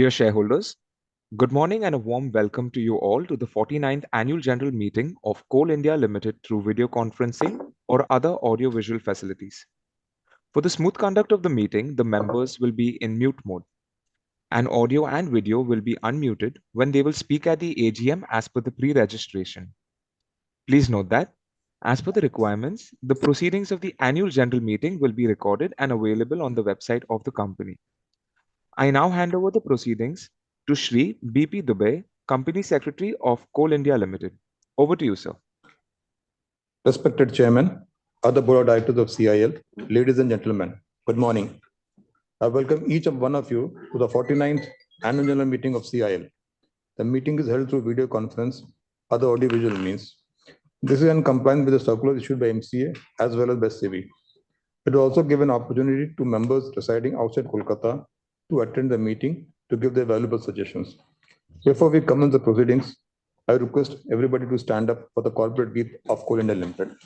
Dear shareholders, good morning and a warm welcome to you all to the 49th Annual General Meeting of Coal India Limited through video conferencing or other audio-visual facilities. For the smooth conduct of the meeting, the members will be in mute mode, and audio and video will be unmuted when they will speak at the AGM as per the pre-registration. Please note that, as per the requirements, the proceedings of the Annual General Meeting will be recorded and available on the website of the company. I now hand over the proceedings to Shri B.P. Dubey, Company Secretary of Coal India Limited. Over to you, sir. Respected Chairman, other Board of Directors of CIL, ladies and gentlemen, good morning. I welcome each and one of you to the 49th Annual General Meeting of CIL. The meeting is held through video conference, other audiovisual means. This is in compliance with the circular issued by MCA as well as by SEBI. It will also give an opportunity to members residing outside Kolkata to attend the meeting to give their valuable suggestions. Before we commence the proceedings, I request everybody to stand up for the corporate gift of Coal India Limited.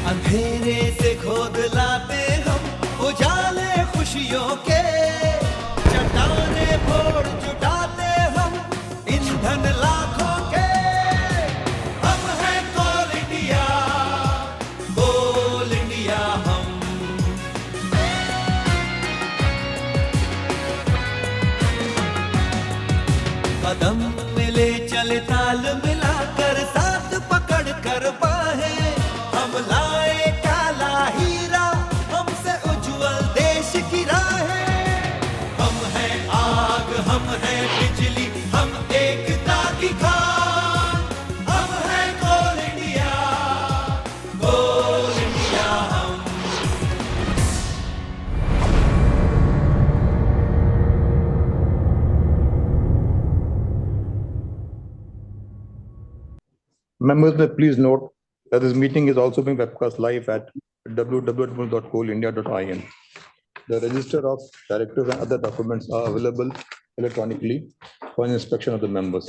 अंधेरे से खोद लाते हम उजाले खुशियों के, चट्टाने फोड़ जुटाते हम ईंधन लाखों के। हम हैं कोल इंडिया हम। कदम मिले चले ताल मिलाकर साथ पकड़ कर बाहें हम लाए काला हीरा, हमसे उज्जवल देश की राहें। हम हैं आग, हम हैं बिजली, हम एकता की खान। हम हैं कोल इंडिया हम। Members may please note that this meeting is also being webcast live at www.coalindia.in. The register of directors and other documents are available electronically for inspection of the members.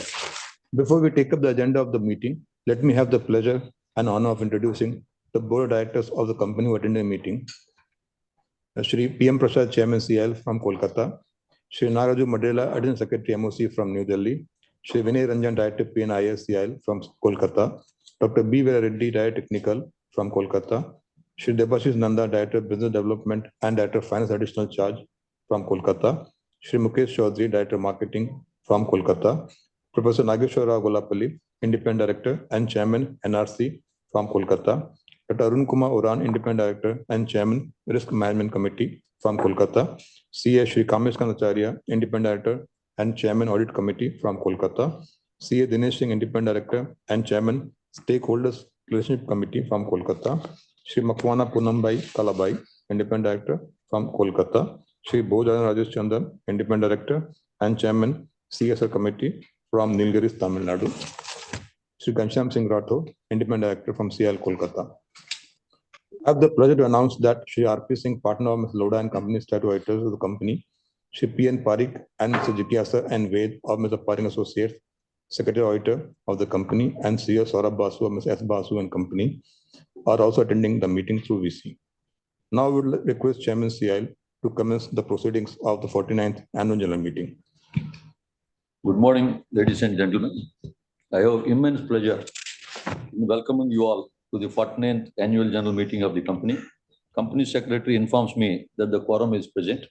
Before we take up the agenda of the meeting, let me have the pleasure and honor of introducing the board of directors of the company who attended the meeting. Shri P.M. Prasad, Chairman CIL from Kolkata. Shri Naraju Madrela, Additional Secretary MOC from New Delhi. Shri Vinay Ranjan, Director PNIS CIL from Kolkata. Dr. B. Vera Reddy, Director Technical from Kolkata. Shri Debashish Nanda, Director Business Development and Director Finance Additional Charge from Kolkata. Shri Mukesh Chaudhary, Director Marketing from Kolkata. Professor Nageshwar Rao Golapalli, Independent Director and Chairman NRC from Kolkata. Dr. Arun Kumar Uran, Independent Director and Chairman Risk Management Committee from Kolkata. CA Shri Kamesh Kanacharya, Independent Director and Chairman Audit Committee from Kolkata. CA Dinesh Singh, Independent Director and Chairman Stakeholders Relationship Committee from Kolkata. Shri Makwana Punambai Kalabai, Independent Director from Kolkata. Shri Bhojan Rajesh Chandan, Independent Director and Chairman CSR Committee from Nilgiris, Tamil Nadu. Shri Ghanshyam Singh Rathod, Independent Director from CIL Kolkata. I have the pleasure to announce that Shri R.P. Singh, partner of Ms. Lodha and Company Statutory Auditors of the company, Shri P.N. Parikh and Mr. Jigyasa and Ved of Mr. Parikh Associates, Secretary Auditor of the company, and CEO Saurabh Basu of Mr. S. Basu and Company are also attending the meeting through VC. Now I would request Chairman CIL to commence the proceedings of the 49th Annual General Meeting. Good morning, ladies and gentlemen. I have immense pleasure in welcoming you all to the 49th Annual General Meeting of the company. Company Secretary informs me that the quorum is present.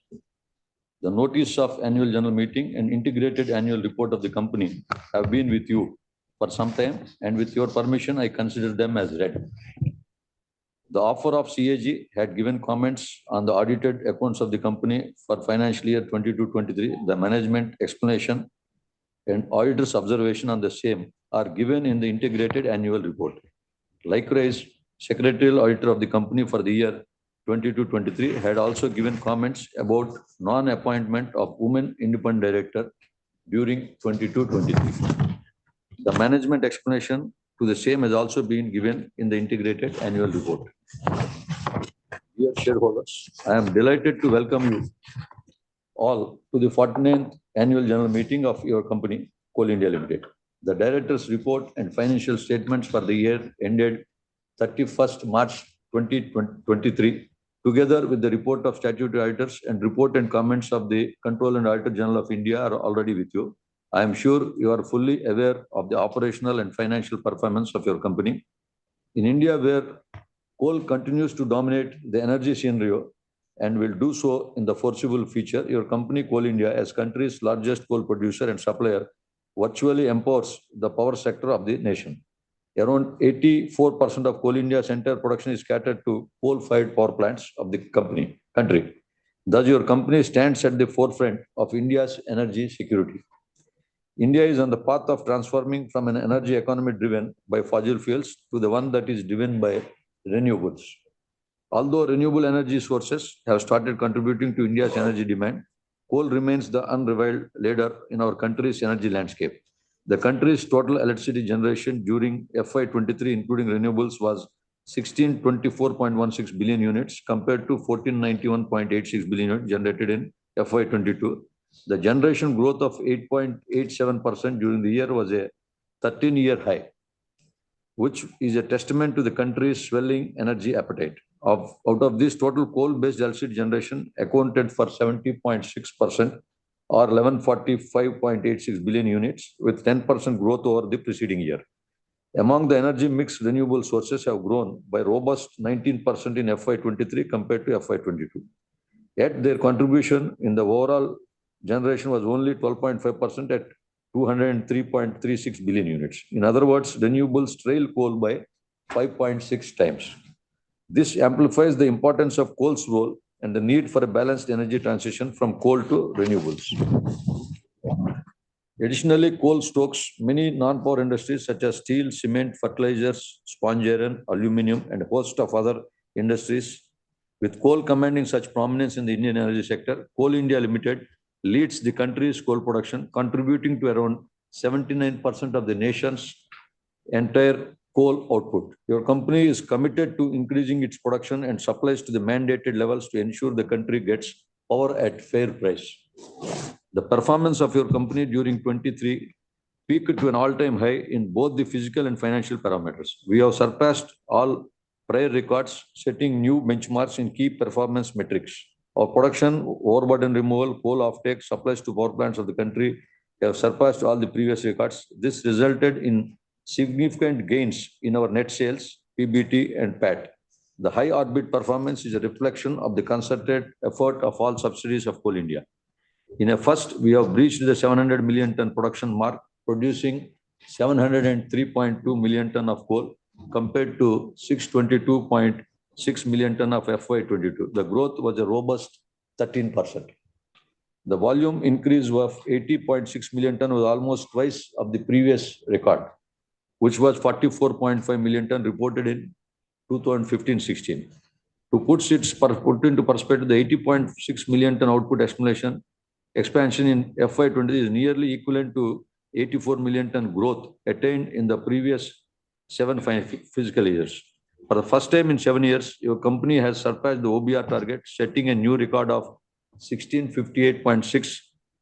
The notice of Annual General Meeting and integrated annual report of the company have been with you for some time, and with your permission, I consider them as read. The offer of CAG had given comments on the audited accounts of the company for financial year 22-23. The management explanation and auditor's observation on the same are given in the integrated annual report. Likewise, Secretarial Auditor of the company for the year 22-23 had also given comments about non-appointment of women independent director during 22-23. The management explanation to the same has also been given in the integrated annual report. Dear shareholders, I am delighted to welcome you all to the 49th annual general meeting of your company, Coal India Limited. The director's report and financial statements for the year ended 31st March 2023, together with the report of statutory auditors and report and comments of the Controller and Auditor General of India are already with you. I am sure you are fully aware of the operational and financial performance of your company. In India, where coal continues to dominate the energy scenario and will do so in the foreseeable future, your company, Coal India, as country's largest coal producer and supplier, virtually empowers the power sector of the nation. Around 84% of Coal India's entire production is catered to coal-fired power plants of the country. Thus, your company stands at the forefront of India's energy security. India is on the path of transforming from an energy economy driven by fossil fuels to the one that is driven by renewables. Although renewable energy sources have started contributing to India's energy demand, coal remains the unrivaled leader in our country's energy landscape. The country's total electricity generation during FY23, including renewables, was 1624.16 billion units compared to 1491.86 billion units generated in FY22. The generation growth of 8.87% during the year was a 13-year high, which is a testament to the country's swelling energy appetite. Out of this, total coal-based electricity generation accounted for 70.6%, or 1145.86 billion units, with 10% growth over the preceding year. Among the energy mix, renewable sources have grown by robust 19% in FY23 compared to FY22. Yet their contribution in the overall generation was only 12.5% at 203.36 billion units. In other words, renewables trail coal by 5.6 times. This amplifies the importance of coal's role and the need for a balanced energy transition from coal to renewables. Additionally, coal stokes many non-power industries such as steel, cement, fertilizers, sponge iron, aluminum, and a host of other industries. With coal commanding such prominence in the Indian energy sector, Coal India Limited leads the country's coal production, contributing to around 79% of the nation's entire coal output. Your company is committed to increasing its production and supplies to the mandated levels to ensure the country gets power at fair price. The performance of your company during 23 peaked to an all-time high in both the physical and financial parameters. We have surpassed all prior records, setting new benchmarks in key performance metrics. Our production, overburden removal, coal offtake, supplies to power plants of the country have surpassed all the previous records. This resulted in significant gains in our net sales, PBT, and PAT. The high orbit performance is a reflection of the concerted effort of all subsidiaries of Coal India. In a first, we have breached the 700 million ton production mark, producing 703.2 million ton of coal compared to 622.6 million ton of FY22. The growth was a robust 13%. The volume increase of 80.6 million ton was almost twice of the previous record, which was 44.5 million ton reported in 2015-16. To put into perspective, the 80.6 million ton output expansion in FY20 is nearly equivalent to 84 million ton growth attained in the previous 7 fiscal years. For the first time in 7 years, your company has surpassed the OBR target, setting a new record of 1658.6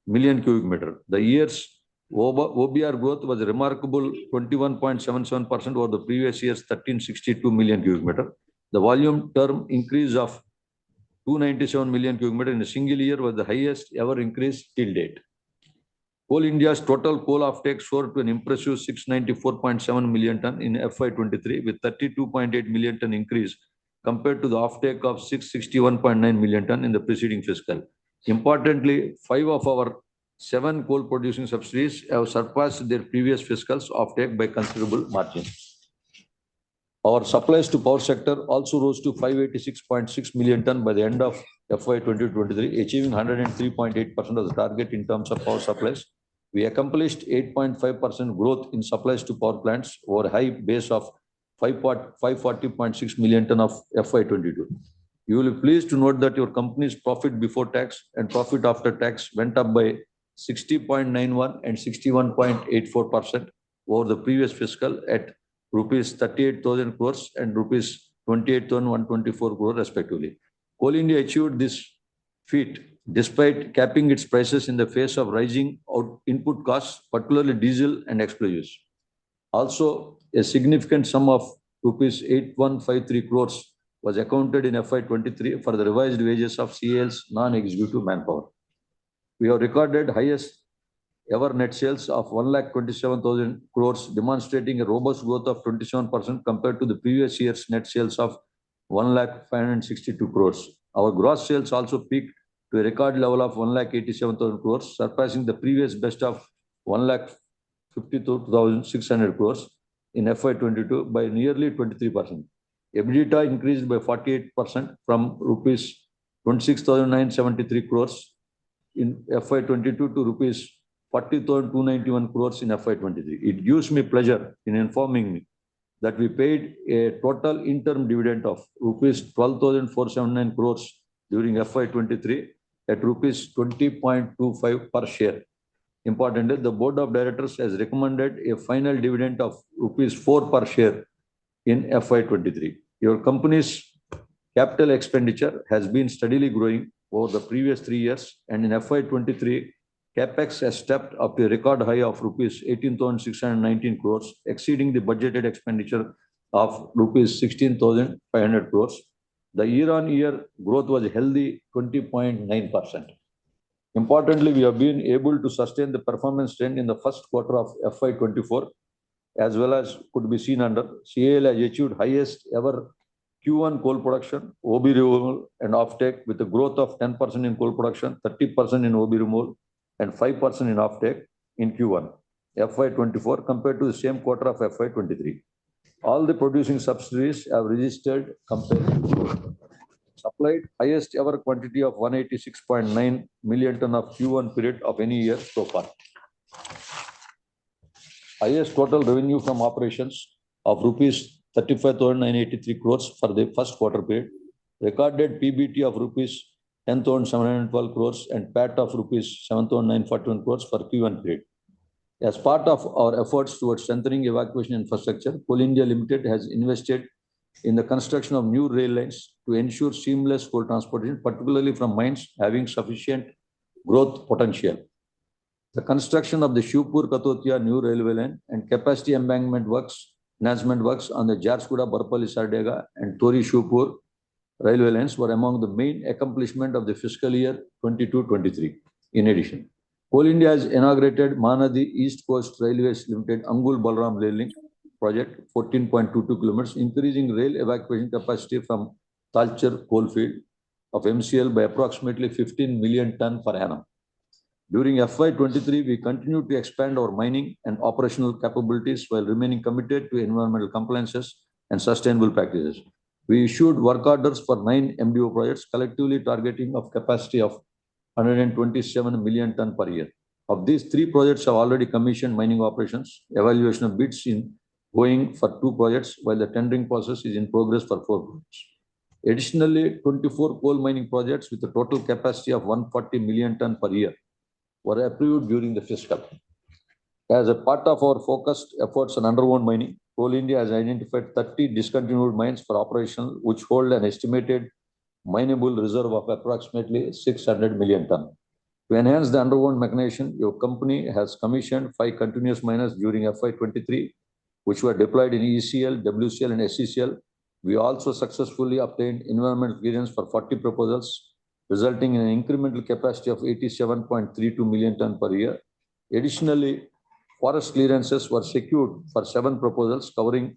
million cubic meter. The year's OBR growth was a remarkable 21.77% over the previous year's 1362 million cubic meter. The volume term increase of 297 million cubic meter in a single year was the highest ever increase till date. Coal India's total coal offtake soared to an impressive 694.7 million ton in FY23 with 32.8 million ton increase compared to the offtake of 661.9 million ton in the preceding fiscal. Importantly, 5 of our 7 coal producing subsidiaries have surpassed their previous fiscals offtake by considerable margin. Our supplies to power sector also rose to 586.6 million ton by the end of FY 2023, achieving 103.8% of the target in terms of power supplies We accomplished 8.5% growth in supplies to power plants over a high base of 540.6 million ton of FY22. You will be pleased to note that your company's profit before tax and profit after tax went up by 60.91 and 61.84% over the previous fiscal at rupees 38,000 crores and rupees 28,124 crores respectively. Coal India achieved this feat despite capping its prices in the face of rising input costs, particularly diesel and explosives. Also, a significant sum of rupees 8153 crores was accounted in FY23 for the revised wages of CAL's non-executive manpower. We have recorded highest ever net sales of 1,27,000 crores, demonstrating a robust growth of 27% compared to the previous year's net sales of 1,562 crores. Our gross sales also peaked to a record level of 1,87,000 crores, surpassing the previous best of 1,52,600 crores in FY22 by nearly 23%. EBITDA increased by 48% from rupees 26,973 crores in FY22 to rupees 40,291 crores in FY23. It gives me pleasure in informing me that we paid a total interim dividend of rupees 12,479 crores during FY23 at rupees 20.25 per share. Importantly, the Board of Directors has recommended a final dividend of rupees 4 per share in FY23. Your company's capital expenditure has been steadily growing over the previous 3 years, and in FY23, CapEx has stepped up to a record high of rupees 18,619 crores, exceeding the budgeted expenditure of rupees 16,500 crores. The year-on-year growth was a healthy 20.9%. Importantly, we have been able to sustain the performance trend in the first quarter of FY24, as well as could be seen under. CAL has achieved highest ever Q1 coal production, OB removal and offtake with a growth of 10% in coal production, 30% in OB removal and 5% in offtake in Q1 FY24 compared to the same quarter of FY23. All the producing subsidiaries have registered supplied highest ever quantity of 186.9 million ton of Q1 period of any year so far. Highest total revenue from operations of rupees 35,983 crores for the first quarter period, recorded PBT of rupees 10,712 crores and PAT of rupees 7,941 crores for Q1 period. As part of our efforts towards strengthening evacuation infrastructure, Coal India Limited has invested in the construction of new rail lines to ensure seamless coal transportation, particularly from mines having sufficient growth potential. The construction of the Shivpur-Katotia new railway line and capacity embankment works, enhancement works on the Jharsuguda-Barpali-Sardega and Tori-Shivpur railway lines were among the main accomplishment of the fiscal year 22-23. In addition, Coal India has inaugurated Mahanadi East Coast Railways Limited Angul Balram Rail Link project, 14.22 kilometers, increasing rail evacuation capacity from Talcher coalfield of MCL by approximately 15 million ton per annum. During FY23, we continue to expand our mining and operational capabilities while remaining committed to environmental compliances and sustainable practices. We issued work orders for 9 MDO projects, collectively targeting of capacity of 127 million ton per year. Of these, 3 projects have already commissioned mining operations. Evaluation of bids in going for 2 projects, while the tendering process is in progress for 4 projects. Additionally, 24 coal mining projects with a total capacity of 140 million ton per year were approved during the fiscal. As a part of our focused efforts on underground mining, Coal India has identified 30 discontinued mines for operational, which hold an estimated mineable reserve of approximately 600 million ton. To enhance the underground mechanization, your company has commissioned 5 continuous miners during FY23, which were deployed in ECL, WCL, and SCCL. We also successfully obtained environmental clearance for 40 proposals, resulting in an incremental capacity of 87.32 million ton per year. Additionally, forest clearances were secured for 7 proposals covering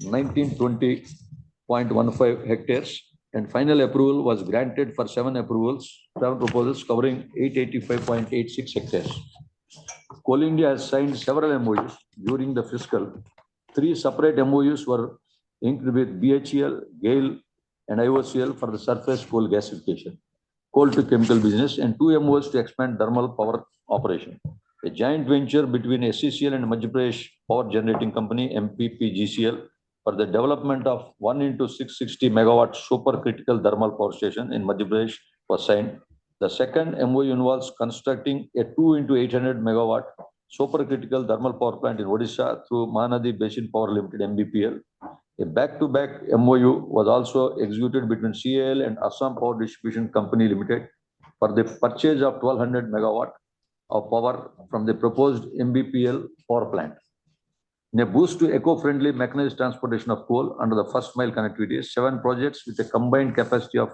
1920.15 hectares, and final approval was granted for 7 proposals covering 885.86 hectares. Coal India has signed several MOUs during the fiscal. 3 separate MOUs were inked with BHEL, GAIL, and IOCL for the surface coal gasification, coal to chemical business, and 2 MOUs to expand thermal power operation. a joint venture between SCCL and Madhya Pradesh Power Generating Company, MPPGCL, for the development of 1 into 660 megawatt supercritical thermal power station in Madhya Pradesh was signed. The second MOU involves constructing a 2 into 800 megawatt supercritical thermal power plant in Odisha through Mahanadi Basin Power Limited, MBPL. A back-to-back MOU was also executed between CAL and Assam Power Distribution Company Limited for the purchase of 1200 megawatt of power from the proposed MBPL power plant. In a boost to eco-friendly mechanized transportation of coal under the first mile connectivity, 7 projects with a combined capacity of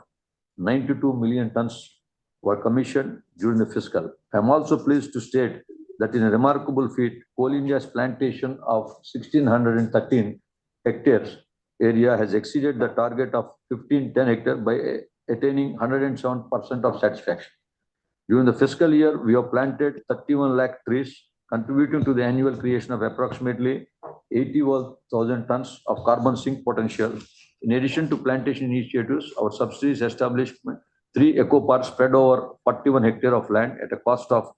92 million tons were commissioned during the fiscal. I am also pleased to state that in a remarkable feat, Coal India's plantation of 1,613 hectares area has exceeded the target of 1510 hectares by attaining 107% of satisfaction. During the fiscal year, we have planted 31 lakh trees, contributing to the annual creation of approximately 81,000 tons of carbon sink potential. In addition to plantation initiatives, our subsidiaries established 3 eco parks spread over 41 hectares of land at a cost of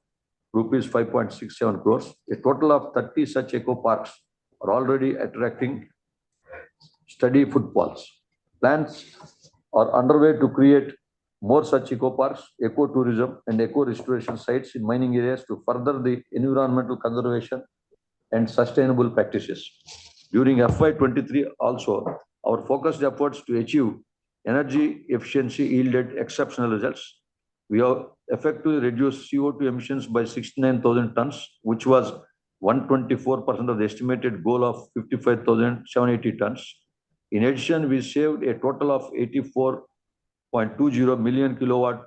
rupees 5.67 crores. A total of 30 such eco parks are already attracting steady footfalls. Plans are underway to create more such eco parks, eco tourism, and eco restoration sites in mining areas to further the environmental conservation and sustainable practices. During FY23 also, our focused efforts to achieve energy efficiency yielded exceptional results. We have effectively reduced CO2 emissions by 69,000 tons, which was 124% of the estimated goal of 55,780 tons. In addition, we saved a total of 84.20 million kilowatt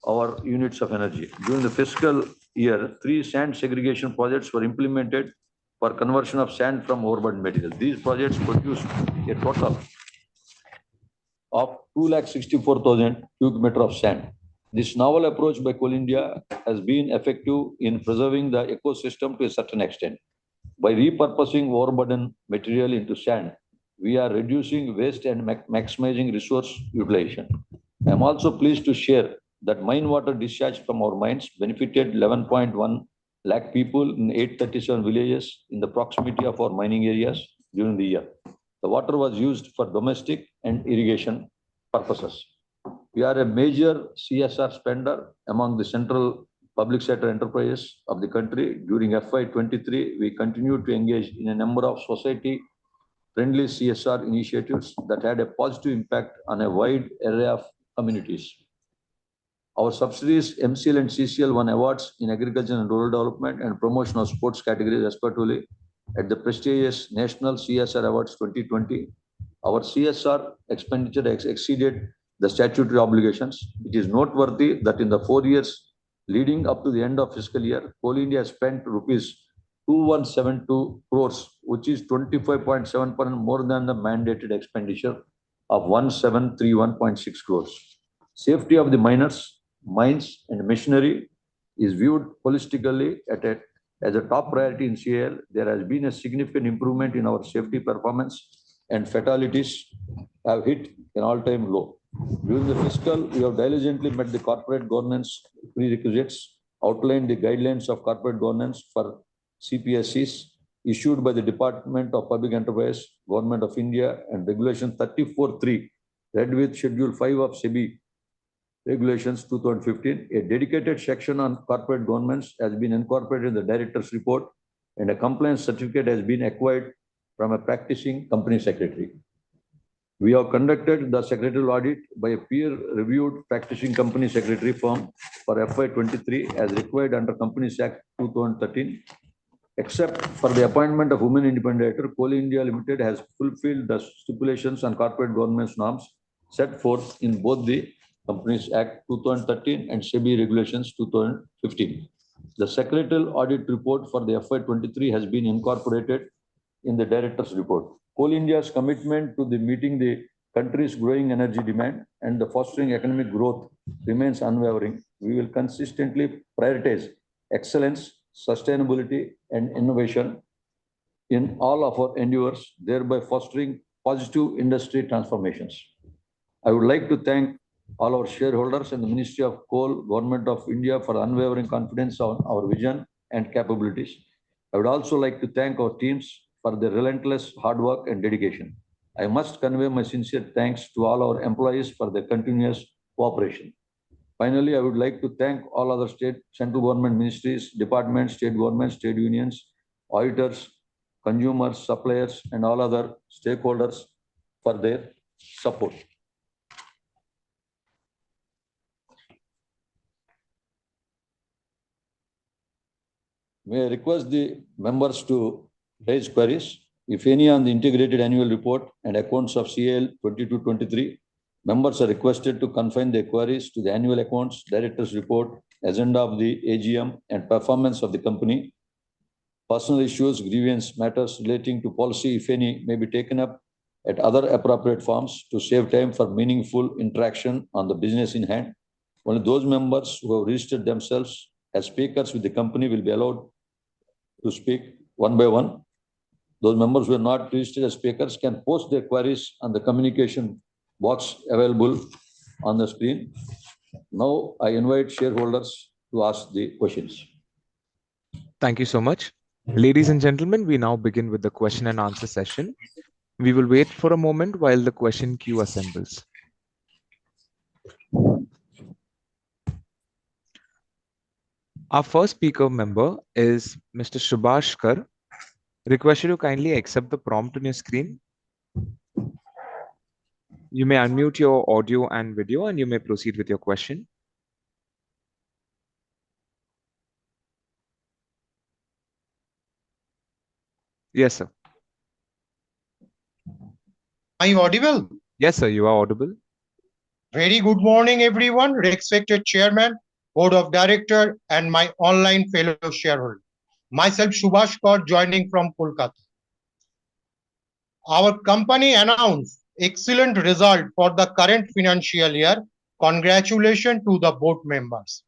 hour units of energy. During the fiscal year, 3 sand segregation projects were implemented for conversion of sand from overburden material. These projects produced a total of 264,000 cubic meter of sand. This novel approach by Coal India has been effective in preserving the ecosystem to a certain extent. By repurposing overburden material into sand, we are reducing waste and maximizing resource utilization. I am also pleased to share that mine water discharged from our mines benefited 11.1 lakh people in 837 villages in the proximity of our mining areas during the year. The water was used for domestic and irrigation purposes. We are a major CSR spender among the central public sector enterprises of the country. During FY23, we continued to engage in a number of society-friendly CSR initiatives that had a positive impact on a wide array of communities. Our subsidiaries MCL and CCL won awards in agriculture and rural development and promotion of sports categories respectively at the prestigious National CSR Awards 2020. Our CSR expenditure exceeded the statutory obligations. It is noteworthy that in the 4 years leading up to the end of fiscal year, Coal India spent rupees 2172 crores, which is 25.7% more than the mandated expenditure of 1731.6 crores. Safety of the miners, mines, and machinery is viewed holistically as a top priority in CAL. There has been a significant improvement in our safety performance, and fatalities have hit an all-time low. During the fiscal, we have diligently met the corporate governance prerequisites, outlined the guidelines of corporate governance for CPSCs issued by the Department of Public Enterprise, Government of India, and Regulation 34(3), read with Schedule 5 of SEBI Regulations 2015. A dedicated section on corporate governance has been incorporated in the Director's Report, and a compliance certificate has been acquired from a practicing company secretary. We have conducted the secretarial audit by a peer-reviewed practicing company secretary firm for FY23 as required under Companies Act 2013. Except for the appointment of Women Independent Director, Coal India Limited has fulfilled the stipulations on corporate governance norms set forth in both the Companies Act 2013 and SEBI Regulations 2015. The secretarial audit report for the FY23 has been incorporated in the Director's Report. Coal India's commitment to meeting the country's growing energy demand and the fostering economic growth remains unwavering. We will consistently prioritize excellence, sustainability, and innovation in all of our endeavors, thereby fostering positive industry transformations. I would like to thank all our shareholders and the Ministry of Coal, Government of India for unwavering confidence on our vision and capabilities. I would also like to thank our teams for their relentless hard work and dedication. I must convey my sincere thanks to all our employees for their continuous cooperation. Finally, I would like to thank all other state, central government ministries, departments, state governments, trade unions, auditors, consumers, suppliers, and all other stakeholders for their support. May I request the members to raise queries, if any, on the integrated annual report and accounts of CAL 22-23. Members are requested to confine their queries to the annual accounts, director's report, agenda of the AGM, and performance of the company. Personal issues, grievance matters relating to policy, if any, may be taken up at other appropriate forms to save time for meaningful interaction on the business in hand. Only those members who have registered themselves as speakers with the company will be allowed to speak one by one. Those members who are not registered as speakers can post their queries on the communication box available on the screen. Now I invite shareholders to ask the questions. Thank you so much. Ladies and gentlemen, we now begin with the question and answer session. We will wait for a moment while the question queue assembles. Our first speaker member is Mr. Subhash Kar. Request you to kindly accept the prompt on your screen. You may unmute your audio and video and you may proceed with your question. Yes, sir. Are you audible? Yes, sir, you are audible. Very good morning, everyone. Respected Chairman, Board of Director, and my online fellow shareholder. Myself, Subhash Kar, joining from Kolkata. Our company announced excellent result for the current financial year. Congratulations to the board members.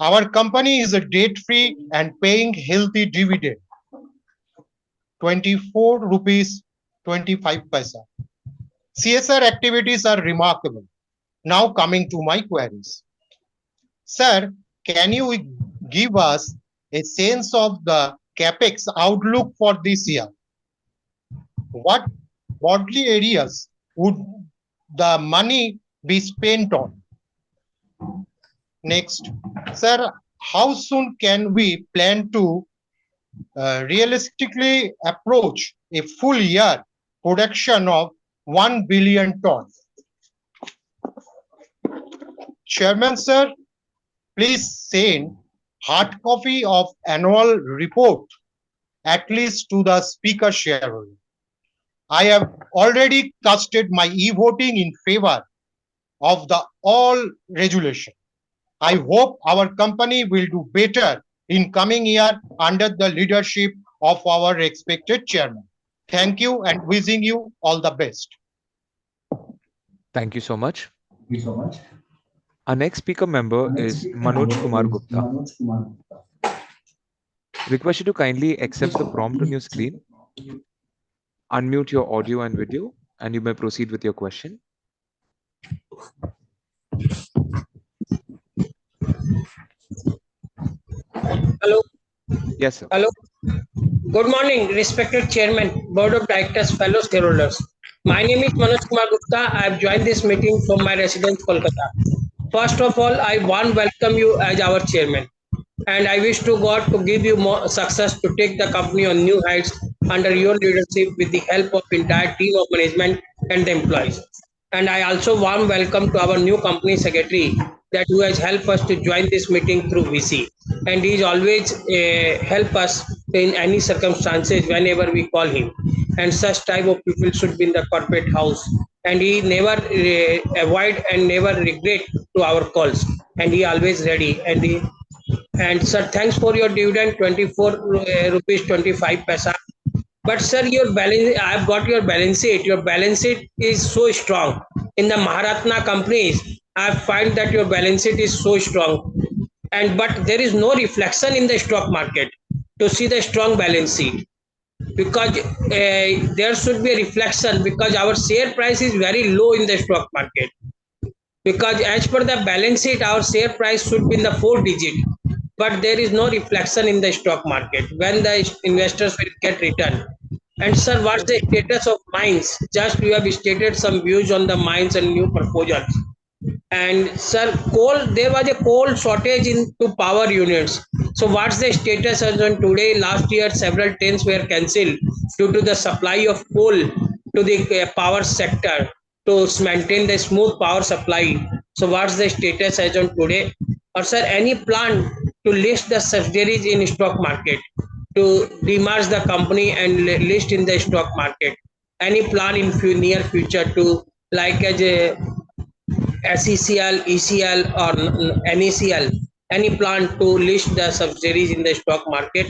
Our company is a debt-free and paying healthy dividend. 24 rupees 25 paisa. CSR activities are remarkable. Now coming to my queries. Sir, can you give us a sense of the CapEx outlook for this year? What broadly areas would the money be spent on? Next, sir, how soon can we plan to realistically approach a full year production of 1 billion tons? Chairman, sir, please send hard copy of annual report at least to the speaker shareholder. I have already casted my e-voting in favor of the all resolution. I hope our company will do better in coming year under the leadership of our respected chairman. Thank you and wishing you all the best. Thank you so much. Thank you so much. Our next speaker member is Manoj Kumar Gupta. Request you to kindly accept the prompt on your screen. Unmute your audio and video, and you may proceed with your question. Hello. Yes, sir. Hello. Good morning, respected Chairman, Board of Directors, fellow shareholders. My name is Manoj Kumar Gupta. I have joined this meeting from my residence, Kolkata. First of all, I warm welcome you as our Chairman. And I wish to God to give you more success to take the company on new heights under your leadership with the help of entire team of management and the employees. And I also warm welcome to our new company secretary that who has helped us to join this meeting through VC. And he is always help us in any circumstances whenever we call him. And such type of people should be in the corporate house. And he never avoid and never regret to our calls. And he always ready. And sir, thanks for your dividend, 24 rupees 25 paisa. But sir, your balance, I have got your balance sheet. Your balance sheet is so strong. In the Maharatna companies, I find that your balance sheet is so strong. But there is no reflection in the stock market to see the strong balance sheet. Because there should be a reflection because our share price is very low in the stock market. because as per the balance sheet, our share price should be in the 4 digit, but there is no reflection in the stock market when the investors will get return. And sir, what's the status of mines? Just you have stated some views on the mines and new proposals. And sir, coal, there was a coal shortage into power units. So what's the status as on today? Last year, several trains were cancelled due to the supply of coal to the power sector to maintain the smooth power supply. So what's the status as on today? Or sir, any plan to list the subsidiaries in stock market, to demerge the company and list in the stock market? Any plan in near future to, like as a SECL, ECL, or NECL, any plan to list the subsidiaries in the stock market?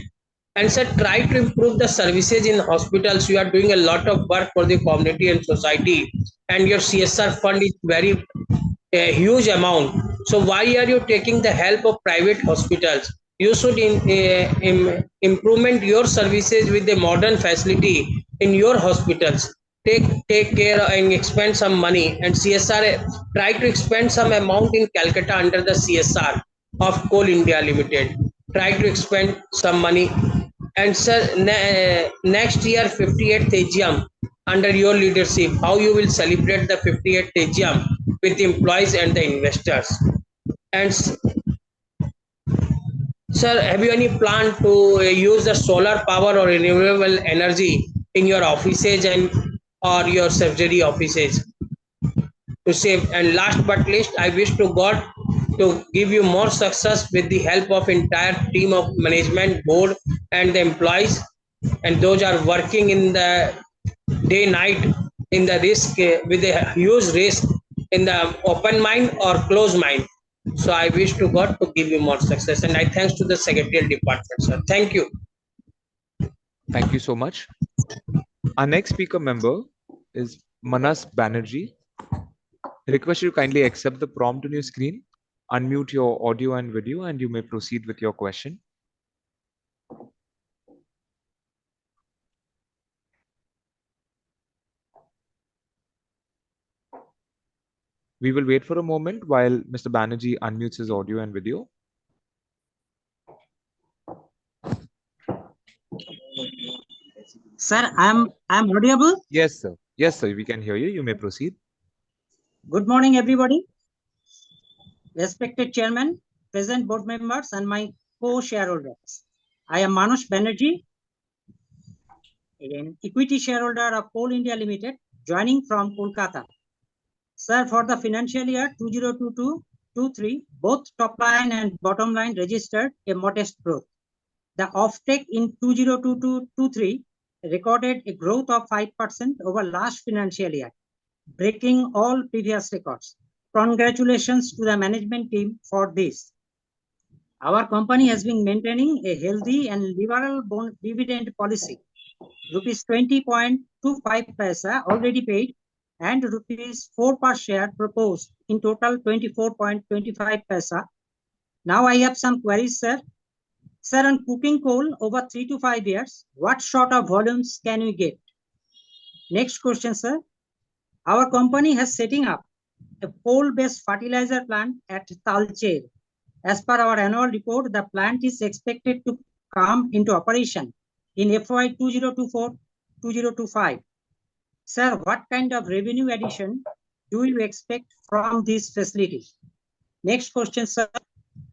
And sir, try to improve the services in hospitals. You are doing a lot of work for the community and society, and your CSR fund is very a huge amount. So why are you taking the help of private hospitals? You should improvement your services with the modern facility in your hospitals. Take care and expend some money, and CSR, try to expend some amount in Calcutta under the CSR of Coal India Limited. Try to expend some money. And sir, next year 58th AGM under your leadership, how you will celebrate the 58th AGM with the employees and the investors? And sir, have you any plan to use the solar power or renewable energy in your offices and or your subsidiary offices to save? And last but least, I wish to God to give you more success with the help of entire team of management, board, and the employees, and those are working in the day night in the risk, with a huge risk in the open mind or closed mind. So I wish to God to give you more success, and I thanks to the secretarial department, sir. Thank you. Thank you so much. Our next speaker member is Manas Banerjee. I request you to kindly accept the prompt on your screen, unmute your audio and video, and you may proceed with your question. We will wait for a moment while Mr. Banerjee unmutes his audio and video. Sir, I'm audible. Yes, sir. Yes, sir. We can hear you. You may proceed. Good morning, everybody. Respected chairman, present board members, and my co-shareholders. I am Manush Banerjee, an equity shareholder of Coal India Limited, joining from Kolkata. Sir, for the financial year 2022-23, both top line and bottom line registered a modest growth. The offtake in 2022-23 recorded a growth of 5% over last financial year, breaking all previous records. Congratulations to the management team for this. Our company has been maintaining a healthy and liberal dividend policy. Rupees 20.25 paisa already paid, and rupees 4 per share proposed, in total 24.25 paisa. Now I have some queries, sir. Sir, on cooking coal over 3 to 5 years, what sort of volumes can we get? Next question, sir. Our company has setting up a coal-based fertilizer plant at Talcher. As per our annual report, the plant is expected to come into operation in FY 2024-2025. Sir, what kind of revenue addition do you expect from this facility? Next question, sir.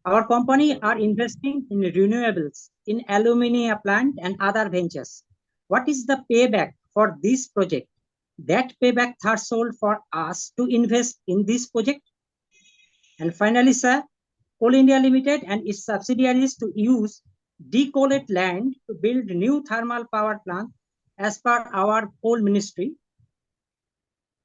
Our company are investing in renewables, in aluminium plant and other ventures. What is the payback for this project? That payback threshold for us to invest in this project? And finally, sir, Coal India Limited and its subsidiaries to use decoaled land to build new thermal power plant as per our coal ministry.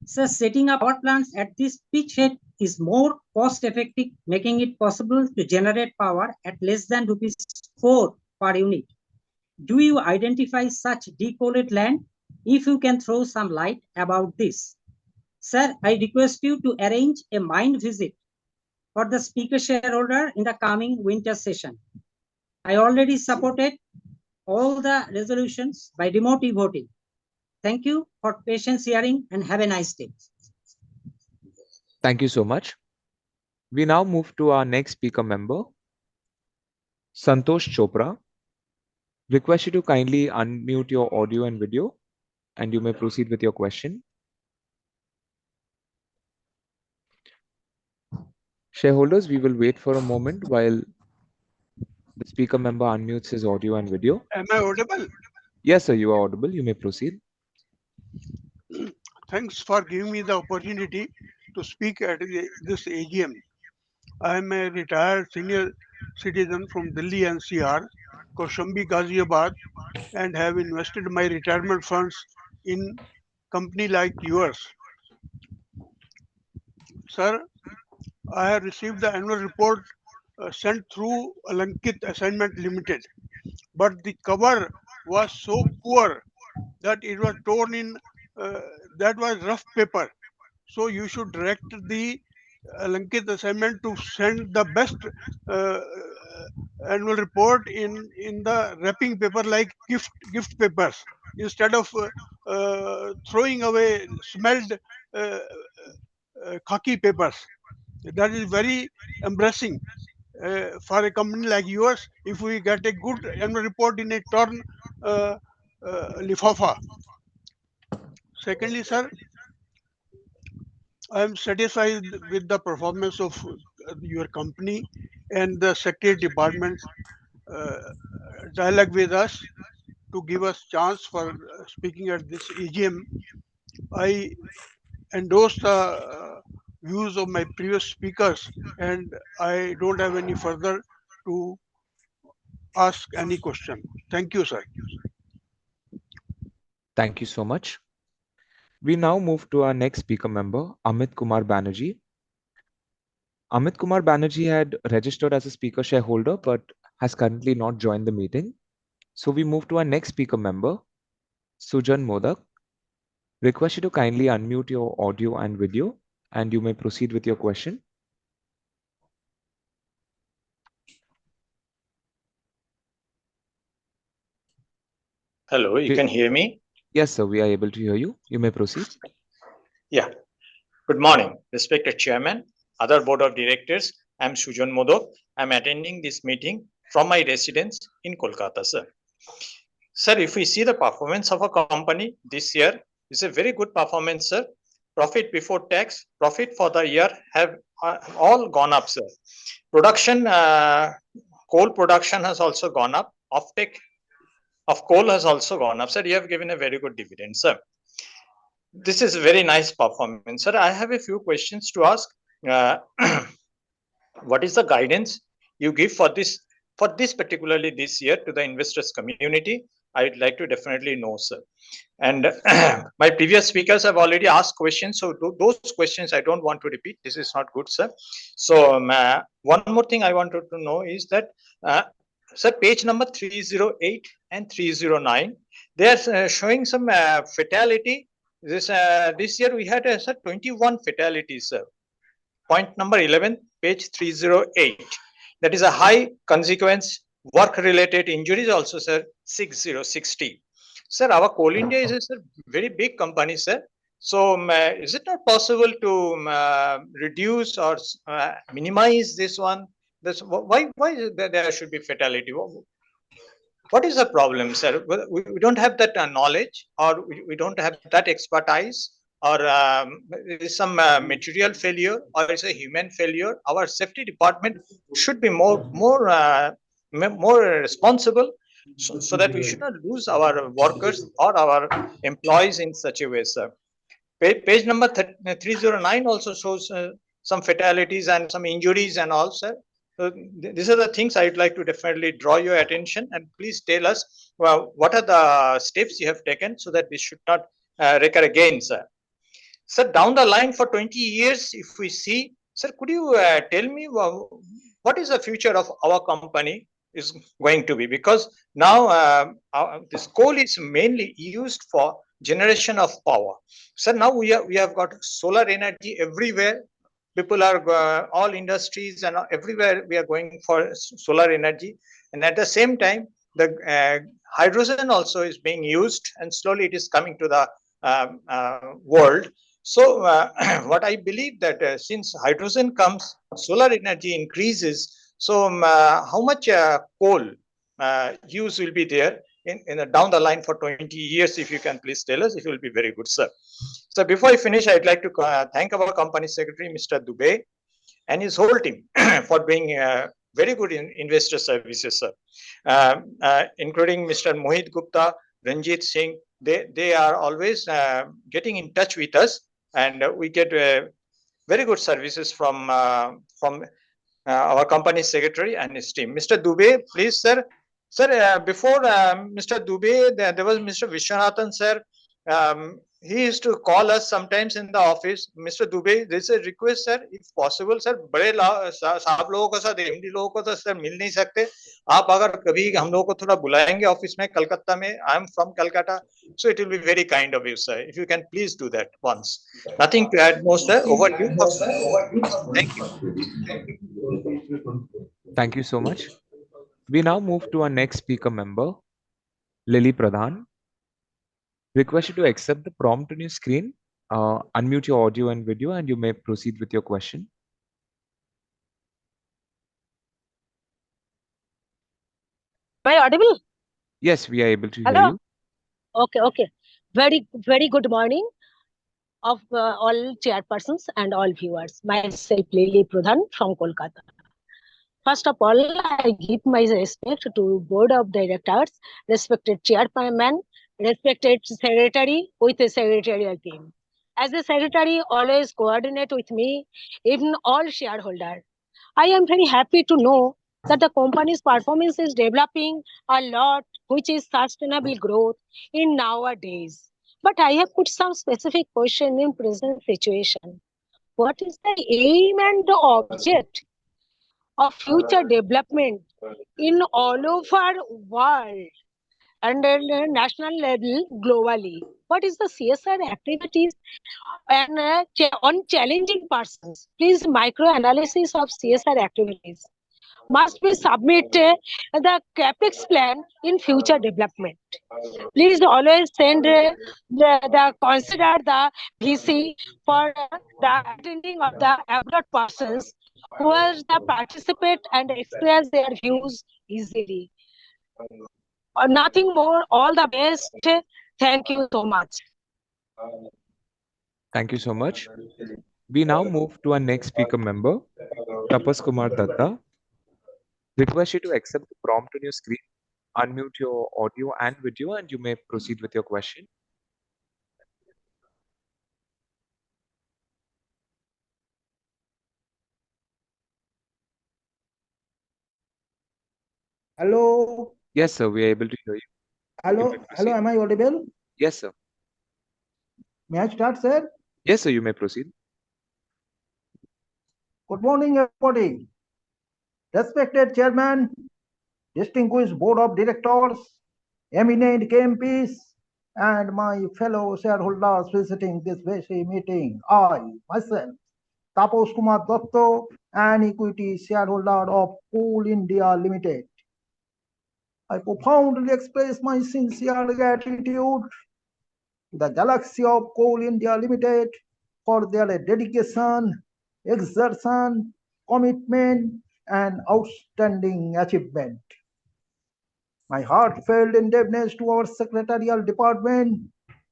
So setting up power plants at this pitch head is more cost effective, making it possible to generate power at less than rupees 4 per unit. Do you identify such decoaled land? If you can throw some light about this. Sir, I request you to arrange a mine visit for the speaker shareholder in the coming winter session. I already supported all the resolutions by remote voting. Thank you for patience hearing, and have a nice day. Thank you so much. We now move to our next speaker member, Santosh Chopra. Request you to kindly unmute your audio and video, and you may proceed with your question. Shareholders, we will wait for a moment while the speaker member unmutes his audio and video. Am I audible? Yes, sir, you are audible. You may proceed. Thanks for giving me the opportunity to speak at this AGM. I am a retired senior citizen from Delhi NCR, Kaushambi, Ghaziabad, and have invested my retirement funds in company like yours. Sir, I have received the annual report sent through Alankit Assignment Limited, but the cover was so poor that it was torn in, that was rough paper. So you should direct the Alankit assignment to send the best annual report in the wrapping paper like gift papers instead of throwing away smelled khaki papers. That is very embarrassing for a company like yours if we get a good annual report in a torn lifafa. Secondly, sir, I am satisfied with the performance of your company and the secretary department dialogue with us to give us chance for speaking at this AGM. I endorse the views of my previous speakers and I don't have any further to ask any question. Thank you, sir. Thank you so much. We now move to our next speaker member, Amit Kumar Banerjee. Amit Kumar Banerjee had registered as a speaker shareholder but has currently not joined the meeting. So we move to our next speaker member, Sujan Modak. Request you to kindly unmute your audio and video, and you may proceed with your question. Hello, you can hear me? Yes, sir, we are able to hear you. You may proceed. Yeah. Good morning, respected Chairman, other Board of Directors. I'm Sujan Modok. I'm attending this meeting from my residence in Kolkata, sir. Sir, if we see the performance of a company this year, it's a very good performance, sir. Profit before tax, profit for the year have all gone up, sir. Production, coal production has also gone up. Offtake of coal has also gone up, sir. You have given a very good dividend, sir. This is a very nice performance, sir. I have a few questions to ask. What is the guidance you give for this particularly this year to the investors community? I'd like to definitely know, sir. And my previous speakers have already asked questions, so those questions I don't want to repeat. This is not good, sir. So one more thing I wanted to know is that, sir, page number 308 and 309, they are showing some fatality. This year we had 21 fatalities, sir. Point number 11, page 308. That is a high consequence work-related injuries also, sir, 6060. Sir, our Coal India is a very big company, sir. So is it not possible to reduce or minimize this one? Why there should be fatality? What is the problem, sir? We don't have that knowledge, or we don't have that expertise, or there is some material failure, or it's a human failure. Our safety department should be more responsible, so that we should not lose our workers or our employees in such a way, sir. Page number 309 also shows some fatalities and some injuries and all, sir. So these are the things I'd like to definitely draw your attention, and please tell us what are the steps you have taken so that this should not recur again, sir. Sir, down the line for 20 years, if we see, sir, could you tell me what is the future of our company is going to be? Because now this coal is mainly used for generation of power. Sir, now we have got solar energy everywhere. People are all industries and everywhere we are going for solar energy, and at the same time the hydrogen also is being used, and slowly it is coming to the world. So what I believe that since hydrogen comes, solar energy increases. So how much coal use will be there in down the line for 20 years? If you can please tell us, it will be very good, sir. So before I finish, I'd like to thank our company secretary, Mr. Dubey, and his whole team for being very good in investor services, sir. Including Mr. Mohit Gupta, Ranjit Singh. They are always getting in touch with us, and we get very good services from our company secretary and his team. Mr. Dubey, please, sir. Sir, before Mr. Dubey, there was Mr. Vishwanathan, sir. He used to call us sometimes in the office. Mr. Dubey, there is a request, sir, if possible, sir. बड़े साहब लोगों को sir, MD लोगों को तो sir मिल नहीं सकते. आप अगर कभी हम लोगों को थोड़ा बुलाएंगे ऑफिस में कलकत्ता में, I am from Calcutta, so it will be very kind of you, sir. If you can please do that once. Nothing to add more, sir. Over to you. Thank you. Thank you so much. We now move to our next speaker member, Lily Pradhan. Request you to accept the prompt on your screen, unmute your audio and video, and you may proceed with your question. Am I audible? Yes, we are able to hear Hello? you. Okay. Very good morning of all chairpersons and all viewers. Myself, Lily Pradhan from Kolkata. First of all, I give my respect to Board of Directors, respected chairman, respected secretary with a secretarial team. As a secretary, always coordinate with me, even all shareholders. I am very happy to know that the company's performance is developing a lot, which is sustainable growth in nowadays. But I have put some specific question in present situation. What is the aim and the object of future development in all over world and at the national level globally? What is the CSR activities and on challenging persons? Please, micro analysis of CSR activities must be submit the capex plan in future development. Please always send the consider the VC for the attending of the abroad persons who are the participate and express their views easily. Nothing more. All the best. Thank you so much. Thank you so much. We now move to our next speaker member, Tapas Kumar Datta. Request you to accept the prompt on your screen, unmute your audio and video, and you may proceed with your question. Hello, Yes, sir, we are able to hear you. hello, may hello. proceed. Am I audible? Yes, sir. May I start, sir? Yes, sir, you may proceed. Good morning, everybody. Respected Chairman, distinguished Board of Directors, eminent KMPs, and my fellow shareholders visiting this very meeting. I, myself, Tapas Kumar Datta, an equity shareholder of Coal India Limited. I profoundly express my sincere gratitude to the Galaxy of Coal India Limited for their dedication, exertion, commitment, and outstanding achievement. My heartfelt indebtedness to our secretarial department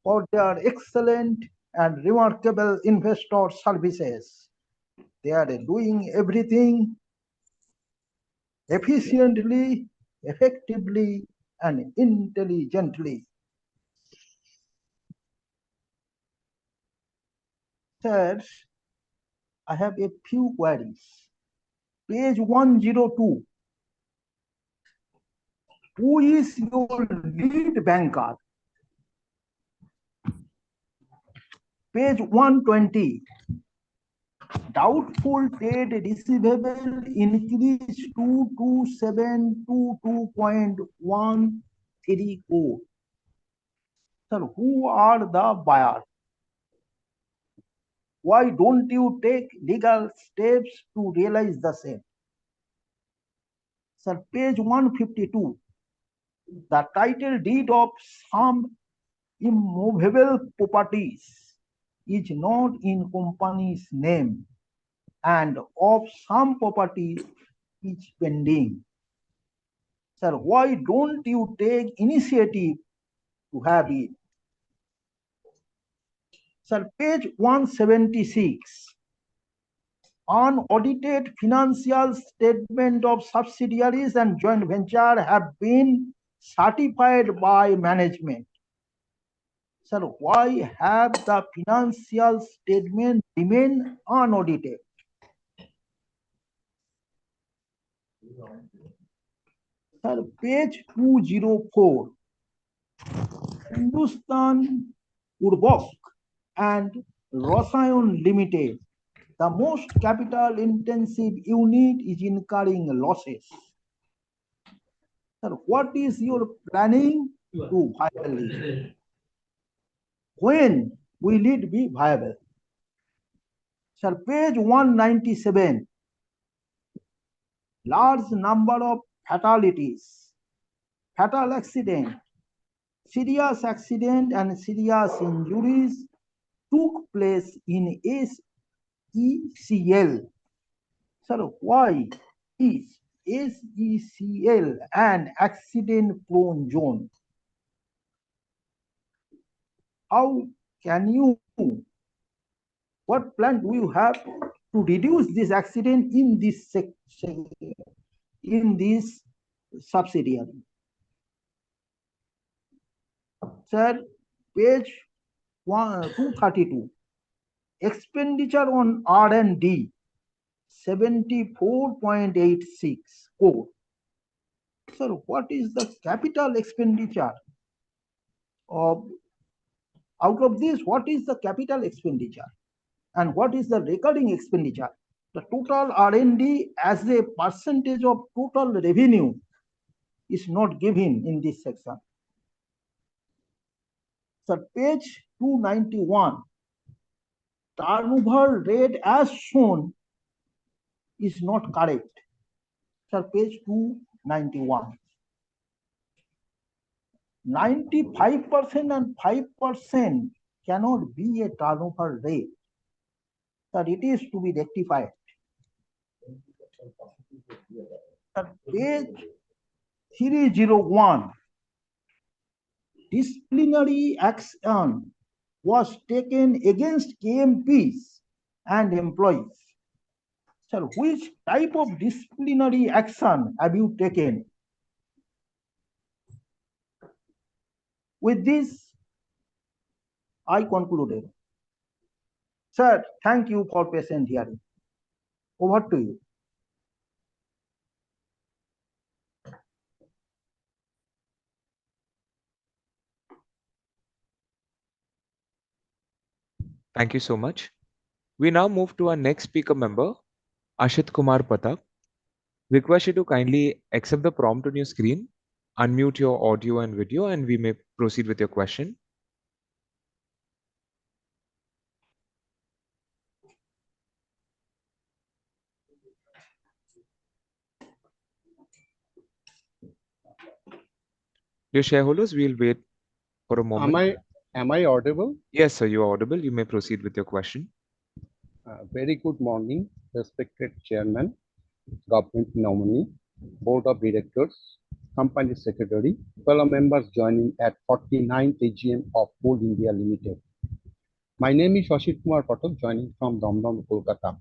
for their excellent and remarkable investor services. They are doing everything efficiently, effectively, and intelligently. Sir, I have a few queries. Page 102. Who is your lead banker? Page 120. Doubtful trade receivable increased to 2722.130. Sir, who are the buyers? Why don't you take legal steps to realize the same? Sir, page 152. The title deed of some immovable properties is not in company's name and of some property is pending. Sir, why don't you take initiative to have it? Sir, page 176. Unaudited financial statement of subsidiaries and joint venture have been certified by management. Sir, why have the financial statement remain unaudited? Sir, page 204. Hindustan Urvok and Rasayan Limited, the most capital intensive unit, is incurring losses. Sir, what is your planning to viable it? When will it be viable? Sir, page 197. Large number of fatalities, fatal accident, serious accident and serious injuries took place in SECL. Sir, why is SECL an accident-prone zone? How can you, what plan do you have to reduce this accident in this section, in this subsidiary? Sir, page 232. Expenditure on R&D 74.86 crore. Sir, what is the capital expenditure of, out of this, what is the capital expenditure and what is the recurring expenditure? The total R&D as a percentage of total revenue is not given in this section. Sir, page 291. Turnover rate as shown is not correct. Sir, page 291. 95% and 5% cannot be a turnover rate. Sir, it is to be rectified. Sir, page 301. Disciplinary action was taken against KMPs and employees. Sir, which type of disciplinary action have you taken? With this, I concluded. Sir, thank you for patient hearing. Over to you. Thank you so much. We now move to our next speaker member, Ashit Kumar Pratap. Request you to kindly accept the prompt on your screen, unmute your audio and video, and we may proceed with your question. Dear shareholders, we'll wait for a moment. Am I audible? Yes, sir, you are audible. You may proceed with your question. Very good morning, respected Chairman, Government Nominee, Board of Directors, Company Secretary, fellow members joining at 49th AGM of Coal India Limited. My name is Ashit Kumar Pratap, joining from Damdam, Kolkata.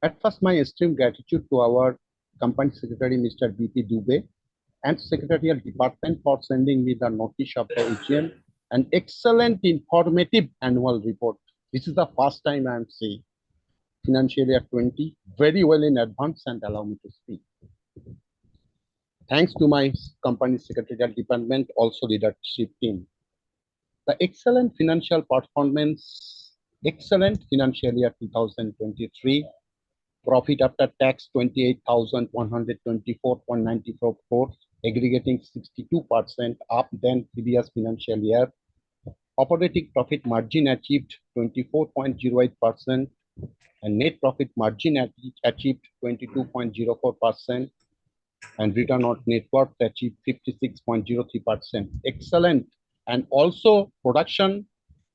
At first, my extreme gratitude to our Company Secretary, Mr. B.P. Dubey, and Secretarial Department for sending me the notice of the AGM, an excellent informative annual report. This is the first time I am seeing financial year 20 very well in advance, and allow me to speak. Thanks to my Company Secretarial Department, also leadership team. The excellent financial performance, excellent financial year 2023, profit after tax 28,124.94 crores, aggregating 62% up than previous financial year. Operating profit margin achieved 24.08% and net profit margin achieved 22.04%, and return on net worth achieved 56.03%. Excellent. And also production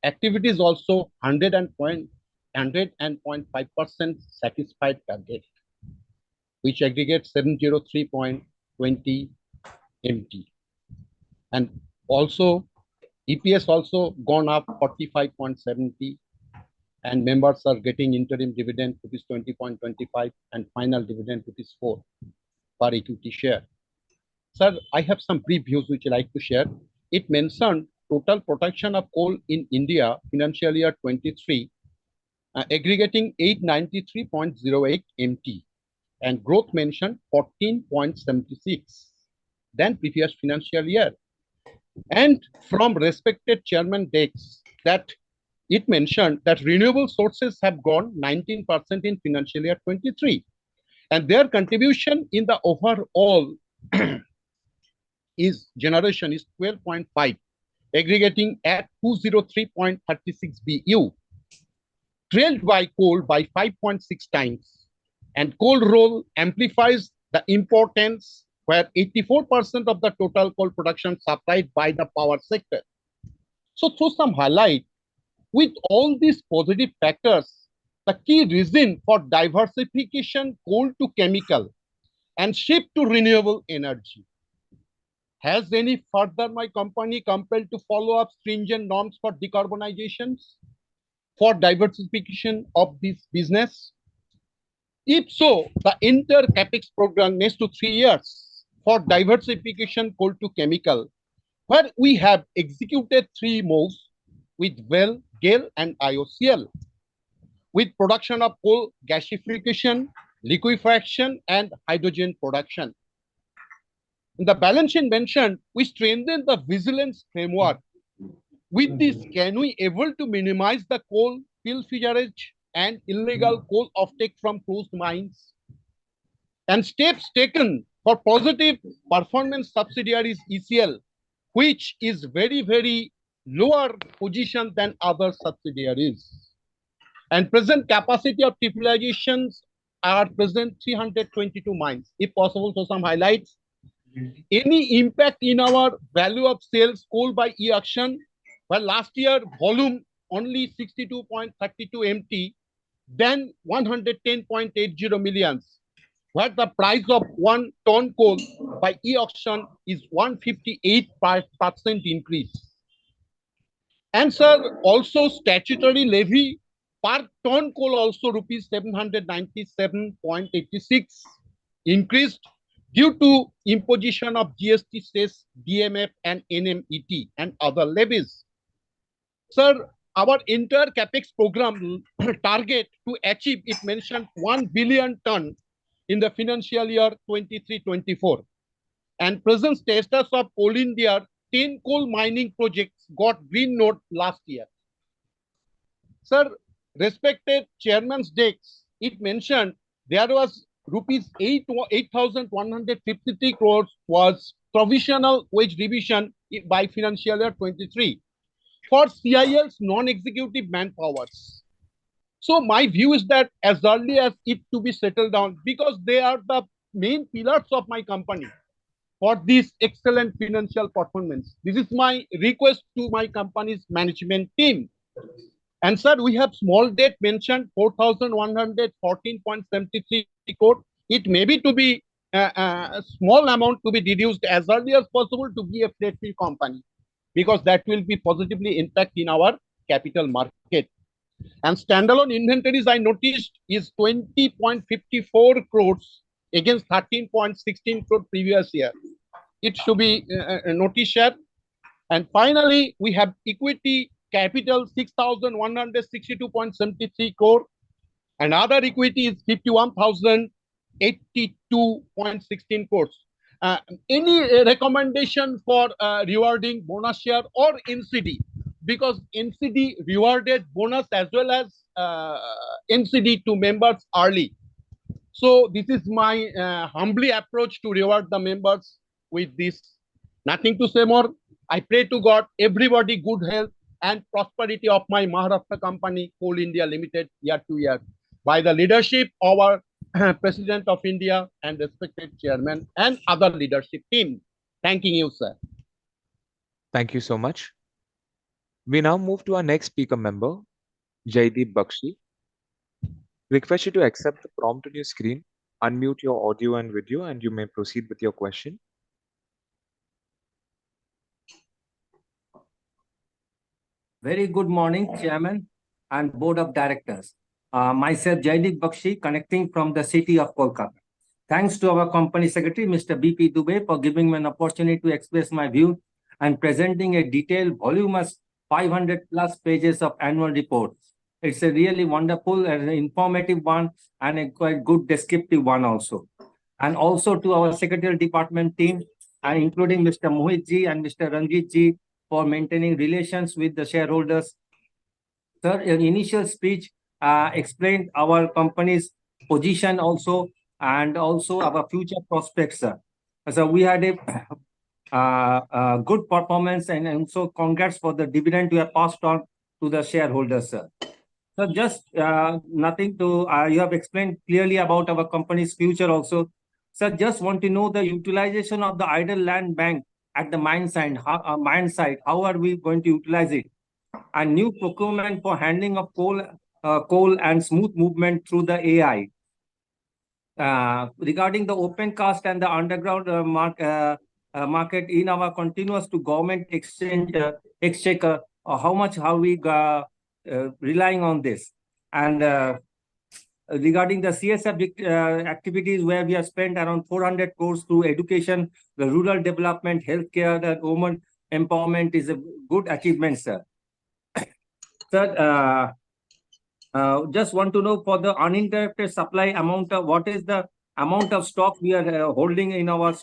Activities also 100.5% satisfied target, which aggregates 703.20 MT. And also EPS also gone up 45.70, and members are getting interim dividend rupees 20.25 and final dividend rupees 4 per equity share. Sir, I have some brief views which I like to share. It mentioned total production of coal in India financial year 23 aggregating 893.08 MT, and growth mentioned 14.76 than previous financial year. And from respected chairman Dex, that it mentioned that renewable sources have grown 19% in financial year 23, and their contribution in the overall is generation is 12.5, aggregating at 203.36 BU, trailed by coal by 5.6 times. And coal role amplifies the importance, where 84% of the total coal production supplied by the power sector. So through some highlight, with all these positive factors, the key reason for diversification coal to chemical and shift to renewable energy. Has any further my company compelled to follow up stringent norms for decarbonizations for diversification of this business? If so, the entire CapEx program next to 3 years for diversification coal to chemical, where we have executed 3 moves with WELL, GAIL, and IOCL, with production of coal gasification, liquefaction, and hydrogen production. In the balance sheet mentioned, we strengthen the vigilance framework. With this, can we able to minimize the coal pilferage and illegal coal offtake from closed mines? And steps taken for positive performance subsidiaries ECL, which is very, very lower position than other subsidiaries. And present capacity of utilizations are present 322 mines. If possible, so some highlights. Any impact in our value of sales coal by e-auction? Well, last year volume only 62.32 MT, then 110.80 millions, where the price of 1 ton coal by e-auction is 158% increase. And sir, also statutory levy per ton coal also rupees 797.86 increased due to imposition of GST cess, DMF, and NMET and other levies. Sir, our entire CapEx program target to achieve, it mentioned 1 billion ton in the financial year 23-24. And present status of Coal India 10 coal mining projects got green note last year. Sir, respected chairman's decks, it mentioned there was rupees 8,153 crores was provisional wage revision by financial year 23 for CIL's non-executive manpowers. So my view is that as early as it to be settled down, because they are the main pillars of my company for this excellent financial performance. This is my request to my company's management team. And sir, we have small debt mentioned 4,114.73 crore. It may be to be a small amount to be reduced as early as possible to be a flat-free company, because that will be positively impact in our capital market. And standalone inventories I noticed is 20.54 crores against 13.16 crore previous year. It should be noticed here. And finally, we have equity capital 6,162.73 crore, and other equity is 51,082.16 crores. Any recommendation for rewarding bonus share or NCD? Because NCD rewarded bonus as well as NCD to members early. So this is my humbly approach to reward the members with this. Nothing to say more. I pray to God, everybody good health and prosperity of my Maharashtra company, Coal India Limited, year to year, by the leadership of our President of India and respected chairman and other leadership team. Thanking you, sir. Thank you so much. We now move to our next speaker member, Jaideep Bakshi. Request you to accept the prompt on your screen, unmute your audio and video, and you may proceed with your question. Very good morning, Chairman and Board of Directors. Myself, Jaideep Bakshi, connecting from the city of Kolkata. Thanks to our Company Secretary, Mr. B.P. Dubey, for giving me an opportunity to express my view and presenting a detailed, voluminous 500 plus pages of annual report. It's a really wonderful and informative one and a quite good descriptive one also. And also to our Secretarial Department team, including Mr. Mohit ji and Mr. Ranjit ji, for maintaining relations with the shareholders. Sir, your initial speech explained our company's position also and also our future prospects, sir. So we had a good performance and also congrats for the dividend we have passed on to the shareholders, sir. So just nothing to, you have explained clearly about our company's future also. Sir, just want to know the utilization of the idle land bank at the mine site. How are we going to utilize it? And new procurement for handling of coal and smooth movement through the AI. Regarding the open cast and the underground market in our continuous to government exchange exchequer, how much are we relying on this? And regarding the CSF activities where we have spent around 400 crores through education, the rural development, healthcare, the women empowerment is a good achievement, sir. Sir, just want to know for the uninterrupted supply amount of what is the amount of stock we are holding in our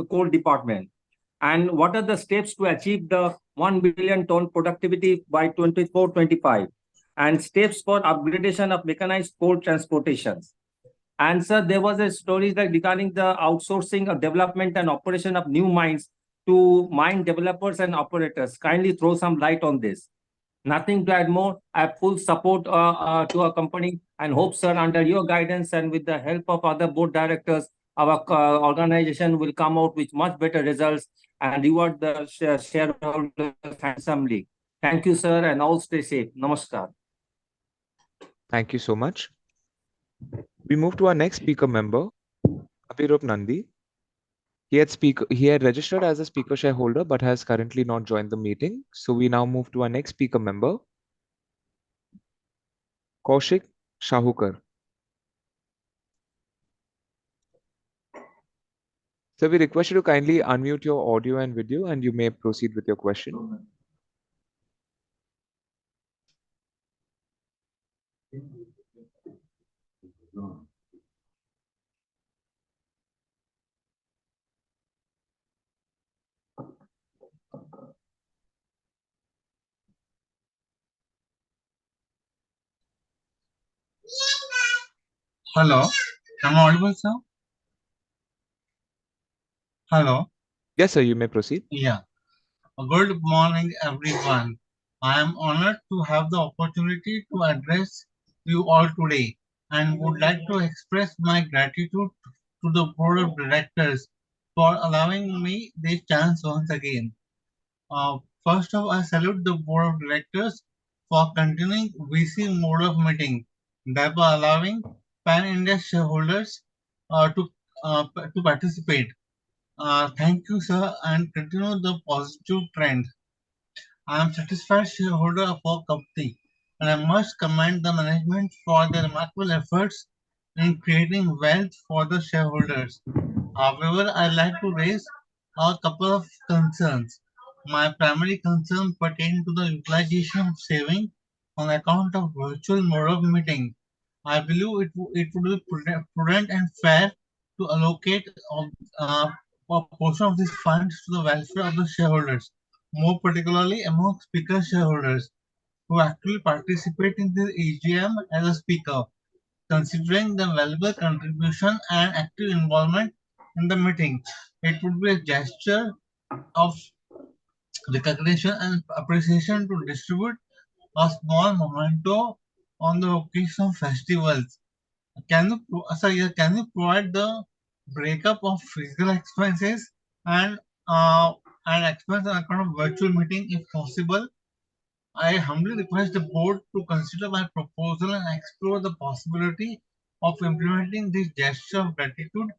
coal department, and what are the steps to achieve the 1 billion ton productivity by 24-25, and steps for upgradation of mechanized coal transportations. And sir, there was a story that regarding the outsourcing of development and operation of new mines to mine developers and operators. Kindly throw some light on this. Nothing to add more. I have full support to our company and hope, sir, under your guidance and with the help of other board directors, our organization will come out with much better results and reward the shareholders handsomely. Thank you, sir, and all stay safe. Namaskar. Thank you so much. We move to our next speaker member, Abhirup Nandi. He had registered as a speaker shareholder but has currently not joined the meeting. So we now move to our next speaker member, Kaushik Shahukar. So we request you to kindly unmute your audio and video and you may proceed with your question. Hello, am I audible, sir? Hello. Yes, sir, you may proceed. Yeah. Good morning, everyone. I am honored to have the opportunity to address you all today and would like to express my gratitude to the board of directors for allowing me this chance once again. First of all, I salute the board of directors for continuing VC mode of meeting, thereby allowing pan-India shareholders to participate. Thank you, sir, and continue the positive trend. I am satisfied shareholder of our company, and I must commend the management for their remarkable efforts in creating wealth for the shareholders. However, I'd like to raise a couple of concerns. My primary concern pertains to the utilization of saving on account of virtual mode of meeting. I believe it would be prudent and fair to allocate a portion of these funds to the welfare of the shareholders, more particularly among speaker shareholders who actually participate in the AGM as a speaker. Considering the valuable contribution and active involvement in the meeting, it would be a gesture of recognition and appreciation to distribute a small memento on the occasion of festivals. Can you provide the breakup of physical expenses and expense on account of virtual meeting if possible? I humbly request the board to consider my proposal and explore the possibility of implementing this gesture of gratitude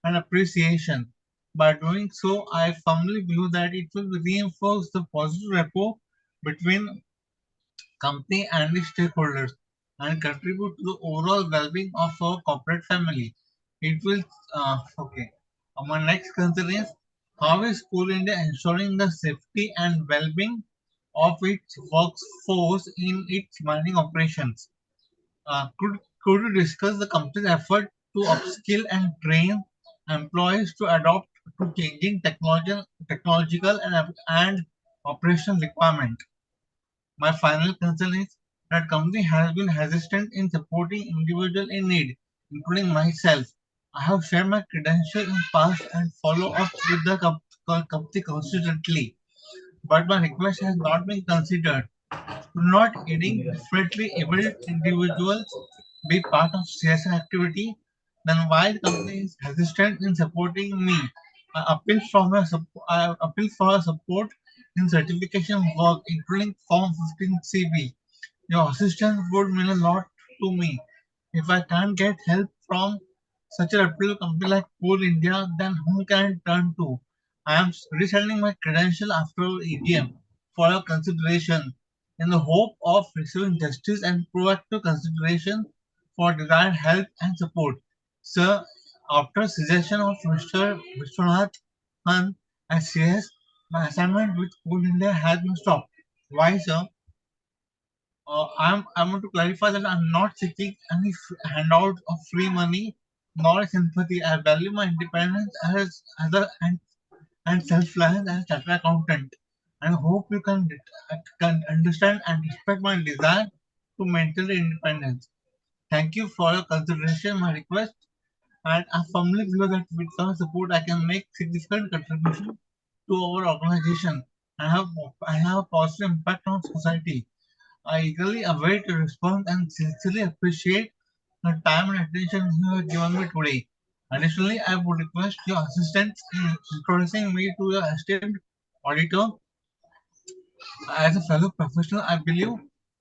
and appreciation. By doing so, I firmly believe that it will reinforce the positive rapport between company and its stakeholders and contribute to the overall well-being of our corporate family. It will, okay. My next concern is how is Coal India ensuring the safety and well-being of its workforce in its mining operations? Could you discuss the company's effort to upskill and train employees to adopt to changing technological and operational requirement? My final concern is that company has been hesitant in supporting individuals in need, including myself. I have shared my credentials in past and follow up with the company consistently, but my request has not been considered. Not aiding differently abled individuals be part of CSR activity, then why the company is hesitant in supporting me? I appeal for a support in certification work, including Form 15CB. Your assistance would mean a lot to me. If I can't get help from such a reputable company like Coal India, then whom can I turn to? I am resending my credential after EDM for your consideration in the hope of receiving justice and proactive consideration for desired help and support. Sir, after suggestion of Mr. Vishwanath Khan as CS, my assignment with Coal India has been stopped. Why, sir? I want to clarify that I'm not seeking any handout of free money nor sympathy. I value my independence as and self-reliance as chartered accountant, and hope you can understand and respect my desire to maintain the independence. Thank you for your consideration, my request, and I firmly believe that with your support, I can make significant contribution to our organization and have a positive impact on society. I eagerly await your response and sincerely appreciate the time and attention you have given me today. Additionally, I would request your assistance in introducing me to your esteemed auditor. As a fellow professional, I believe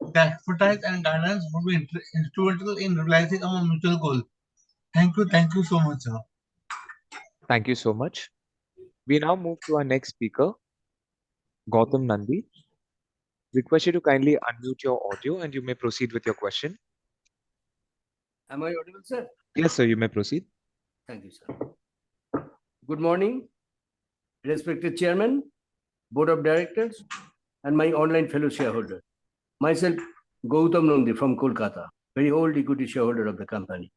the expertise and guidance would be instrumental in realizing our mutual goal. Thank you so much, sir. Thank you so much. We now move to our next speaker, Gautam Nandi. Request you to kindly unmute your audio and you may proceed with your question. Am I audible, sir? Yes, sir, you may proceed. Thank you, sir. Good morning, respected Chairman, Board of Directors, and my online fellow shareholder. Myself, Gautam Nandi from Kolkata, very old equity shareholder of the company.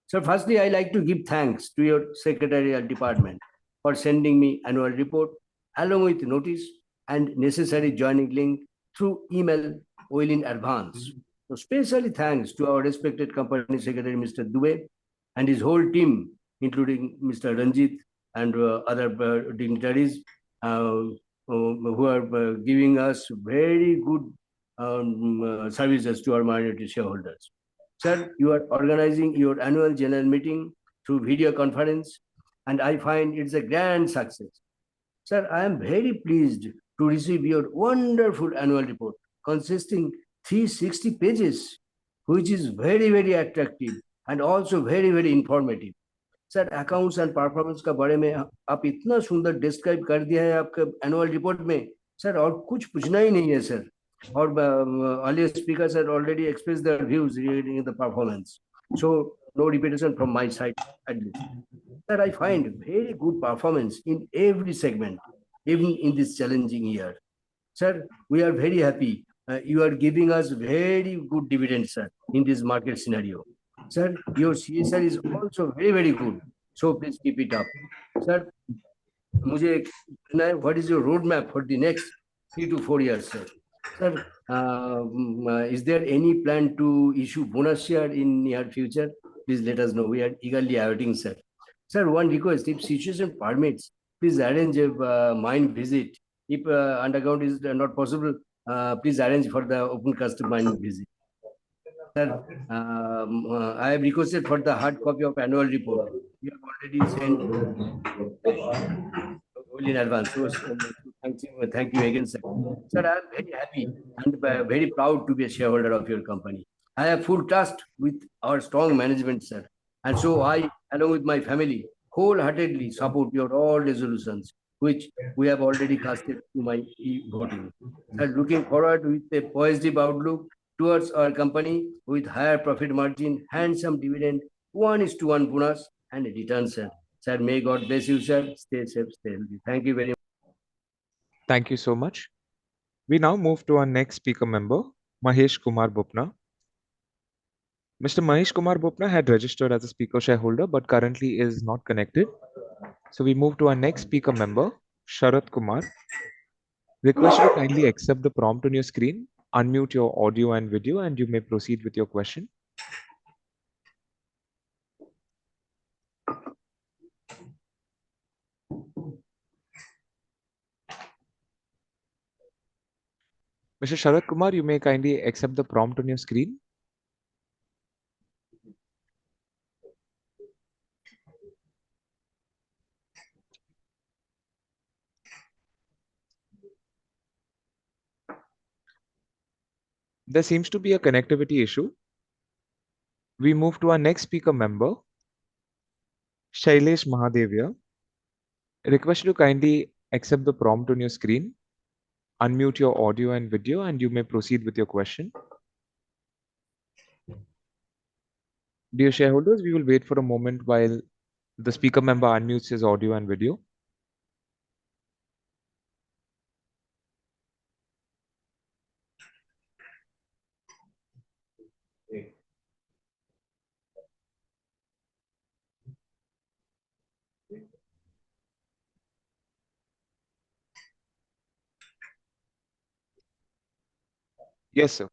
So firstly, I like to give thanks to your secretarial department for sending me annual report along with notice and necessary joining link through email well in advance. So especially thanks to our respected company secretary, Mr. Dubey, and his whole team, including Mr. Ranjit and other dignitaries who are giving us very good services to our minority shareholders. Sir, you are organizing your annual general meeting through video conference, and I find it's a grand success. Sir, I am very pleased to receive your wonderful annual report consisting 360 pages, which is very, very attractive and also very, very informative. Sir accounts and performance का बारे में आप इतना सुंदर describe कर दिया है आपके एनुअल रिपोर्ट में सर, और कुछ पूछना ही नहीं है सर. और earlier speakers had already expressed their views regarding the performance, so no repetition from my side at least. Sir, I find very good performance in every segment, even in this challenging year. Sir, we are very happy. You are giving us very good dividends, sir, in this market scenario. Sir, your CSR is also very, very good. So please keep it up. Sir, what is your roadmap for the next 3 to 4 years, sir? Sir, is there any plan to issue bonus share in near future? Please let us know. We are eagerly awaiting, sir. Sir, one request, if situation permits, please arrange a mine visit. If underground is not possible, please arrange for the open cast mine visit. Sir, I have requested for the hard copy of annual report. You have already sent in advance. So thank you Thank you again, sir. Sir, I am very happy and very proud to be a shareholder of your company. I have full trust with our strong management, sir. And so I, along with my family, wholeheartedly support your all resolutions, which we have already casted to my voting. Sir, looking forward with a positive outlook towards our company with higher profit margin, handsome dividend, 1:1 bonus, and return, sir. Sir, may God bless you, sir. Stay safe, stay healthy. Thank you very much. Thank you so much. We now move to our next speaker member, Mahesh Kumar Bopna. Mr. Mahesh Kumar Bopna had registered as a speaker shareholder but currently is not connected. So we move to our next speaker member, Sharat Kumar. Request you to kindly accept the prompt on your screen, unmute your audio and video, and you may proceed with your question. Mr. Sharat Kumar, you may kindly accept the prompt on your screen. There seems to be a connectivity issue. We move to our next speaker member, Shailesh Mahadevia. Request you to kindly accept the prompt on your screen, unmute your audio and video, and you may proceed with your question. Dear shareholders, we will wait for a moment while the speaker member unmutes his audio and video. Yes, sir.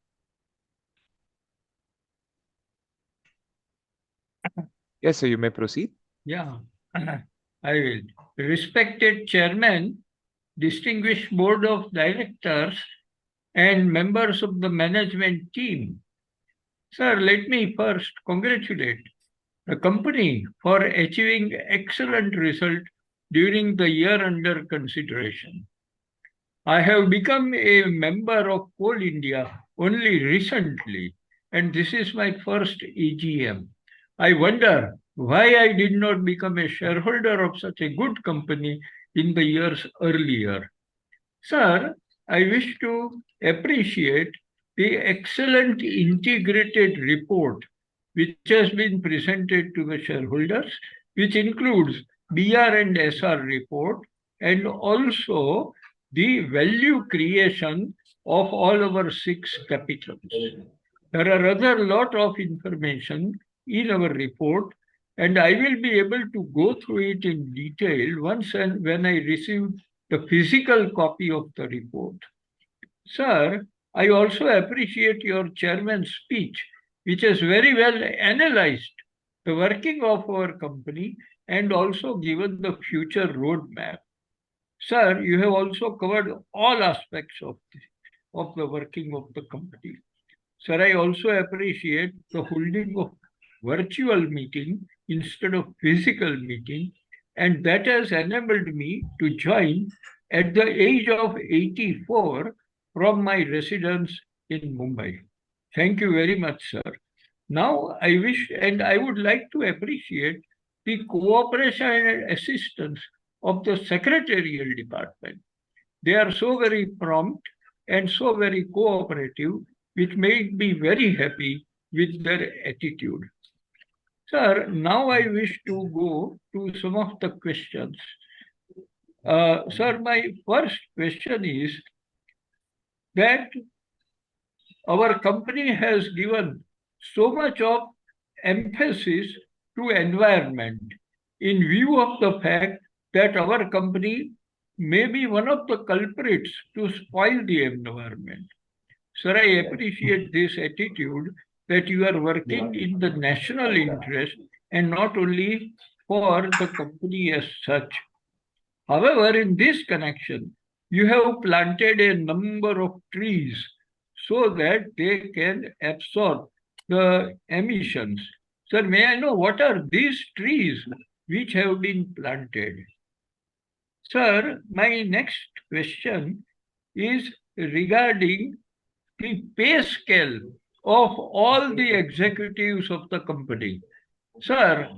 Yes, sir, you may proceed. Yeah, I will. Respected Chairman, distinguished Board of Directors, and members of the management team. Sir, let me first congratulate the company for achieving excellent result during the year under consideration. I have become a member of Coal India only recently, and this is my first EGM. I wonder why I did not become a shareholder of such a good company in the years earlier. Sir, I wish to appreciate the excellent integrated report which has been presented to the shareholders, which includes BR and SR report and also the value creation of all our 6 capitals. There are other lot of information in our report, and I will be able to go through it in detail once and when I receive the physical copy of the report. Sir, I also appreciate your chairman's speech, which has very well analyzed the working of our company and also given the future roadmap. Sir, you have also covered all aspects of the working of the company. Sir, I also appreciate the holding of virtual meeting instead of physical meeting, and that has enabled me to join at the age of 84 from my residence in Mumbai. Thank you very much, sir. Now, I wish and I would like to appreciate the cooperation and assistance of the secretarial department. They are so very prompt and so very cooperative, which made me very happy with their attitude. Sir, now I wish to go to some of the questions. Sir, my first question is that our company has given so much of emphasis to environment in view of the fact that our company may be one of the culprits to spoil the environment. Sir, I appreciate this attitude that you are working in the national interest and not only for the company as such. However, in this connection, you have planted a number of trees so that they can absorb the emissions. Sir, may I know what are these trees which have been planted? Sir, my next question is regarding the pay scale of all the executives of the company. Sir,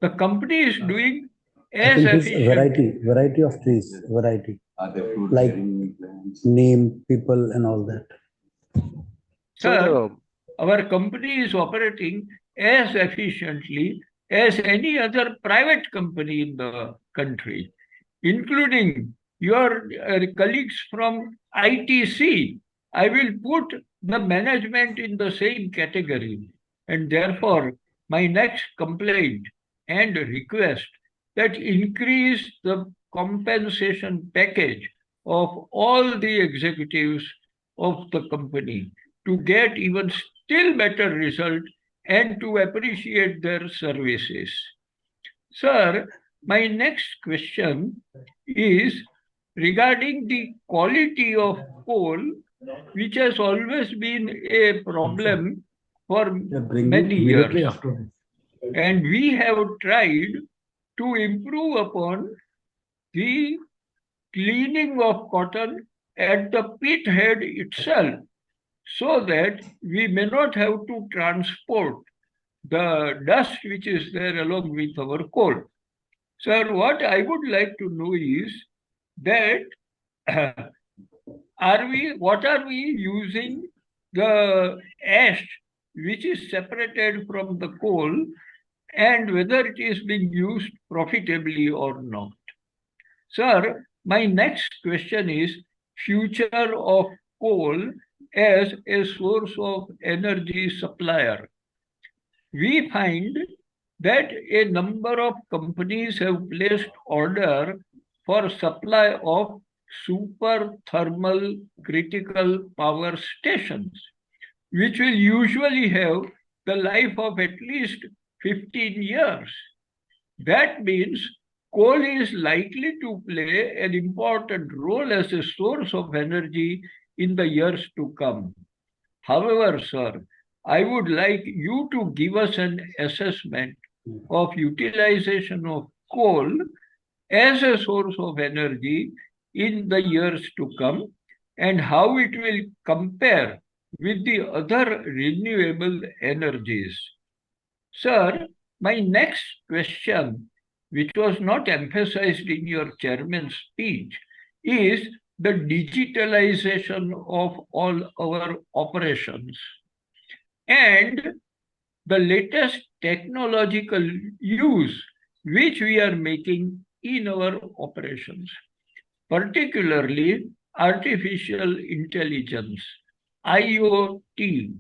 the company is doing I as think it's efficient. variety of trees, variety. Like name, people and all that. Sir, our company is operating as efficiently as any other private company in the country, including your colleagues from ITC. I will put the management in the same category, and therefore my next complaint and request that increase the compensation package of all the executives of the company to get even still better result and to appreciate their services. Sir, my next question is regarding the quality of coal, which has always been a problem for many years. And we have tried to improve upon the cleaning of cotton at the pit head itself, so that we may not have to transport the dust which is there along with our coal. Sir, what I would like to know is that what are we using the ash which is separated from the coal, and whether it is being used profitably or not. Sir, my next question is future of coal as a source of energy supplier. We find that a number of companies have placed order for supply of super thermal critical power stations, which will usually have the life of at least 15 years. That means coal is likely to play an important role as a source of energy in the years to come. However, sir, I would like you to give us an assessment of utilization of coal as a source of energy in the years to come and how it will compare with the other renewable energies. Sir, my next question, which was not emphasized in your chairman's speech, is the digitalization of all our operations and the latest technological use which we are making in our operations, particularly artificial intelligence, IoT,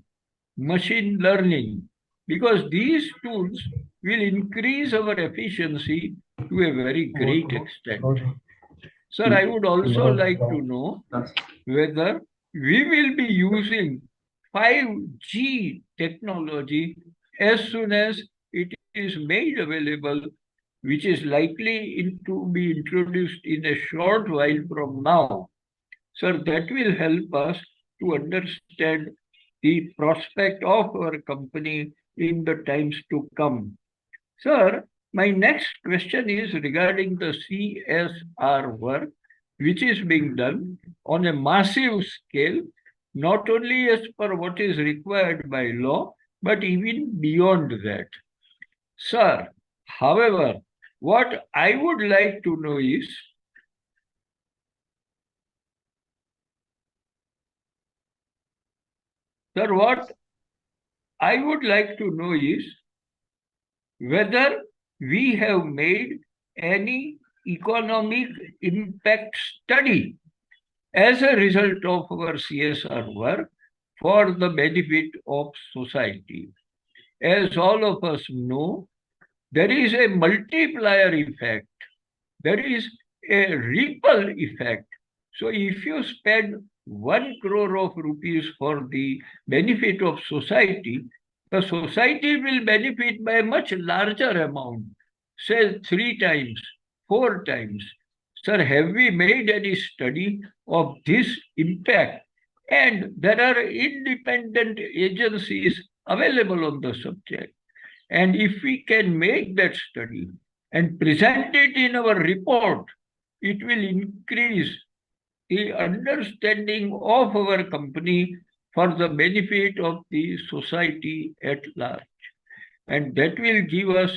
machine learning, because these tools will increase our efficiency to a very great extent. Sir, I would also like to know whether we will be using 5G technology as soon as it is made available, which is likely to be introduced in a short while from now. Sir, that will help us to understand the prospect of our company in the times to come. Sir, my next question is regarding the CSR work, which is being done on a massive scale, not only as per what is required by law, but even beyond that. Sir, however, what I would like to know is, sir, what I would like to know is whether we have made any economic impact study as a result of our CSR work for the benefit of society. As all of us know, there is a multiplier effect. There is a ripple effect. So if you spend 1 crore of rupees for the benefit of society, the society will benefit by a much larger amount, say 3 times, 4 times. Sir, have we made any study of this impact? And there are independent agencies available on the subject. And if we can make that study and present it in our report, it will increase the understanding of our company for the benefit of the society at large. And that will give us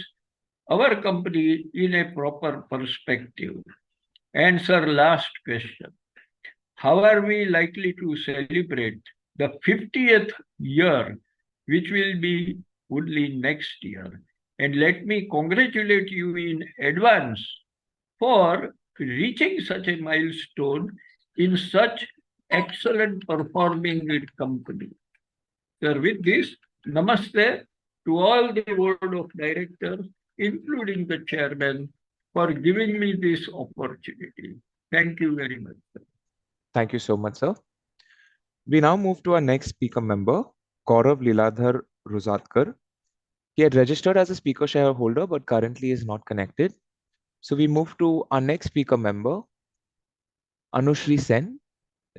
our company in a proper perspective. And sir, last question. How are we likely to celebrate the 50th year, which will be only next year? And let me congratulate you in advance for reaching such a milestone in such excellent performing company. Sir, with this, namaste to all the board of directors, including the chairman, for giving me this opportunity. Thank you very much, sir. Thank you so much, sir. We now move to our next speaker member, Gaurav Liladhar Rozatkar. He had registered as a speaker shareholder, but currently is not connected. So we move to our next speaker member, Anushri Sen.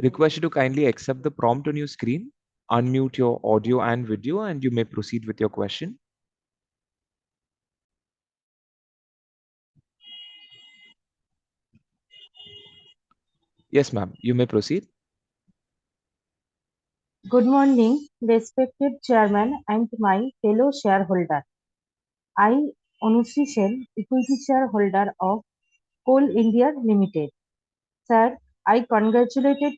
Request you to kindly accept the prompt on your screen, unmute your audio and video, and you may proceed with your question. Yes, ma'am, you may proceed. Good morning, respected chairman and my fellow shareholder. I, Anushri Sen, equity shareholder of Coal India Limited. Sir, I congratulated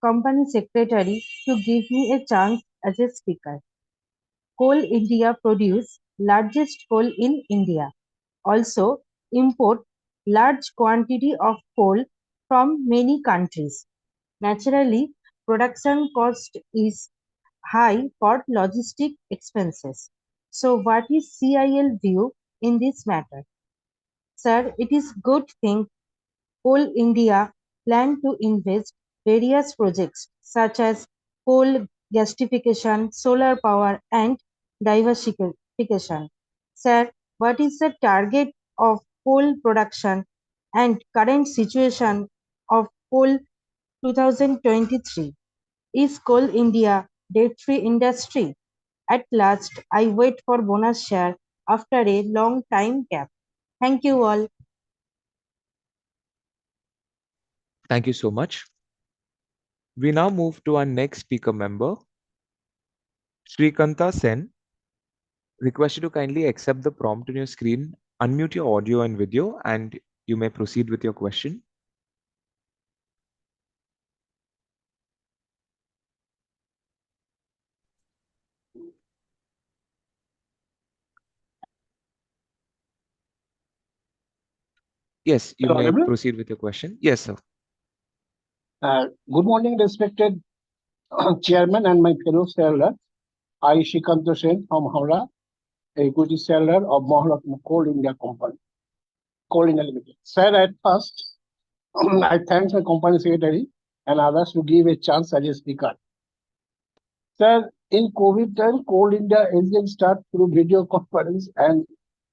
company secretary to give me a chance as a speaker. Coal India produce largest coal in India. Also import large quantity of coal from many countries. Naturally, production cost is high for logistic expenses. So what is CIL view in this matter? Sir, it is good thing Coal India plan to invest various projects such as coal gasification, solar power and diversification. Sir, what is the target of coal production and current situation of coal 2023? Is Coal India debt-free industry? At last, I wait for bonus share after a long time gap. Thank you all. Thank you so much. We now move to our next speaker member, Shrikanta Sen. Request you to kindly accept the prompt on your screen, unmute your audio and video, and you may proceed with your question. Yes, you may Audible? proceed with your question. Yes, sir. Good morning, respected chairman and my fellow shareholder. I, Shrikanta Sen from Howrah, equity shareholder of Maharatna Coal India Company, Coal India Limited. Sir, at first, I thank my company secretary and others to give a chance as a speaker. Sir, in COVID time, Coal India agent start through video conference and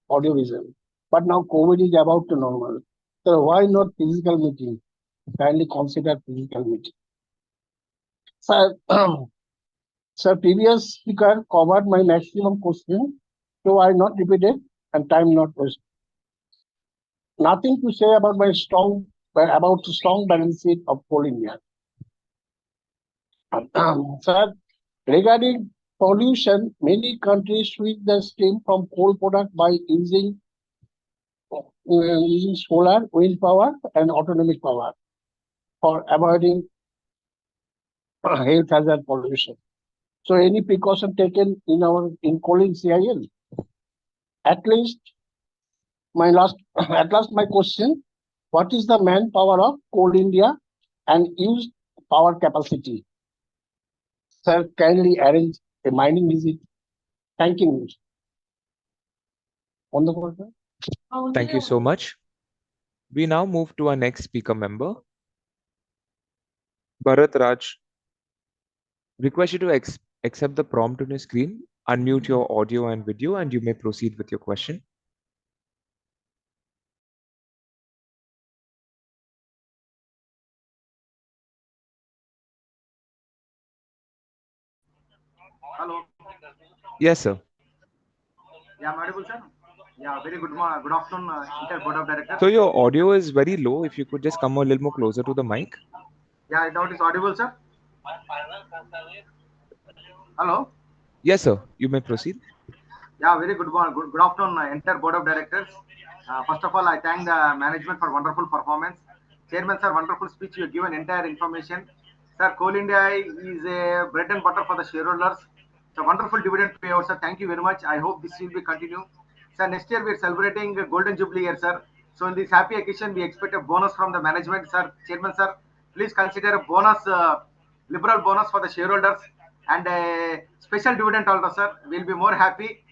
audio visual. But now COVID is about to normal. So why not physical meeting? Kindly consider physical meeting. Sir, sir, previous speaker covered my maximum question, so I not repeated and time not wasted. Nothing to say about my strong balance sheet of Coal India. Sir, regarding pollution, many countries switch the steam from coal product by using solar, wind power, and autonomic power for avoiding health hazard pollution. So, any precaution taken in calling CIL? At last, my question: what is the manpower of Coal India and used power capacity? Sir, kindly arrange a mining visit. Thank you. On the board, sir. Thank you so much. We now move to our next speaker member, Bharat Raj. Request you to accept the prompt on your screen, unmute your audio and video, and you may proceed with your question. Hello. Yes, sir. Yeah, I'm audible, sir. Yeah, very good afternoon, entire board of directors. So your audio is very low. If you could just come a little more closer to the mic. Yeah, I doubt it's audible, sir. Hello. Yes, sir. You may proceed. Yeah, very good morning. Good afternoon, entire board of directors. First of all, I thank the management for wonderful performance. Chairman, sir, wonderful speech. You have given entire information. Sir, Coal India is a bread and butter for the shareholders. It's a wonderful dividend payout, sir. Thank you very much. I hope this will be continue. Sir, next year we are celebrating Golden Jubilee year, sir. So in this happy occasion, we expect a bonus from the management, sir. Chairman, sir, please consider a bonus, liberal bonus for the shareholders and a special dividend also, sir. We'll be more happy.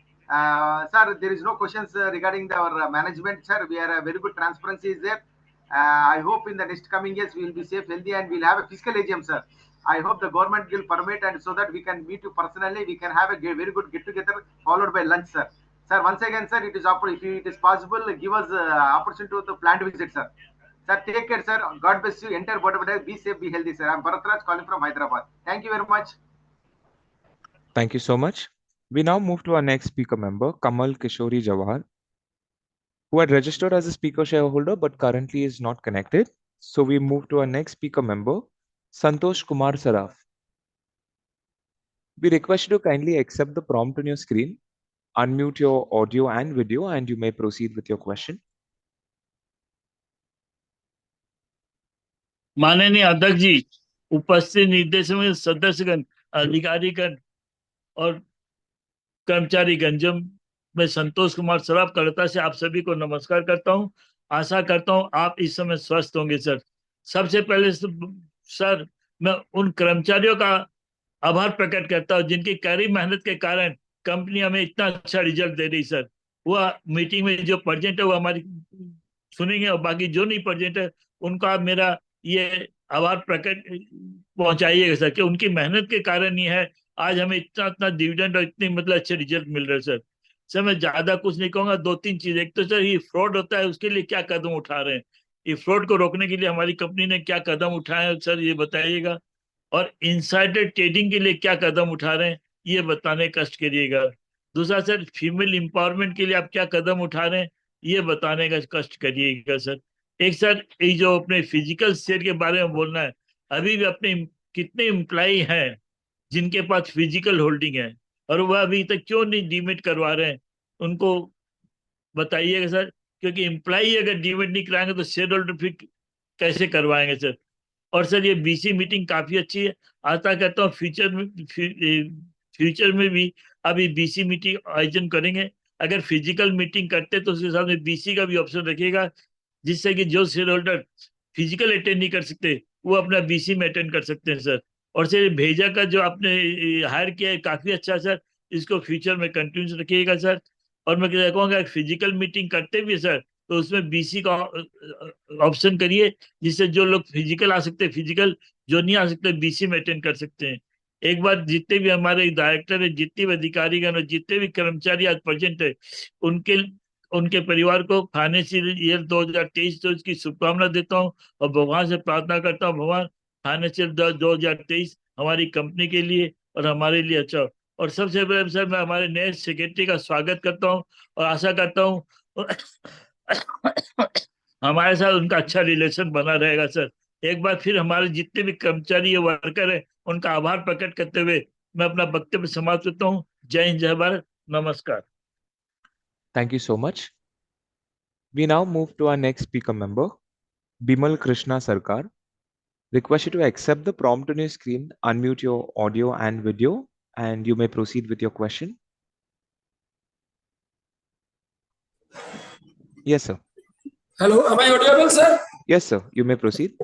Sir, there is no questions regarding our management, sir. We are a very good transparency is there. I hope in the next coming years we will be safe, healthy, and we'll have a fiscal AGM, sir. I hope the government will permit, and so that we can meet you personally. We can have a very good get together followed by lunch, sir. Sir, once again, sir, if it is possible, give us opportunity to the planned visit, sir. Sir, take care, sir. God bless you. Entire board of directors, be safe, be healthy, sir. I'm Bharatraj calling from Hyderabad. Thank you very much. Thank you so much. We now move to our next speaker member, Kamal Kishori Jawahar, who had registered as a speaker shareholder but currently is not connected. So we move to our next speaker member, Santosh Kumar Saraf. We request you to kindly accept the prompt on your screen, unmute your audio and video, and you may proceed with your question. माननीय अध्यक्ष जी, उपस्थित निर्देशक सदस्यगण, अधिकारीगण और कर्मचारीगण, जो मैं संतोष कुमार सराफ कलकत्ता से आप सभी को नमस्कार करता हूं। आशा करता हूं आप इस समय स्वस्थ होंगे सर। सबसे पहले सर मैं उन कर्मचारियों का आभार प्रकट करता हूं जिनकी कड़ी मेहनत के कारण कंपनी हमें इतना अच्छा रिजल्ट दे रही सर। वह मीटिंग में जो प्रेजेंट है वो हमारी सुनेंगे और बाकी जो नहीं प्रेजेंट है उनका मेरा ये आभार प्रकट पहुंचाइएगा सर कि उनकी मेहनत के कारण ही है आज हमें इतना डिविडेंड और इतने मतलब अच्छे रिजल्ट मिल रहे हैं सर। मैं ज्यादा कुछ नहीं कहूंगा, दो तीन चीज। एक तो सर ये फ्रॉड होता है उसके लिए क्या कदम उठा रहे हैं, ये फ्रॉड को रोकने के लिए हमारी कंपनी ने क्या कदम उठाए हैं सर ये बताइएगा, और इनसाइडर ट्रेडिंग के लिए क्या कदम उठा रहे हैं ये बताने कष्ट करिएगा। दूसरा सर फीमेल एम्पावरमेंट के लिए आप क्या कदम उठा रहे हैं ये बताने का कष्ट करिएगा सर। एक सर ये जो अपने फिजिकल शेयर के बारे में बोलना है, अभी भी अपने कितने एम्प्लॉई हैं जिनके पास फिजिकल होल्डिंग है और वह अभी तक क्यों नहीं डीमेट करवा रहे हैं, उनको बताइएगा सर। क्योंकि एम्प्लॉई अगर डीमेट नहीं कराएंगे तो शेयर होल्डर फिर कैसे करवाएंगे सर। और सर ये बीसी मीटिंग काफी अच्छी है, आशा करता हूँ फ्यूचर में भी अभी बीसी मीटिंग आयोजन करेंगे। अगर फिजिकल मीटिंग करते तो उसके साथ में बीसी का भी ऑप्शन रखेगा, जिससे कि जो शेयर होल्डर फिजिकल अटेंड नहीं कर सकते वो अपना बीसी में अटेंड कर सकते हैं सर। और सर भेजा का जो आपने हायर किया है काफी अच्छा सर, इसको फ्यूचर में कंटिन्यू रखिएगा सर। और मैं कहूँगा फिजिकल मीटिंग करते भी सर तो उसमें बीसी का ऑप्शन करिए, जिससे जो लोग फिजिकल आ सकते हैं फिजिकल, जो नहीं आ सकते बीसी में अटेंड कर सकते हैं। एक बार जितने भी हमारे डायरेक्टर है, जितने भी अधिकारीगण और जितने भी कर्मचारी आज प्रेजेंट है उनके परिवार को फाइनेंशियल ईयर 2023 तो इसकी शुभकामना देता हूँ और भगवान से प्रार्थना करता हूँ भगवान फाइनेंशियल 2023 हमारी कंपनी के लिए और हमारे लिए अच्छा हो। और सबसे पहले सर मैं हमारे नए सेक्रेटरी का स्वागत करता हूँ और आशा करता हूँ हमारे साथ उनका अच्छा रिलेशन बना रहेगा सर। एक बार फिर हमारे जितने भी कर्मचारी वर्कर है उनका आभार प्रकट करते हुए मैं अपना वक्तव्य समाप्त करता हूँ। जय हिंद, जय भारत, नमस्कार। Thank you so much. We now move to our next speaker member, Bimal Krishna Sarkar. Request you to accept the prompt on your screen, unmute your audio and video, and you may proceed with your question. Yes, sir. Hello, am I audible, sir? Yes, sir. You may proceed.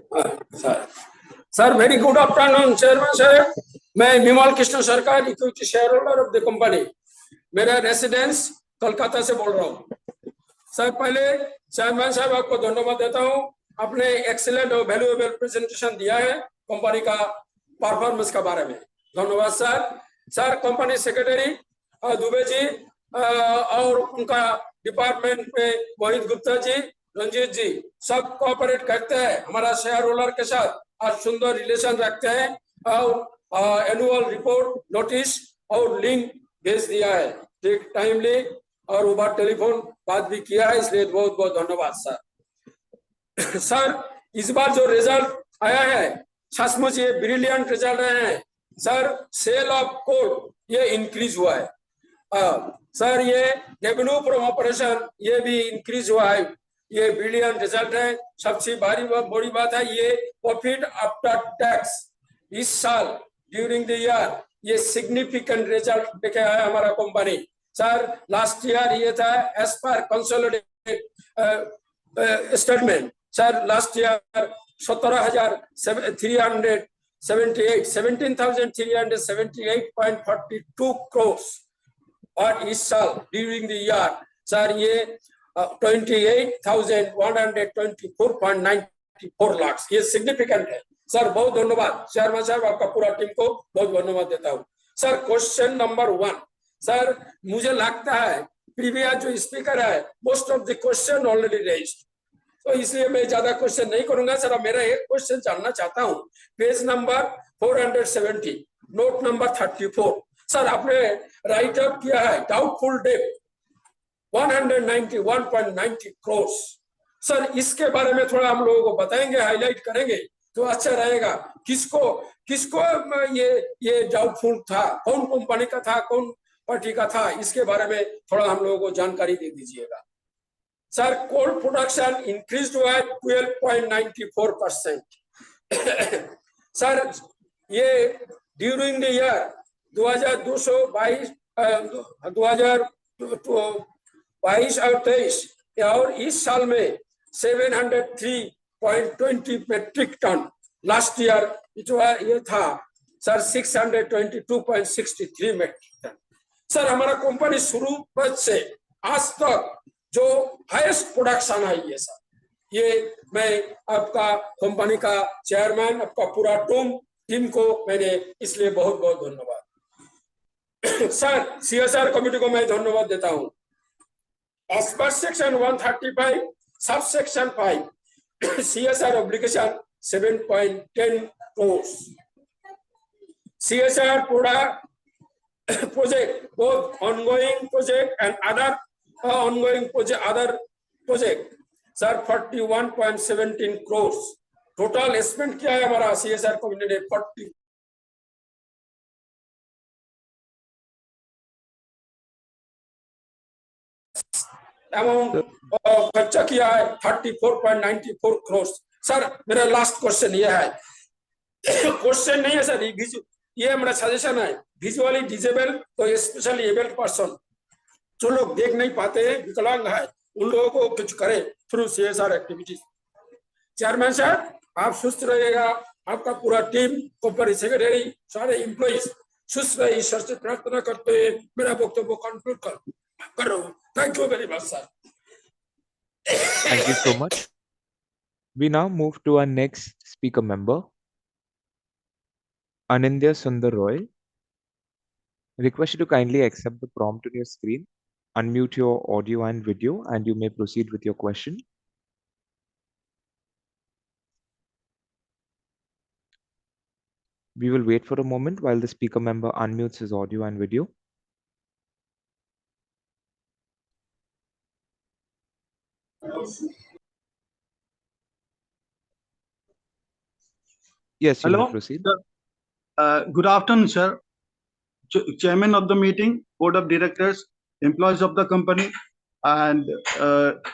Sir, very good afternoon, Chairman, sir. मैं बिमल कृष्ण सरकार, equity share holder of the company, मेरा residence Kolkata से बोल रहा हूँ। Sir पहले chairman साहब आपको धन्यवाद देता हूँ, आपने एक्सीलेंट और वैल्यूएबल प्रेजेंटेशन दिया है कंपनी का परफॉर्मेंस के बारे में, धन्यवाद sir. Sir company secretary Dubey ji और उनका डिपार्टमेंट में मोहित गुप्ता जी, रंजीत जी सब कोऑपरेट करते हैं हमारा शेयर होल्डर के साथ और सुंदर रिलेशन रखते हैं और एनुअल रिपोर्ट नोटिस और लिंक भेज दिया है ठीक टाइमली और ओवर टेलीफोन बात भी किया है, इसलिए बहुत बहुत धन्यवाद सर। सर इस बार जो रिजल्ट आया है सचमुच ये ब्रिलियंट रिजल्ट रहे हैं सर। सेल ऑफ कोल ये इंक्रीज हुआ है सर। ये रेवेन्यू फ्रॉम ऑपरेशन ये भी इंक्रीज हुआ है, ये ब्रिलियंट रिजल्ट है। सबसे बड़ी बात है ये प्रॉफिट आफ्टर टैक्स इस साल ड्यूरिंग द ईयर ये सिग्निफिकेंट रिजल्ट लेके आया हमारा कंपनी सर। लास्ट ईयर ये था एज पर consolidated statement sir, last year 17,378.42 crore और इस साल ड्यूरिंग द ईयर सर ये 28,124.94 लाख, ये सिग्निफिकेंट है सर। बहुत धन्यवाद चेयरमैन साहब, आपका पूरा टीम को बहुत धन्यवाद देता हूँ सर। क्वेश्चन नंबर 1 सर, मुझे लगता है प्रीवियस जो स्पीकर है most of the question already raised, तो इसलिए मैं ज्यादा क्वेश्चन नहीं करूंगा सर। मेरा एक क्वेश्चन जानना चाहता हूँ, page number 470 note number 34 sir, आपने राइट अप किया है डाउटफुल डेट 191.90 करोड़ सर। इसके बारे में थोड़ा हम लोगों को बताएंगे, हाईलाइट करेंगे तो अच्छा रहेगा। किसको ये डाउटफुल था, कौन कंपनी का था, कौन पार्टी का था, इसके बारे में थोड़ा हम लोगों को जानकारी दे दीजिएगा सर। कोल प्रोडक्शन इंक्रीज हुआ है 12.94% सर। ये ड्यूरिंग द ईयर 2022 और 23 और इस साल में 703.20 मेट्रिक टन, लास्ट ईयर ये था सर 622.63 मेट्रिक टन सर। हमारा कंपनी शुरू से आज तक जो हाईएस्ट प्रोडक्शन है ये सर, ये मैं आपका कंपनी का चेयरमैन, आपका पूरा टीम को मैंने इसलिए बहुत बहुत धन्यवाद सर। सीएसआर कमेटी को मैं धन्यवाद देता हूं। As per section 135 sub section 5 CSR obligation 7.10 crores. CSR project, both ongoing project and other ongoing project, sir, 41.17 crores. Total spend क्या है हमारा CSR community 40 अमाउंट खर्चा किया है 34.94 करोड़ सर। मेरा लास्ट क्वेश्चन ये है, क्वेश्चन नहीं है सर, ये मेरा सजेशन है। विजुअली डिसेबल तो स्पेशली एबल्ड पर्सन जो लोग देख नहीं पाते हैं, विकलांग है, उन लोगों को कुछ करे थ्रू CSR एक्टिविटीज। चेयरमैन साहब आप सुस्त रहिएगा, आपका पूरा टीम, कंपनी सेक्रेटरी, सारे एम्प्लॉइज सुस्त रहे, ईश्वर से प्रार्थना करते हैं। मेरा वक्तव्य कंक्लूड करो। Thank you very much, sir. Thank you so much. We now move to our next speaker member, Anindya Sundar Roy. Request you to kindly accept the prompt on your screen, unmute your audio and video, and you may proceed with your question. We will wait for a moment while the speaker member unmutes his audio and video. Yes, you may proceed. Good afternoon, sir. Chairman of the meeting, board of directors, employees of the company, and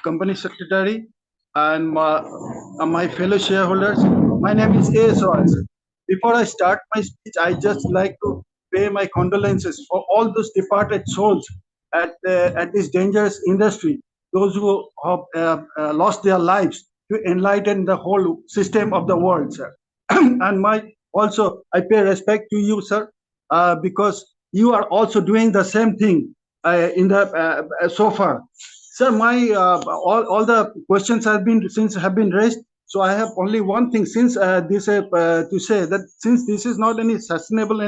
company secretary, and my fellow shareholders. My name is A.S. Roy. Before I start my speech, I just like to pay my condolences for all those departed souls at this dangerous industry, those who have lost their lives to enlighten the whole system of the world, sir. And also I pay respect to you, sir, because you are also doing the same thing in the so far, sir. My all the questions have been raised. So I have only one thing, since this to say that since this is not any sustainable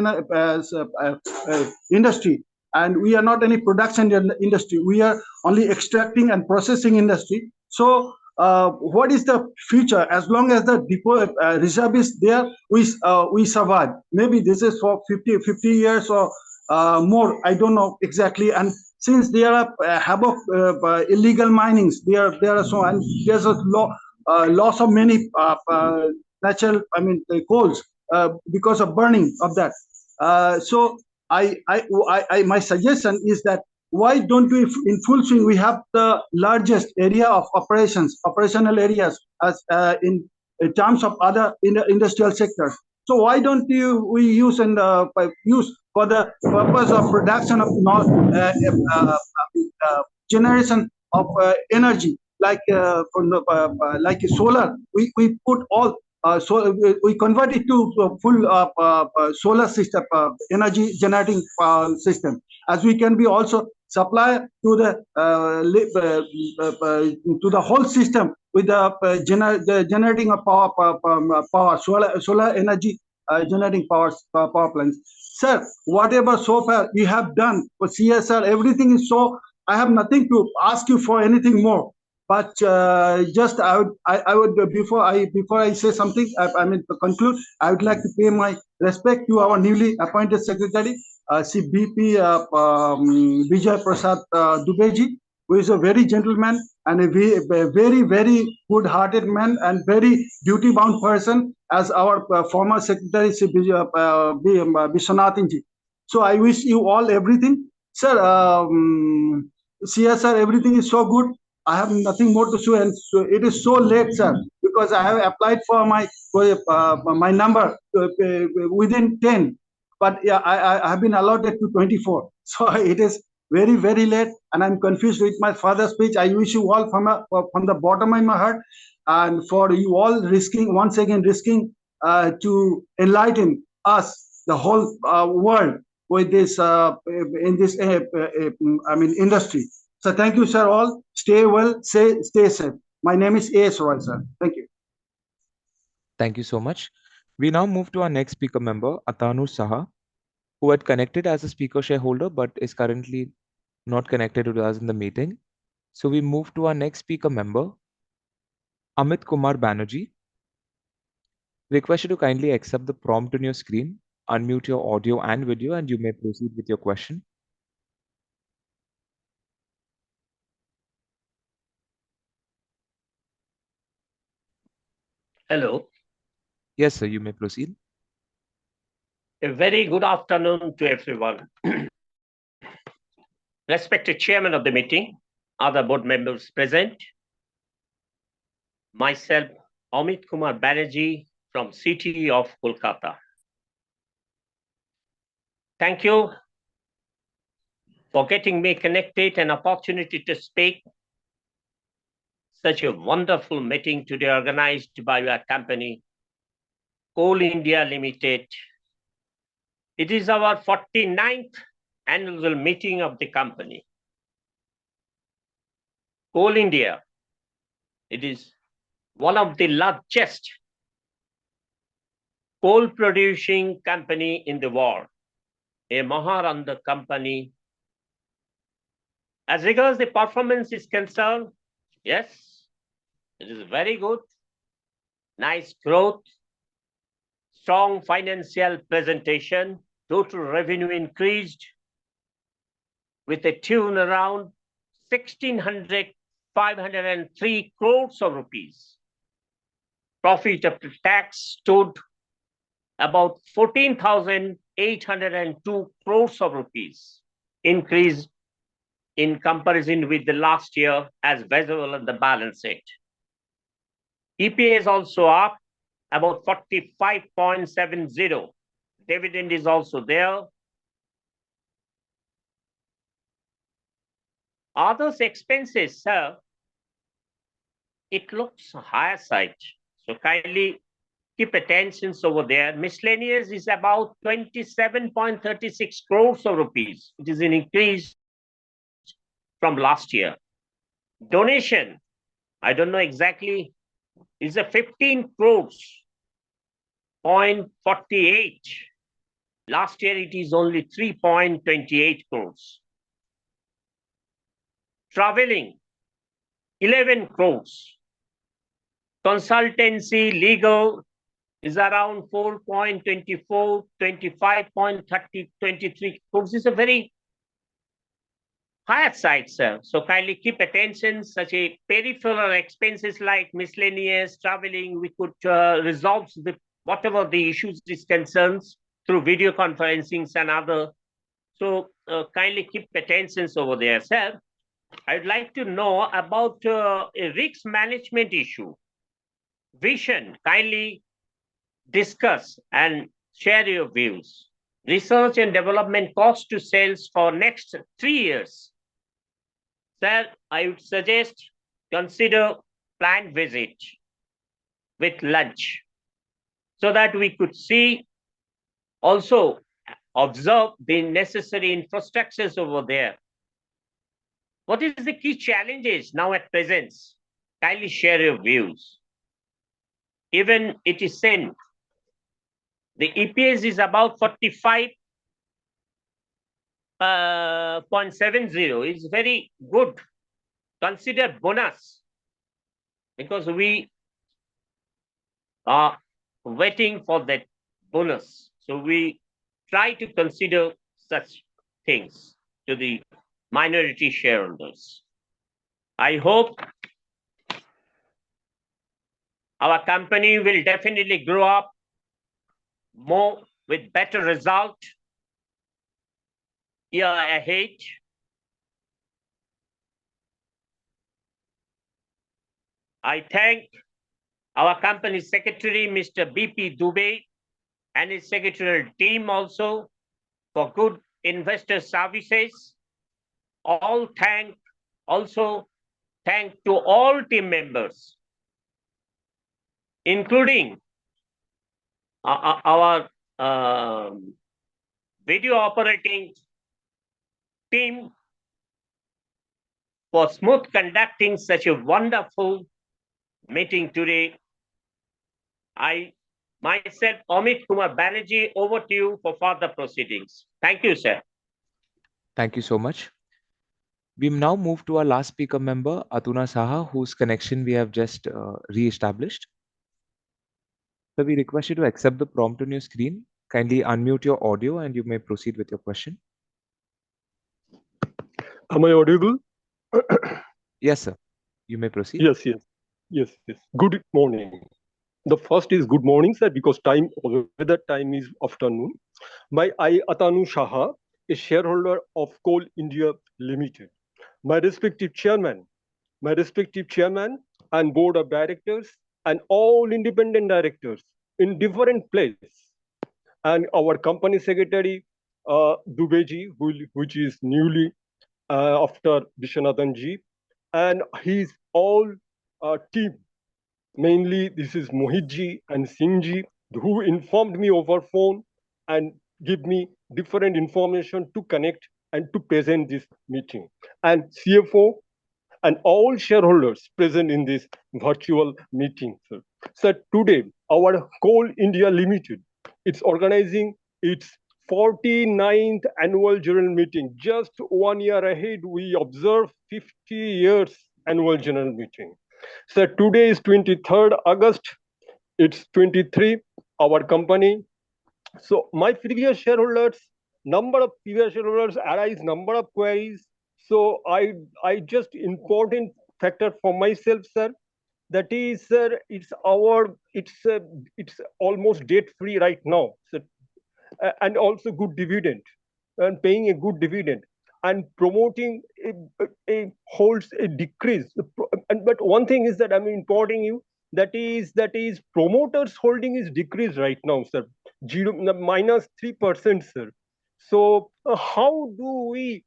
industry, and we are not any production industry, we are only extracting and processing industry. So what is the future? As long as the depot reserve is there, we survive. Maybe this is for 50 years or more, I don't know exactly. And since there are havoc illegal minings, there are so, and there's a loss of many natural, coals because of burning of that. So my suggestion is that why don't we, in full swing, we have the largest area of operational areas as in terms of other industrial sectors. So why don't we use use for the purpose of production of generation of energy, like like solar? We put all so we convert it to full solar system, energy generating system, as we can be also supply to the whole system with the generating of power solar energy generating power plants. Sir, whatever so far you have done for CSR, everything is so. I have nothing to ask you for anything more. But just I would before I say something, to conclude, I would like to pay my respect to our newly appointed secretary, CBP Vijay Prasad Dubeji, who is a very gentleman and a very good-hearted man and very duty-bound person, as our former secretary, Vishwanathanji. So I wish you all everything, sir. CSR, everything is so good. I have nothing more to say, and so it is so late, sir, because I have applied for my number within 10, but yeah, I have been allotted to 24. So it is very late, and I'm confused with my further speech. I wish you all from the bottom of my heart, and for you all once again risking to enlighten us, the whole world, with this in this industry. So thank you, sir. All stay well, stay safe. My name is A.S. Roy, sir. Thank you. Thank you so much. We now move to our next speaker member, Atanu Saha, who had connected as a speaker shareholder but is currently not connected to us in the meeting. So we move to our next speaker member, Amit Kumar Banerjee. Request you to kindly accept the prompt on your screen, unmute your audio and video, and you may proceed with your question. Hello. Yes, sir, you may proceed. A very good afternoon to everyone. Respected chairman of the meeting, other board members present, myself, Amit Kumar Banerjee from City of Kolkata. Thank you for getting me connected and opportunity to speak. Such a wonderful meeting today organized by your company, Coal India Limited. It is our 49th annual meeting of the company. Coal India, it is one of the largest coal producing company in the world, a Maharanda company. As regards the performance is concerned, yes, it is very good, nice growth, strong financial presentation, total revenue increased with a tune around 1,503 crores of rupees. Profit after tax stood about 14,802 crores of rupees, increase in comparison with the last year as visible on the balance sheet. EPS also up about 45.70. Dividend is also there. Others expenses, sir, it looks higher side. So kindly keep attention over there. Miscellaneous is about 27.36 crores of rupees. It is an increase from last year. Donation, I don't know exactly, is a 15 crores, 0.48. Last year, it is only 3.28 crores. Traveling, 11 crores. Consultancy, legal is around 4.24, 25.30, 23 crores. It's a very higher side, sir. So kindly keep attention. Such a peripheral expenses like miscellaneous traveling, we could resolve whatever the issues is concerns through video conferencings and other. So kindly keep attention over there, sir. I'd like to know about a risk management issue. Vision, kindly discuss and share your views. Research and development cost to sales for next 3 years. Sir, I would suggest consider planned visit with lunch so that we could see, also observe the necessary infrastructures over there. What is the key challenges now at present? Kindly share your views. Even it is said the EPS is about 45.70 is very good. Consider bonus because we are waiting for that bonus. So we try to consider such things to the minority shareholders. I hope our company will definitely grow up more with better result year ahead. I thank our company secretary, Mr. BP Dubey, and his secretarial team also for good investor services. Also thank to all team members, including our video operating team for smooth conducting such a wonderful meeting today. I myself, Amit Kumar Banerjee, over to you for further proceedings. Thank you, sir. Thank you so much. We now move to our last speaker member, Atuna Saha, whose connection we have just re-established. So we request you to accept the prompt on your screen. Kindly unmute your audio and you may proceed with your question. Am I audible? Yes, sir. You may proceed. Yes. Good morning. The first is good morning, sir, because weather time is afternoon. I, Atanu Saha, a shareholder of Coal India Limited. My respective chairman and board of directors and all independent directors in different places, and our company secretary, Dubeji, which is newly after Vishwanathanji, and his all team. Mainly, this is Mohitji and Singhji, who informed me over phone and give me different information to connect and to present this meeting. And CFO and all shareholders present in this virtual meeting, sir. So today, our Coal India Limited, it's organizing its 49th annual general meeting. Just 1 year ahead, we observe 50 years annual general meeting. So today is 23rd August, it's 23, our company. So my previous shareholders, arise number of queries. So I just important factor for myself, sir. That is, sir, it's almost debt free right now. So, and also good dividend and paying a good dividend and promoting holds a decrease. But one thing is that I'm importing you. That is promoters holding is decreased right now, sir. -3%, sir. So how do we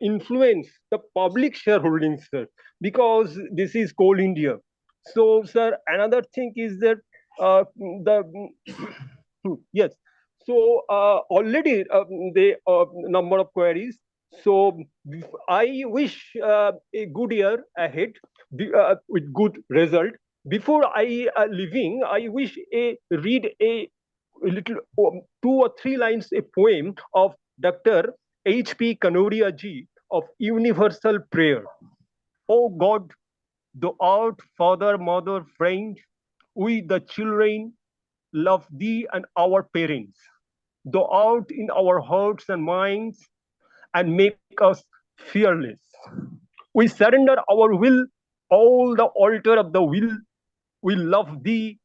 influence the public shareholding, sir? Because this is Coal India. So, sir, another thing is that yes. So already the number of queries. So I wish a good year ahead with good result. Before I leaving, I wish read a little 2 or 3 lines a poem of Dr. H.P. Kanoria ji of Universal Prayer. Oh God, thou art Father, Mother, Friend, we the children love thee and our parents. Thou art in our hearts and minds and make us fearless. We surrender our will, all the altar of the will. We love thee,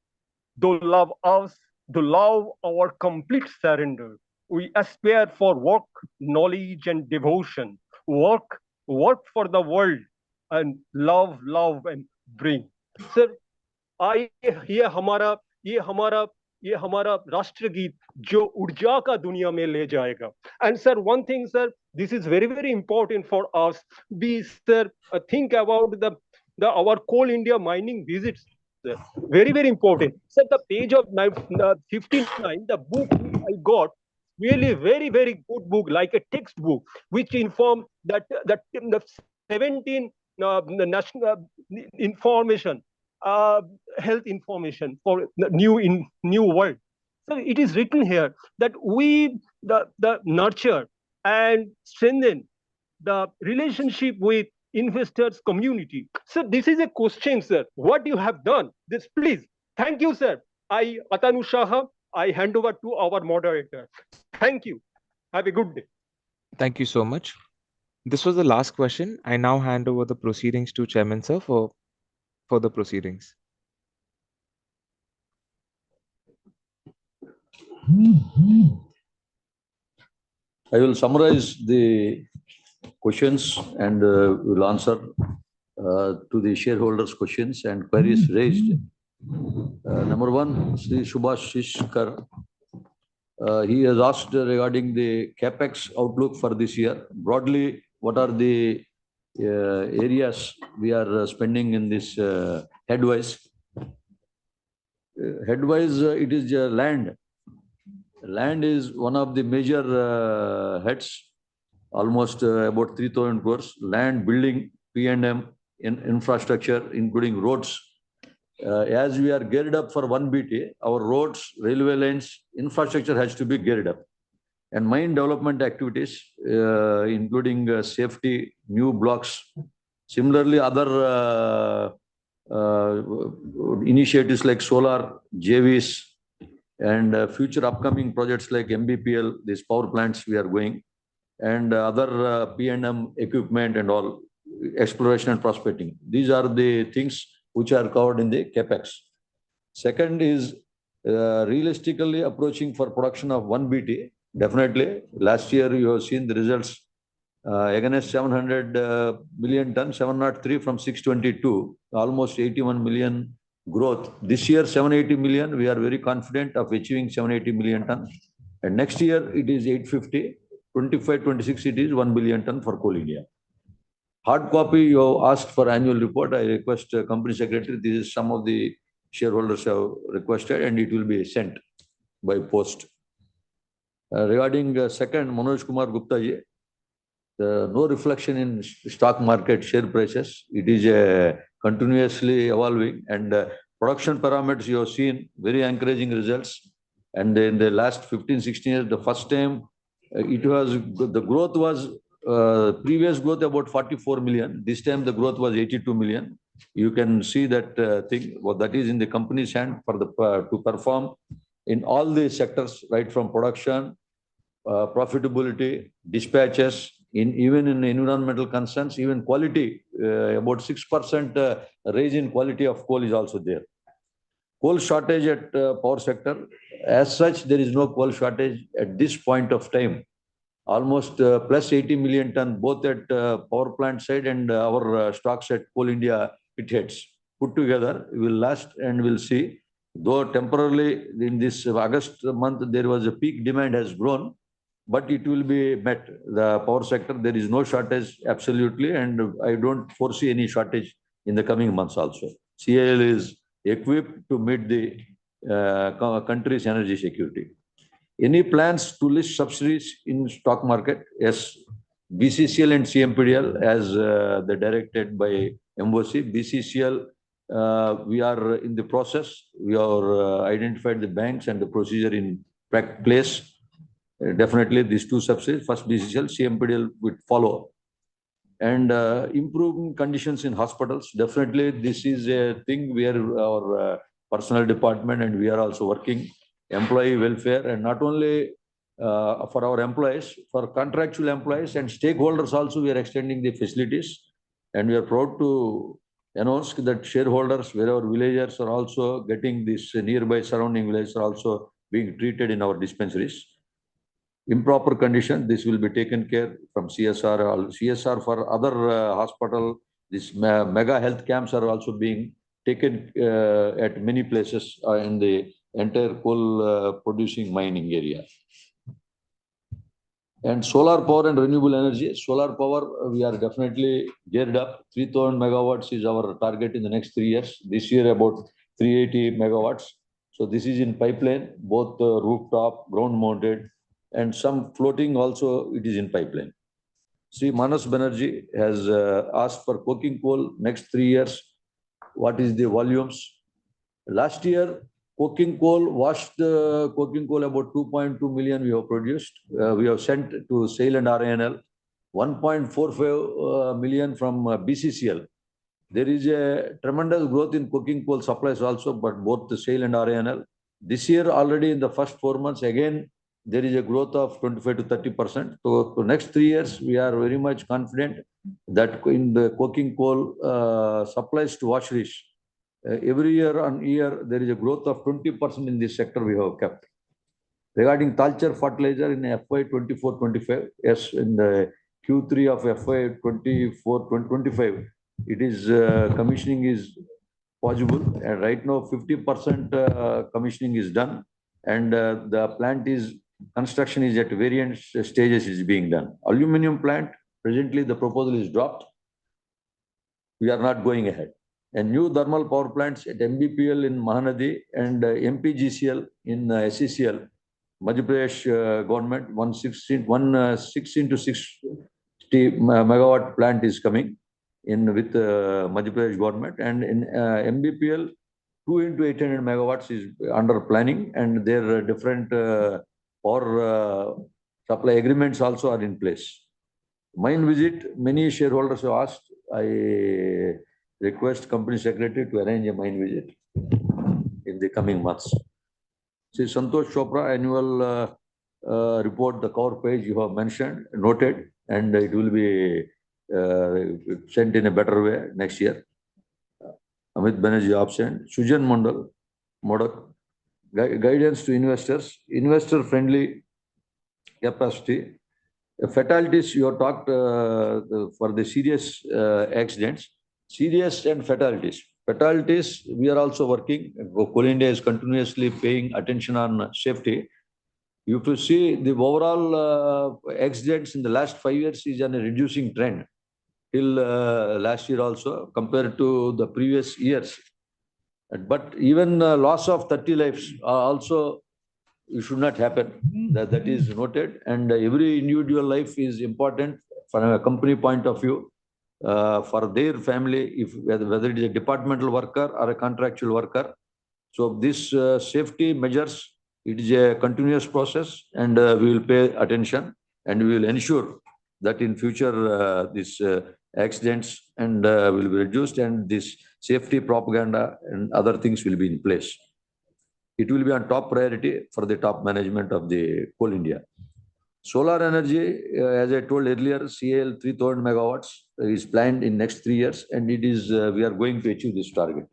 thou love us, thou love our complete surrender. We aspire for work, knowledge, and devotion. Work for the world, and love and bring. Sir, ये हमारा राष्ट्रगीत जो ऊर्जा का दुनिया में ले जाएगा. And sir, one thing, sir, this is very, very important for us. We, sir, think about our Coal India mining visits. Sir. Very, very important. Sir, the page of 59, the book I got, really very, very good book, like a textbook, which inform that the 17 national information, health information for the new world. So it is written here that we the nurture and strengthen the relationship with investors community. So this is a question, sir. What you have done? This, please. Thank you, sir. I, Atanu Shaha, I hand over to our moderator. Thank you. Have a good day. Thank you so much. This was the last question. I now hand over the proceedings to Chairman, sir, for further proceedings. I will summarize the questions and will answer to the shareholders' questions and queries raised. Number one, Sri Subhash Shishkar. He has asked regarding the capex outlook for this year. Broadly, what are the areas we are spending in this headwise? Headwise, it is land. Land is one of the major heads, almost about 3,000 crores. Land, building, P&M, infrastructure, including roads. As we are geared up for 1BT, our roads, railway lines, infrastructure has to be geared up. And mine development activities, including safety, new blocks. Similarly, other initiatives like solar, JVs, and future upcoming projects like MBPL, these power plants we are going, and other P&M equipment and all, exploration and prospecting. These are the things which are covered in the capex. Second is realistically approaching for production of 1BT. Definitely, last year you have seen the results against 700 million tons, 703 from 622, almost 81 million growth. This year, 780 million, we are very confident of achieving 780 million tons. And next year, it is 850, 25, 26, it is 1 billion ton for Coal India. Hard copy, you have asked for annual report. I request Company Secretary, this is some of the shareholders have requested and it will be sent by post. Regarding second, Manoj Kumar Gupta ji, no reflection in stock market share prices. It is continuously evolving and production parameters you have seen very encouraging results. And in the last 15-16 years, the first time it was, the growth was previous growth about 44 million. This time the growth was 82 million. You can see that thing, well, that is in the company's hand for the to perform in all the sectors, right from production, profitability, dispatches, even in environmental concerns, even quality, about 6% raise in quality of coal is also there. Coal shortage at power sector, as such, there is no coal shortage at this point of time. Almost plus 80 million ton, both at power plant side and our stocks at Coal India pit heads. Put together, we will last and we'll see. Though temporarily in this August month, there was a peak demand has grown, but it will be met. The power sector, there is no shortage absolutely, and I don't foresee any shortage in the coming months also. CIL is equipped to meet the country's energy security. Any plans to list subsidiaries in stock market? Yes, BCCL and CMPDL as the directed by MOC. BCCL, we are in the process. We have identified the banks and the procedure in place. Definitely these two subsidiaries, first BCCL, CMPDL would follow. And improving conditions in hospitals. Definitely this is a thing where our personnel department and we are also working. Employee welfare, and not only for our employees, for contractual employees and stakeholders also, we are extending the facilities. And we are proud to announce that shareholders, wherever villagers are also getting this nearby surrounding villages are also being treated in our dispensaries. Improper condition, this will be taken care from CSR. CSR for other hospital, these mega health camps are also being taken at many places in the entire coal producing mining area. And solar power and renewable energy. Solar power, we are definitely geared up. 3,000 megawatts is our target in the next 3 years. This year, about 380 megawatts. So this is in pipeline, both rooftop, ground mounted, and some floating also, it is in pipeline. Sri Manas Banerjee has asked for coking coal next 3 years. What is the volumes? Last year, coking coal, washed coking coal, about 2.2 million we have produced. We have sent to SAIL and RINL, 1.45 million from BCCL. There is a tremendous growth in coking coal supplies also, but both the SAIL and RINL. This year, already in the first 4 months, again, there is a growth of 25 to 30%. So for next 3 years, we are very much confident that in the coking coal supplies to washeries, every year on year, there is a growth of 20% in this sector we have kept. Regarding Talcher fertilizer in FY 24-25, yes, in the Q3 of FY 24-25, it is commissioning is possible. And right now, 50% commissioning is done. And the plant is construction is at various stages is being done. Aluminium plant, presently the proposal is dropped. We are not going ahead. And new thermal power plants at MBPL in Mahanadi and MPGCL in SCCL, Madhya Pradesh government, 16 to 60 megawatt plant is coming in with Madhya Pradesh government. And in MBPL, 2 into 800 megawatts is under planning, and their different power supply agreements also are in place. Mine visit, many shareholders have asked. I request company secretary to arrange a mine visit in the coming months. See Santosh Chopra annual report, the cover page you have mentioned, noted, and it will be sent in a better way next year. Amit Banerjee absent. Sujan Mandal, Modak, guidance to investors, investor-friendly capacity. Fatalities, you have talked for the serious accidents, serious and fatalities. Fatalities, we are also working. Coal India is continuously paying attention on safety. You have to see the overall accidents in the last 5 years is on a reducing trend. Till last year also, compared to the previous years. But even loss of 30 lives also it should not happen. That is noted. And every individual life is important from a company point of view, for their family, whether it is a departmental worker or a contractual worker. So this safety measures, it is a continuous process, and we will pay attention, and we will ensure that in future these accidents and will be reduced, and this safety propaganda and other things will be in place. It will be on top priority for the top management of the Coal India. Solar energy, as I told earlier, CAL 3,000 megawatts is planned in next 3 years, and it is we are going to achieve this target.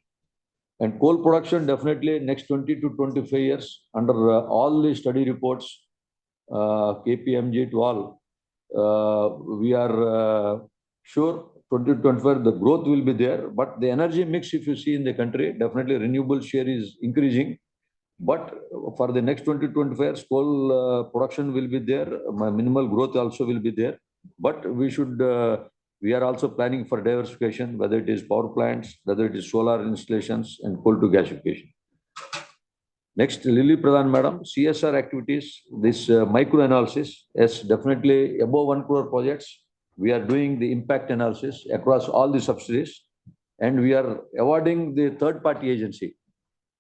And coal production definitely next 20 to 25 years under all the study reports, KPMG to all, we are sure 2025 the growth will be there. But the energy mix, if you see in the country, definitely renewable share is increasing. But for the next 20-25 years, coal production will be there. Minimal growth also will be there. But we should, we are also planning for diversification, whether it is power plants, whether it is solar installations and coal to gasification. Next, Lily Pradhan Madam, CSR activities, this micro-analysis, yes, definitely above 1 crore projects. We are doing the impact analysis across all the subsidiaries, and we are awarding the third-party agency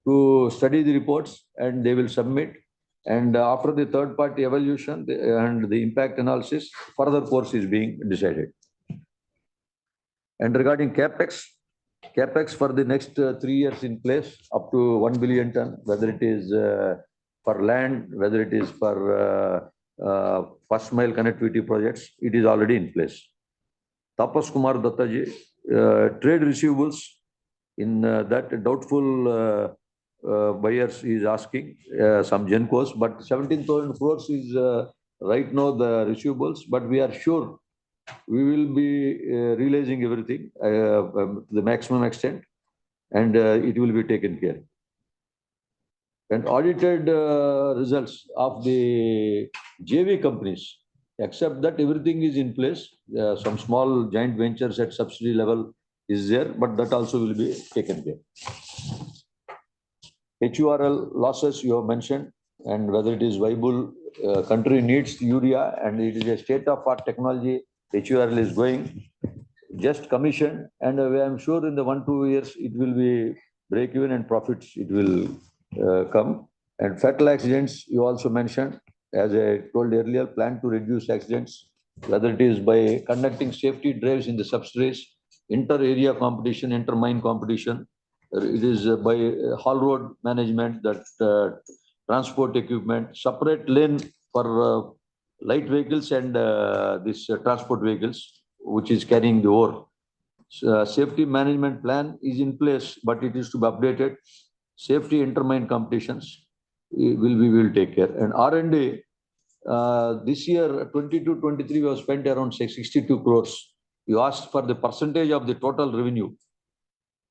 to study the reports, and they will submit. And after the third-party evaluation and the impact analysis, further course is being decided. And regarding CapEx for the next 3 years in place, up to 1 billion ton, whether it is for land, whether it is for first mile connectivity projects, it is already in place. Tapas Kumar Dattaji, trade receivables in that doubtful buyers is asking some Gencos, but 17,000 crores is right now the receivables, but we are sure we will be realizing everything to the maximum extent, and it will be taken care. And audited results of the JV companies, except that everything is in place. Some small joint ventures at subsidy level is there, but that also will be taken care. HURL losses you have mentioned, and whether it is viable, country needs urea, and it is a state-of-art technology. HURL is going, just commissioned, and I am sure in the 1-2 years it will be break even and profits it will come. And fatal accidents you also mentioned, as I told earlier, plan to reduce accidents, whether it is by conducting safety drives in the subsidiaries, inter-area competition, inter-mine competition. It is by haul road management, that transport equipment, separate lane for light vehicles and this transport vehicles, which is carrying the ore. Safety management plan is in place, but it is to be updated. Safety intermine competitions we will take care. And R&D, this year 22-23 we have spent around 62 crores. You asked for the percentage of the total revenue.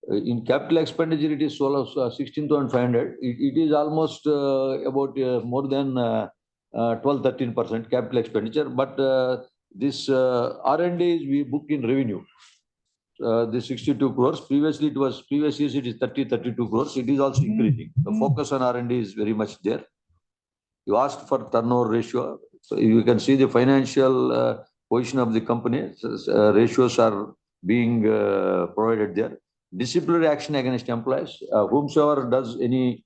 In capital expenditure, it is 16,500. It is almost about more than 12-13% capital expenditure. But this R&D is we book in revenue. The 62 crores. Previously, previous years it is 30-32 crores. It is also increasing. The focus on R&D is very much there. You asked for turnover ratio. So you can see the financial position of the company. Ratios are being provided there. Disciplinary action against employees, whomsoever does any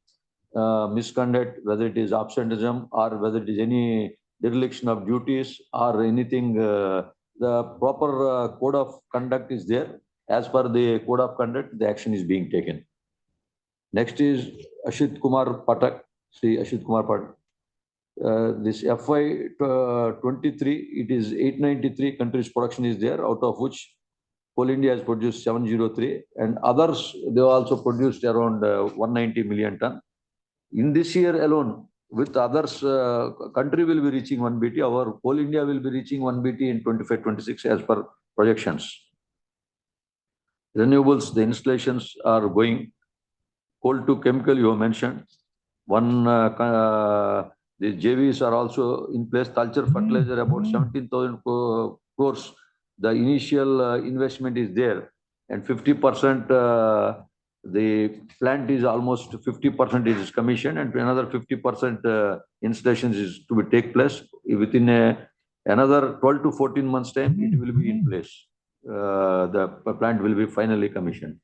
misconduct, whether it is absenteeism or whether it is any dereliction of duties or anything, the proper code of conduct is there. As per the code of conduct, the action is being taken. Next is Ashit Kumar Patak, Sri Ashit Kumar Patak. This FY 23, it is 893 countries production is there, out of which Coal India has produced 703, and others, they also produced around 190 million ton. In this year alone, with others, country will be reaching 1 BT. Our Coal India will be reaching 1 BT in 25-26 as per projections. Renewables, the installations are going. Coal to chemical, you have mentioned. The JVs are also in place. Talcher fertilizer, about 17,000 crores. The initial investment is there, and 50% the plant is almost 50% is commissioned, and another 50% installations is to be take place within another 12 to 14 months time. It will be in place. The plant will be finally commissioned.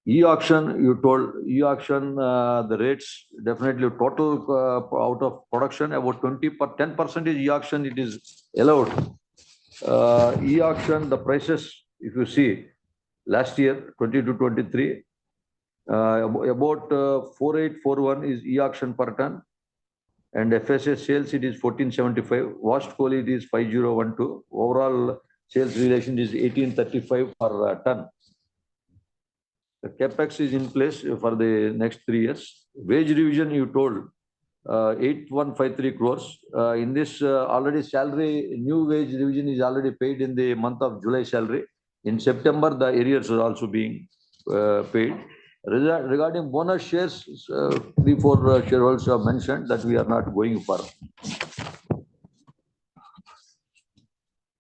E-auction, you told e-auction, the rates definitely total out of production about 10% is e-auction. It is allowed. E-auction, the prices, if you see, last year, 22-23, about 4841 is e-auction per ton, and FSA sales, it is 1475. Washed coal, it is 5012. Overall sales relation is 1835 per ton. The capex is in place for the next 3 years. Wage revision, you told, 8153 crores. In this already salary, new wage revision is already paid in the month of July salary. In September, the arrears are also being paid. Regarding bonus shares, 3-4 shareholders have mentioned that we are not going for.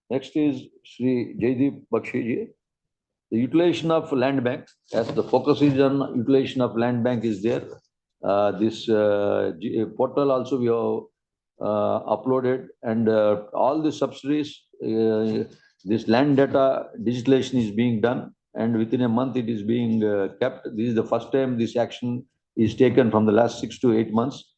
Next is Sri Jaideep Bakshi. The utilization of land bank, as the focus is on utilization of land bank is there. This portal also we have uploaded, and all the subsidiaries, this land data digitalization is being done, and within a month it is being kept. This is the first time this action is taken from the last 6 to 8 months.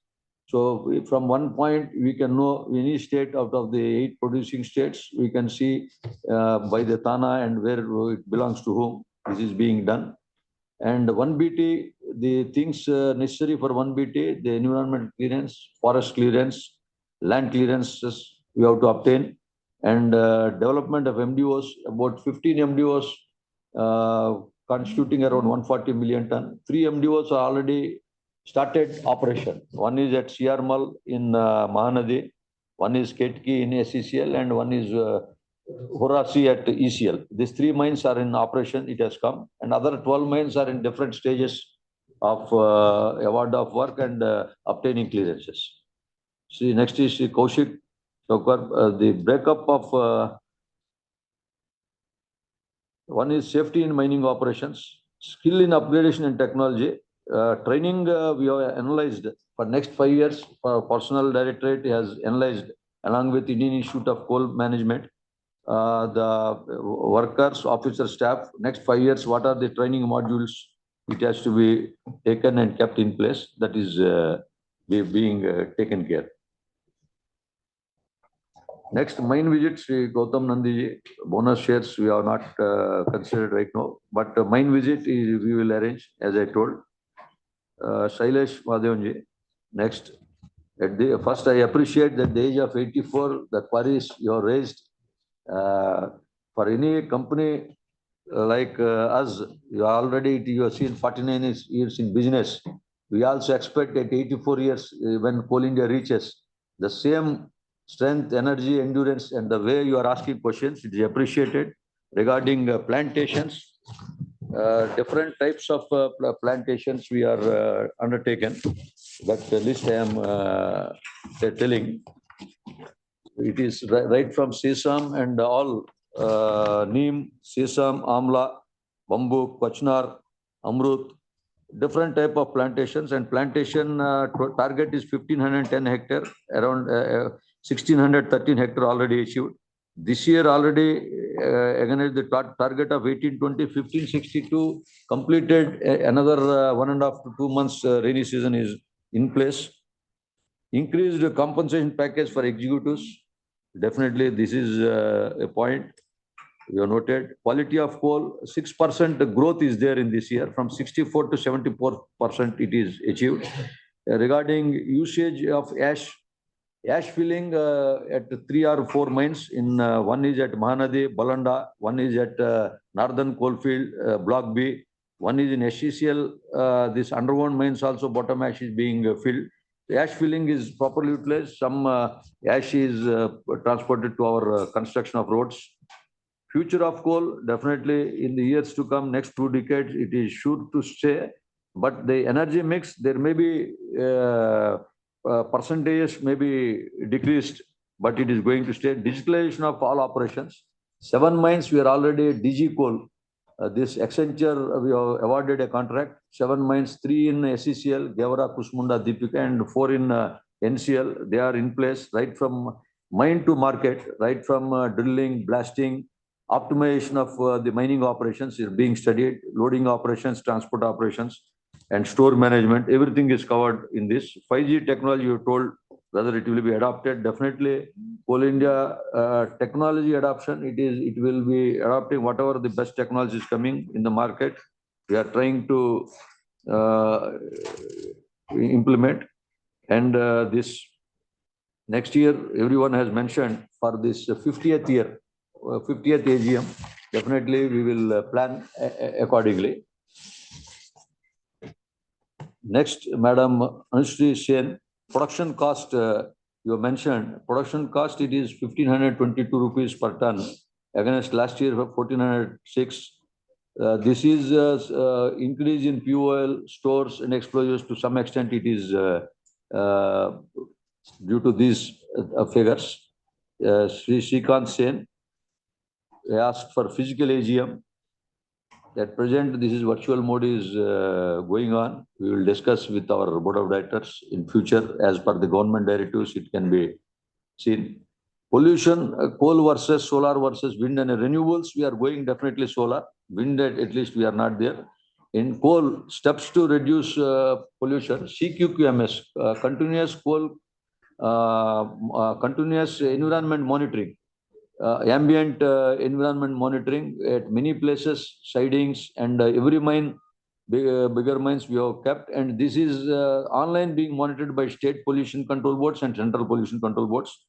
So from one point, we can know any state out of the 8 producing states. We can see by the Thana and where it belongs to whom. This is being done. And 1 BT, the things necessary for 1 BT, the environment clearance, forest clearance, land clearances we have to obtain, and development of MDOs, about 15 MDOs constituting around 140 million ton. 3 MDOs are already started operation. One is at Siarmal in Mahanadi, one is Ketki in SECL, and one is Horasi at ECL. These 3 mines are in operation, it has come, and other 12 mines are in different stages of award of work and obtaining clearances. See, next is Kaushik Chokar. The breakup of one is safety in mining operations, skill in upgradation and technology. Training we have analyzed for next 5 years. Personnel Directorate has analyzed along with Indian Institute of Coal Management, the workers, officer, staff, next 5 years, what are the training modules it has to be taken and kept in place. That is being taken care. Next, mine visit, Sri Gautam Nandiji. Bonus shares we have not considered right now, but mine visit we will arrange, as I told. Shailesh Madhavanji. Next, at the first, I appreciate that the age of 84, the queries you have raised for any company like us. You have seen 49 years in business. We also expect at 84 years when Coal India reaches the same strength, energy, endurance, and the way you are asking questions, it is appreciated. Regarding plantations, different types of plantations we are undertaken. That list I am telling. It is right from sesame and all neem, sesame, amla, bamboo, kochnar, amrut, different type of plantations, and plantation target is 1510 hectare, around 1613 hectare already achieved. This year already against the target of 1820, 1562 completed. Another 1.5 to 2 months rainy season is in place. Increased compensation package for executives. Definitely this is a point you have noted. Quality of coal, 6% growth is there in this year. From 64 to 74% it is achieved. Regarding usage of ash filling at 3 or 4 mines. In one is at Mahanadi, Balanda, one is at Northern Coalfield, Block B, one is in SECL. This underground mines also bottom ash is being filled. The ash filling is properly utilized. Some ash is transported to our construction of roads. Future of coal, definitely in the years to come, next 2 decades, it is sure to stay. But the energy mix, there may be percentages may be decreased, but it is going to stay. Digitalization of all operations. 7 mines, we are already DG Coal. This Accenture, we have awarded a contract. 7 mines, 3 in SECL, Gavara, Kusmunda, Deepika, and 4 in NCL. They are in place right from mine to market, right from drilling, blasting, optimization of the mining operations is being studied, loading operations, transport operations, and store management. Everything is covered in this. 5G technology, you told whether it will be adopted. Definitely, Coal India technology adoption, it will be adopting whatever the best technology is coming in the market. We are trying to implement. And this next year, everyone has mentioned for this 50th year, 50th AGM, definitely we will plan accordingly. Next, Madam Anushree Sen, production cost, you mentioned, production cost, it is 1,522 rupees per ton against last year 1,406. This is increase in fuel, stores and explosives. To some extent, it is due to these figures. Sri Srikant Sen asked for physical AGM. At present, this is virtual mode is going on. We will discuss with our board of directors in future. As per the government directives, it can be seen. Pollution, coal versus solar versus wind and renewables. We are going definitely solar. Wind, at least we are not there. In coal, steps to reduce pollution. CQQMS, continuous coal, continuous environment monitoring. Ambient environment monitoring at many places, sidings, and every mine bigger mines we have kept, and this is online being monitored by state pollution control boards and central pollution control boards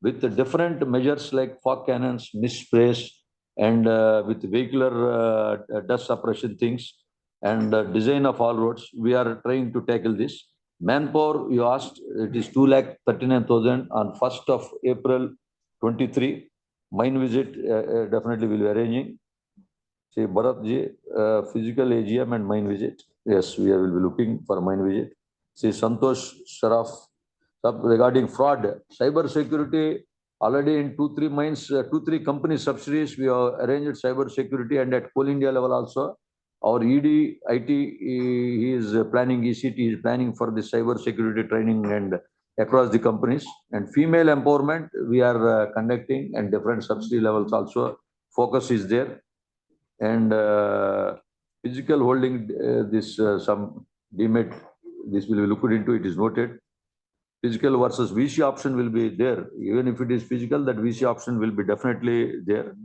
with the different measures like fog cannons, mist sprays, and with vehicular dust suppression things and design of all roads. We are trying to tackle this. Manpower, you asked, it is 2,39,000 on 1st of April 23. Mine visit definitely will be arranging. See, Bharat ji, physical AGM and mine visit. Yes, we will be looking for mine visit. See, Santosh Sharaf, regarding fraud, cyber security, already in 2-3 mines, 2-3 company subsidiaries, we have arranged cyber security, and at Coal India level also, our ED, IT, he is planning, ECT is planning for the cyber security training and across the companies. And female empowerment, we are conducting, and different subsidy levels also, focus is there. And physical holding, some demat, this will be looked into, it is noted. Physical versus VC option will be there. Even if it is physical, that VC option will be definitely there.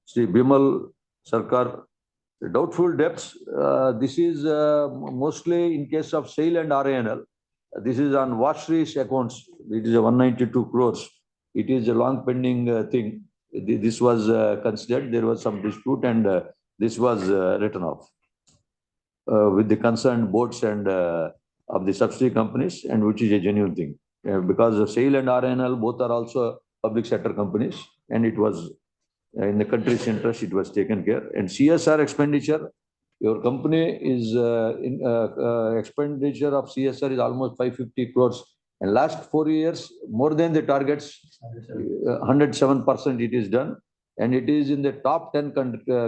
See, Bimal Sarkar, doubtful debts, this is mostly in case of SAIL and RANL. This is on Washri's accounts. It is a 192 crores. It is a long pending thing. This was considered, there was some dispute, and this was written off with the concerned boards and of the subsidy companies, and which is a genuine thing. Because the SAIL and RNL both are also public sector companies, and it was in the country's interest, it was taken care. And CSR expenditure, your company is expenditure of CSR is almost 550 crores. And last 4 years, more than the targets, 107% it is done. And it is in the top 10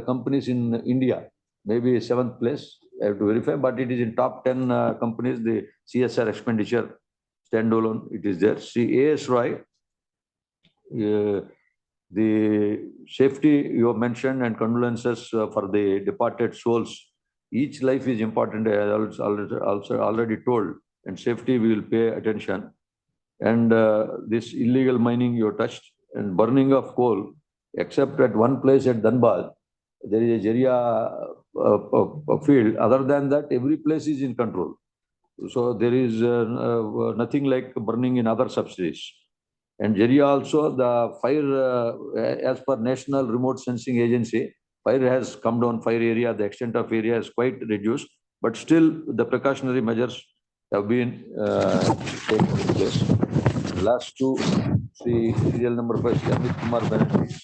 companies in India, maybe 7th place, I have to verify, but it is in top 10 companies, the CSR expenditure standalone, it is there. See, AS Roy, the safety you have mentioned, and condolences for the departed souls. Each life is important, I also already told, and safety we will pay attention. And this illegal mining you touched, and burning of coal, except at one place at Dhanbad, there is a Jeria field. Other than that, every place is in control. So there is nothing like burning in other subsidiaries. And Jeria also, the fire, as per National Remote Sensing Agency, fire has come down, fire area, the extent of area is quite reduced, but still the precautionary measures have been taken in place. Last two, see serial number 5, Amit Kumar Banerjee.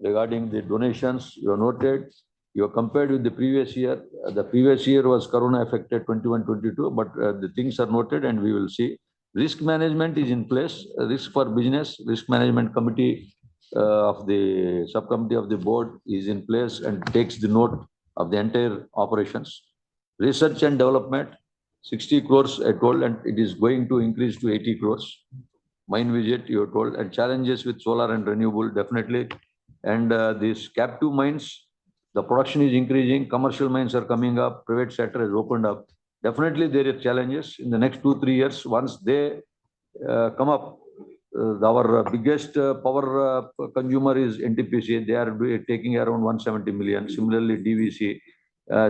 Regarding the donations, you have noted, you have compared with the previous year. The previous year was Corona affected 21-22, but the things are noted, and we will see. Risk management is in place. Risk for business, risk management committee of the subcommittee of the board is in place and takes the note of the entire operations. Research and development, 60 crores I told, and it is going to increase to 80 crores. Mine visit, you are told, and challenges with solar and renewable, definitely. And these captive mines, the production is increasing, commercial mines are coming up, private sector has opened up. Definitely there are challenges in the next 2-3 years. Once they come up, our biggest power consumer is NTPC. They are taking around 170 million. Similarly, DVC,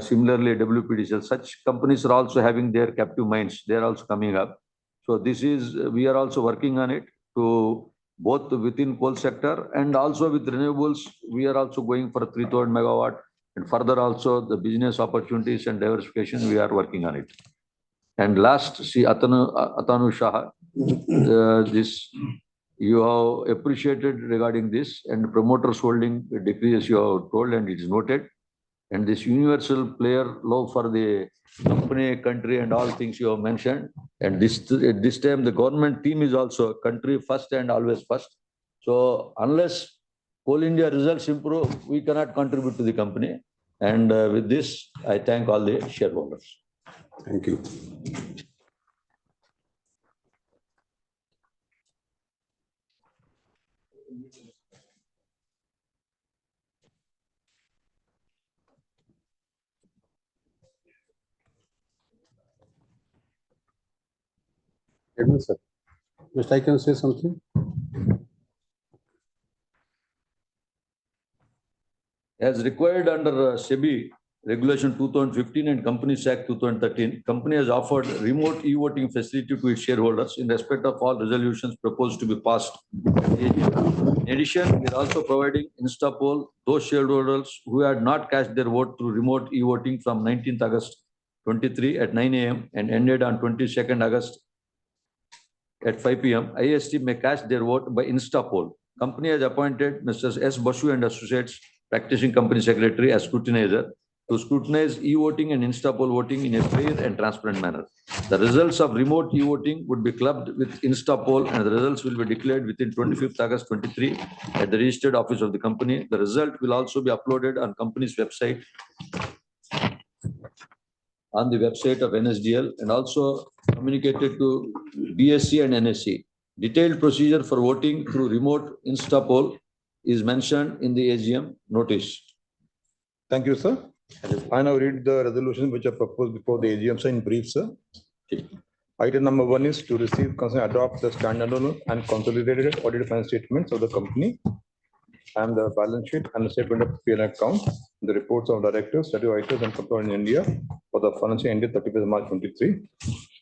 similarly WPDCL. Such companies are also having their captive mines. They are also coming up. So this is, we are also working on it to both within coal sector and also with renewables. We are also going for 3,000 megawatt, and further also the business opportunities and diversification, we are working on it. And last, see Atanu Shah, this you have appreciated regarding this, and promoters holding decreases you have told, and it is noted. And this universal player love for the company, country, and all things you have mentioned. And this time the government team is also country first and always first. So unless Coal India results improve, we cannot contribute to the company. And with this, I thank all the shareholders. Thank you. Sir, just I can say something. As required under SEBI, Regulation 2015 and Companies Act 2013, company has offered remote e-voting facility to its shareholders in respect of all resolutions proposed to be passed. In addition, we are also providing InstaPoll those shareholders who had not cast their vote through remote e-voting from 19th August 23 at 9 a.m. and ended on 22nd August at 5 p.m. IST may cast their vote by InstaPoll. Company has appointed Mr. S. Basu and Associates, practicing company secretary, as scrutinizer to scrutinize e-voting and InstaPoll voting in a fair and transparent manner. The results of remote e-voting would be clubbed with InstaPoll and the results will be declared within 25th August 23 at the registered office of the company. The result will also be uploaded on company's website, on the website of NSDL, and also communicated to BSE and NSE. Detailed procedure for voting through remote InstaPoll is mentioned in the AGM notice. Thank you, sir. I now read the resolutions which are proposed before the AGM, sir, in brief, sir. Item number 1 is to receive, consider, adopt the standalone and consolidated audited financial statements of the company and the balance sheet and the statement of P&L account, the reports of directors, statutory auditors and control in India for the financial year ended 31st March 23.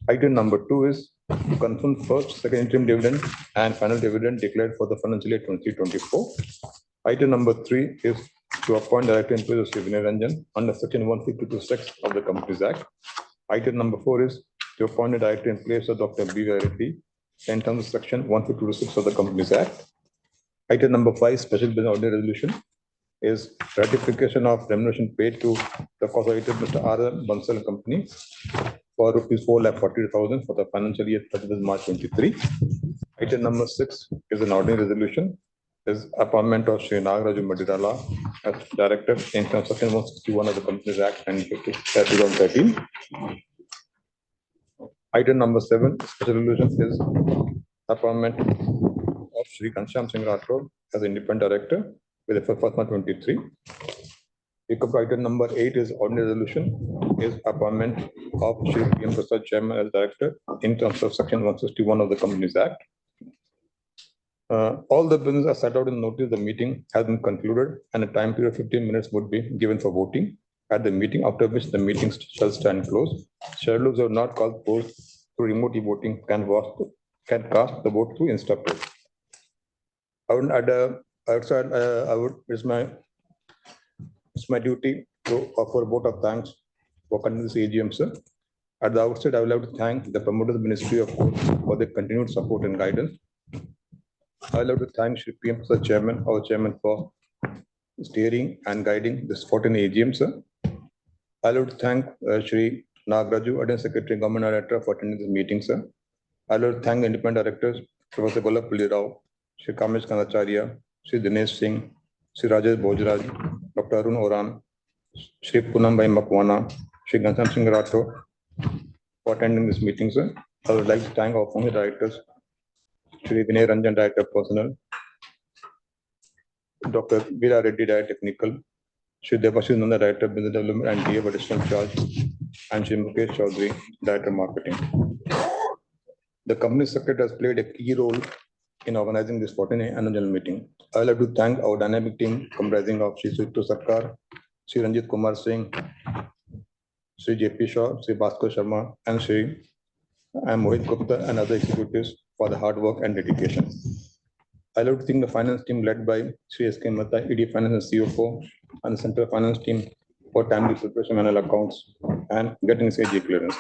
Item number 2 is to confirm first, second interim dividend and final dividend declared for the financial year 23-24. Item number 3 is to appoint director in place of Sri Vinay Ranjan under section 152(6) of the Companies Act. Item number 4 is to appoint a director in place of Dr. B.V. Reddy in terms of section 152(6) of the Companies Act. Item number 5, special business ordinary resolution, is ratification of remuneration paid to the cost auditor Mr. R. Bansal and Company for rupees 4,40,000 for the financial year 31st March 23. Item number 6 is an ordinary resolution, is appointment of Sri Nagaraju Madidala as director in terms of section 161 of the Companies Act and 2013. Item number 7, special resolution, is appointment of Sri Kansham Singh Rathod as independent director with effect 1st March 23. Item number 8 is ordinary resolution, is appointment of Sri P.M. Prasad Chairman as director in terms of section 161 of the Companies Act. All the business are set out in the notice. The meeting has been concluded and a time period of 15 minutes would be given for voting at the meeting, after which the meeting shall stand closed. Shareholders who have not called post through remote voting can cast the vote through InstaPoll. It's my duty to offer a vote of thanks for conducting this AGM, sir. At the outset, I would like to thank the promoters of the Ministry of Courts for their continued support and guidance. I would like to thank Shri P.M. Prasad Chairman, our chairman, for steering and guiding this 14th AGM, sir. I would like to thank Shri Nagaraju, Additional Secretary, Government Director, for attending this meeting, sir. I would like to thank the independent directors, Professor Gollapalli Rao, Shri Kamesh Kandacharya, Shri Dinesh Singh, Shri Rajesh Bhojraj, Dr. Arun Oran, Shri Poonam Makwana, Shri Ghanshyam Singh Rathod for attending this meeting, sir. I would like to thank our former directors, Shri Vinay Ranjan, Director of Personnel, Dr. Veera Reddy, Director Technical, Shri Debashish Nanda, Director of Business Development and DF Additional Charge, and Shri Mukesh Chaudhary, Director of Marketing. The Company Secretary has played a key role in organizing this 14th annual general meeting. I would like to thank our dynamic team comprising of Shri Sujito Sarkar, Shri Ranjit Kumar Singh, Shri J.P. Shaw, Shri Bhaskar Sharma, and Shri Mohit Gupta and other executives for the hard work and dedication. I would like to thank the finance team led by Shri S.K. Mehta, ED Finance and CFO, and the Central Finance team for timely preparation of annual accounts and getting SAG clearance.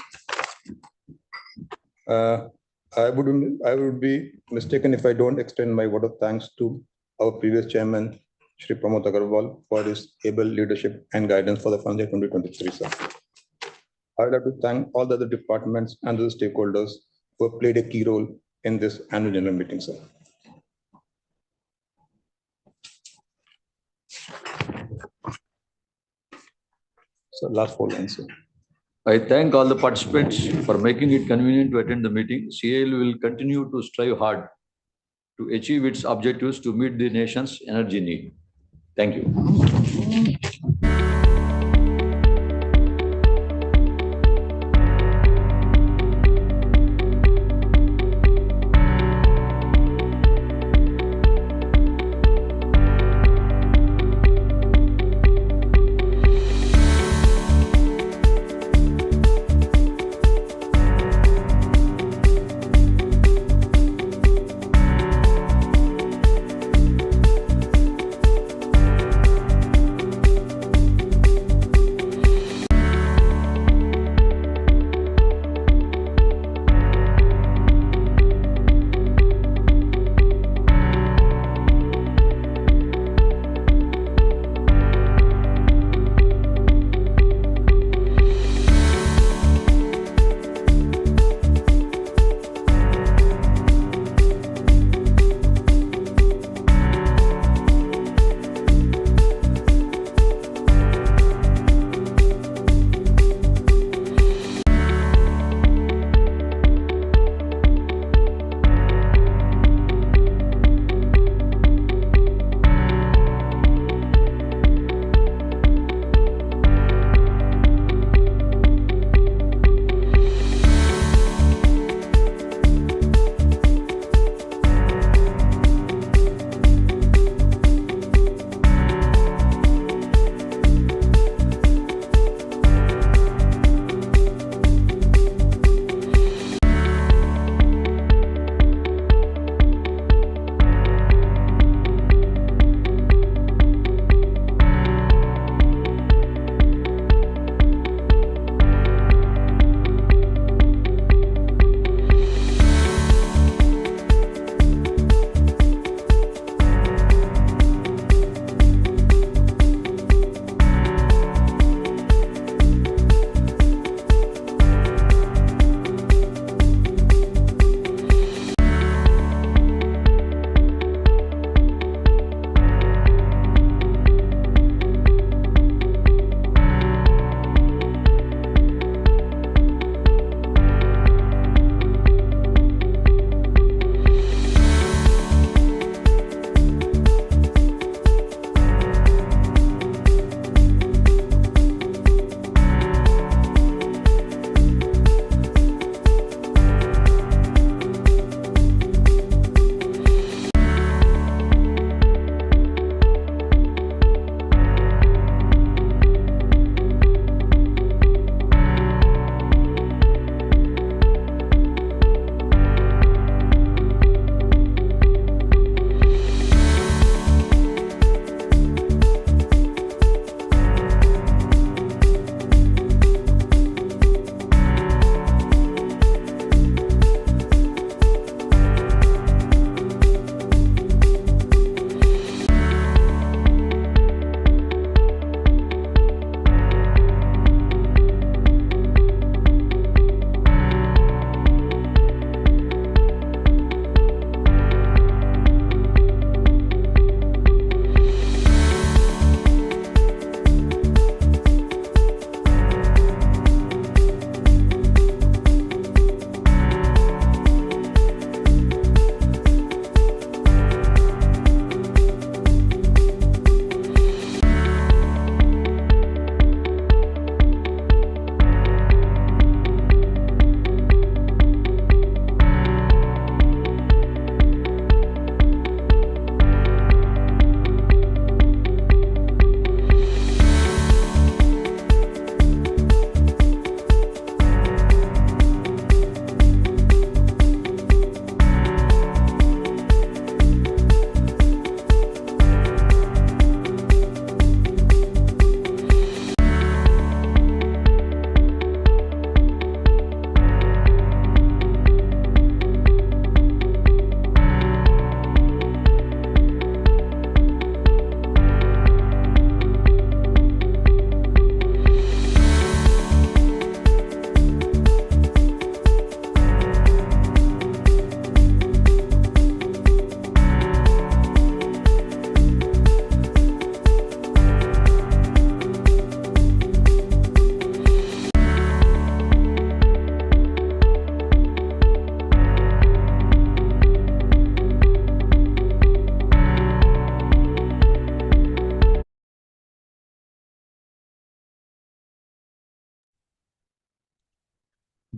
I would be mistaken if I don't extend my word of thanks to our previous chairman, Shri Pramod Agarwal, for his able leadership and guidance for the financial year 2023, sir. I would like to thank all the other departments and the stakeholders who have played a key role in this annual general meeting, sir. So last 4 lines, sir. I thank all the participants for making it convenient to attend the meeting. CIL will continue to strive hard to achieve its objectives to meet the nation's energy need. Thank you.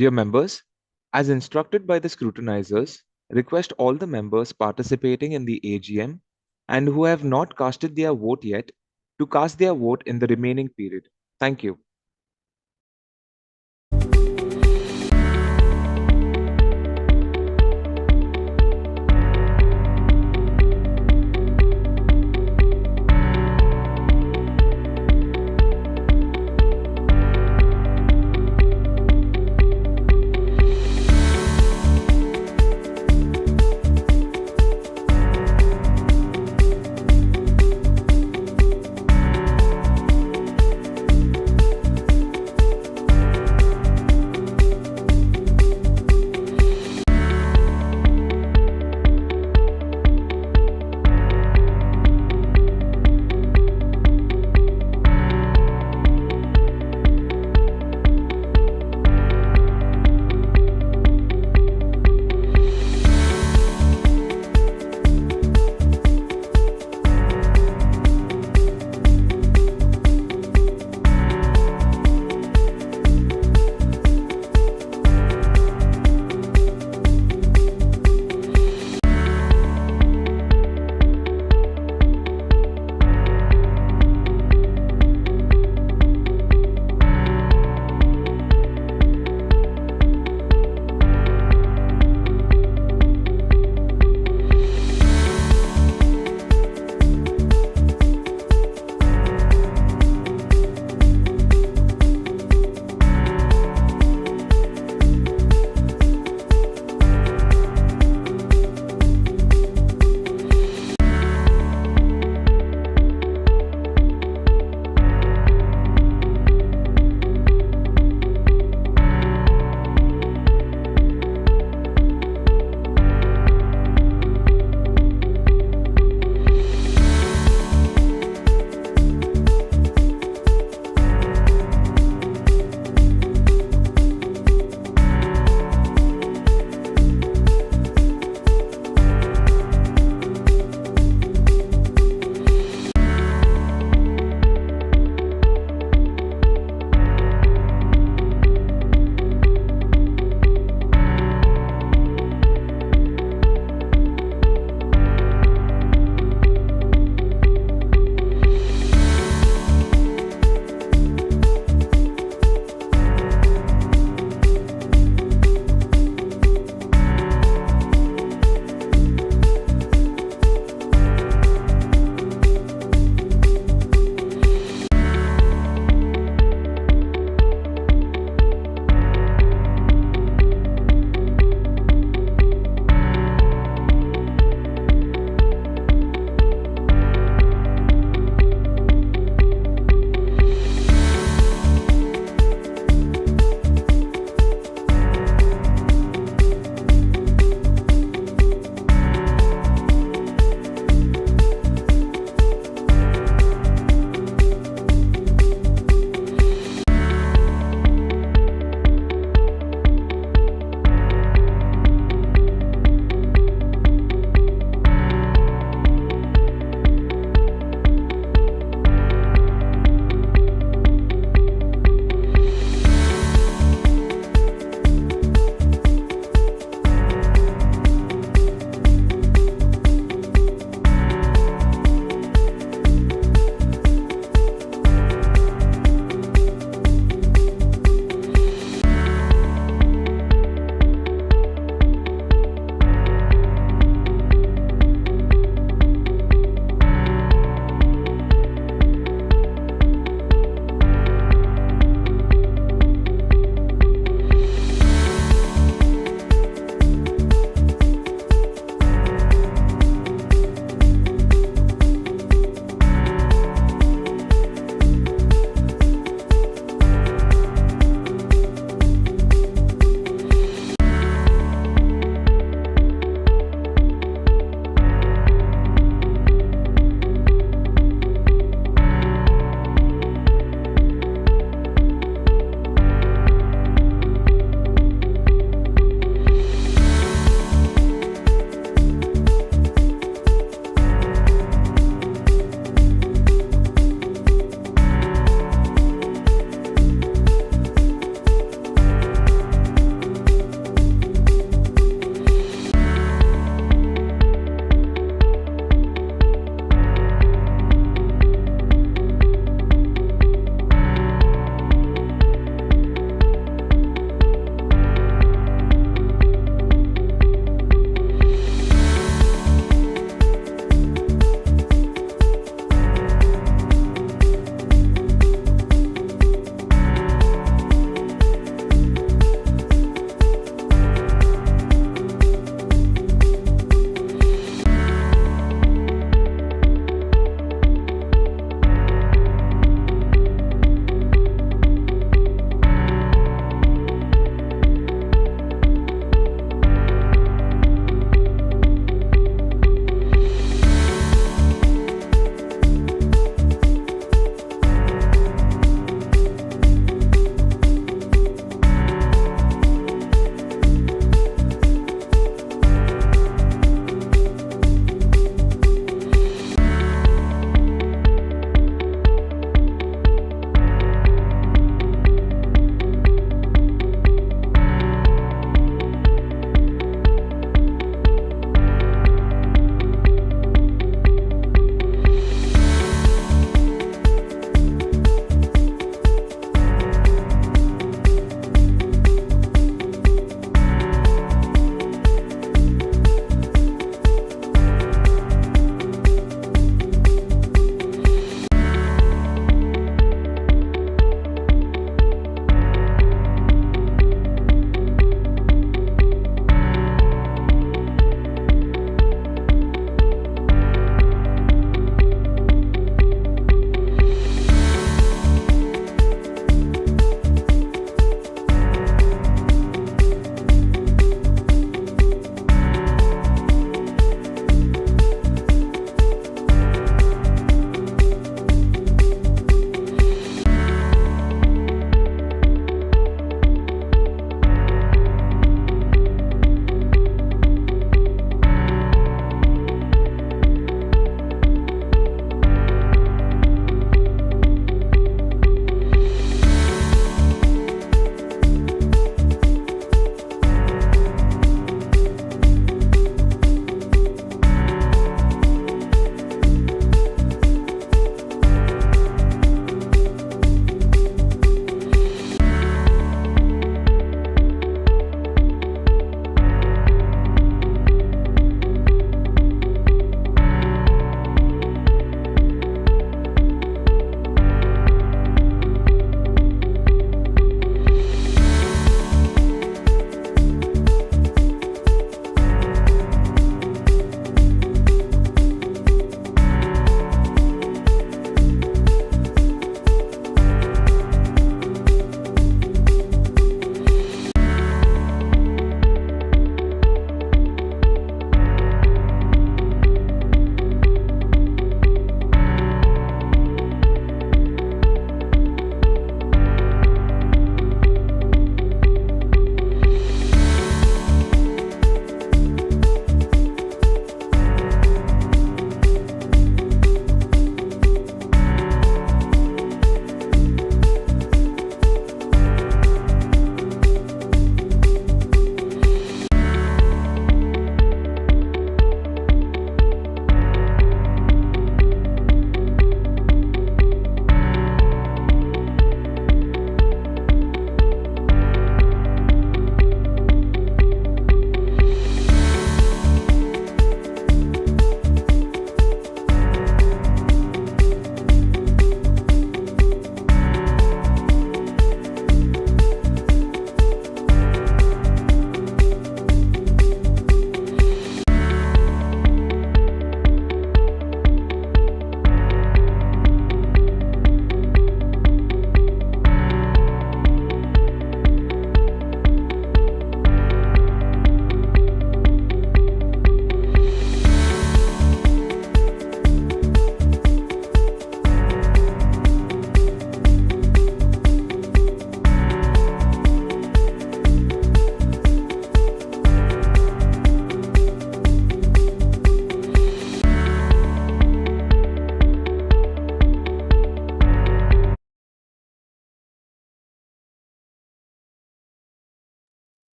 Dear members, as instructed by the scrutinizers, request all the members participating in the AGM and who have not casted their vote yet to cast their vote in the remaining period. Thank you.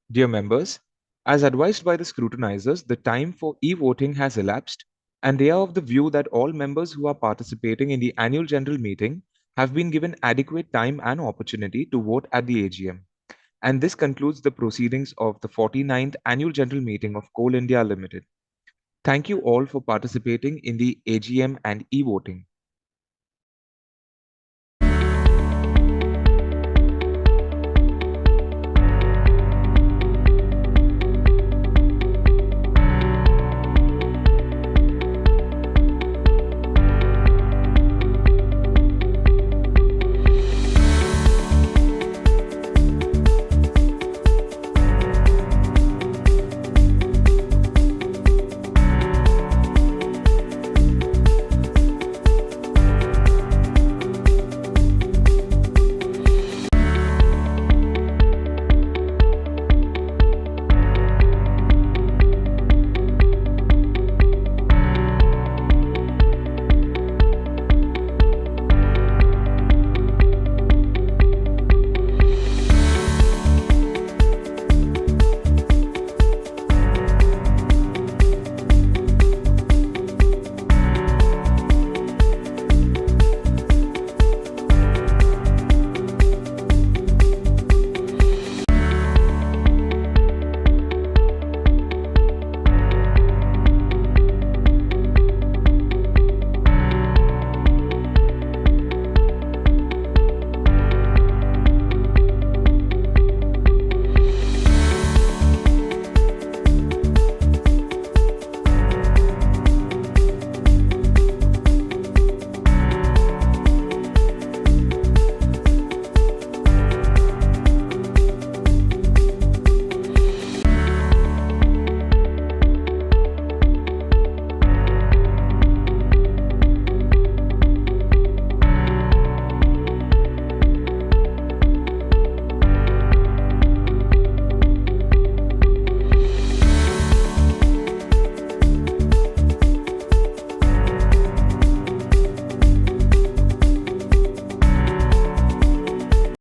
Dear members, as advised by the scrutinizers, the time for e-voting has elapsed, and they are of the view that all members who are participating in the annual general meeting have been given adequate time and opportunity to vote at the AGM. And this concludes the proceedings of the 49th Annual General Meeting of Coal India Limited. Thank you all for participating in the AGM and e-voting.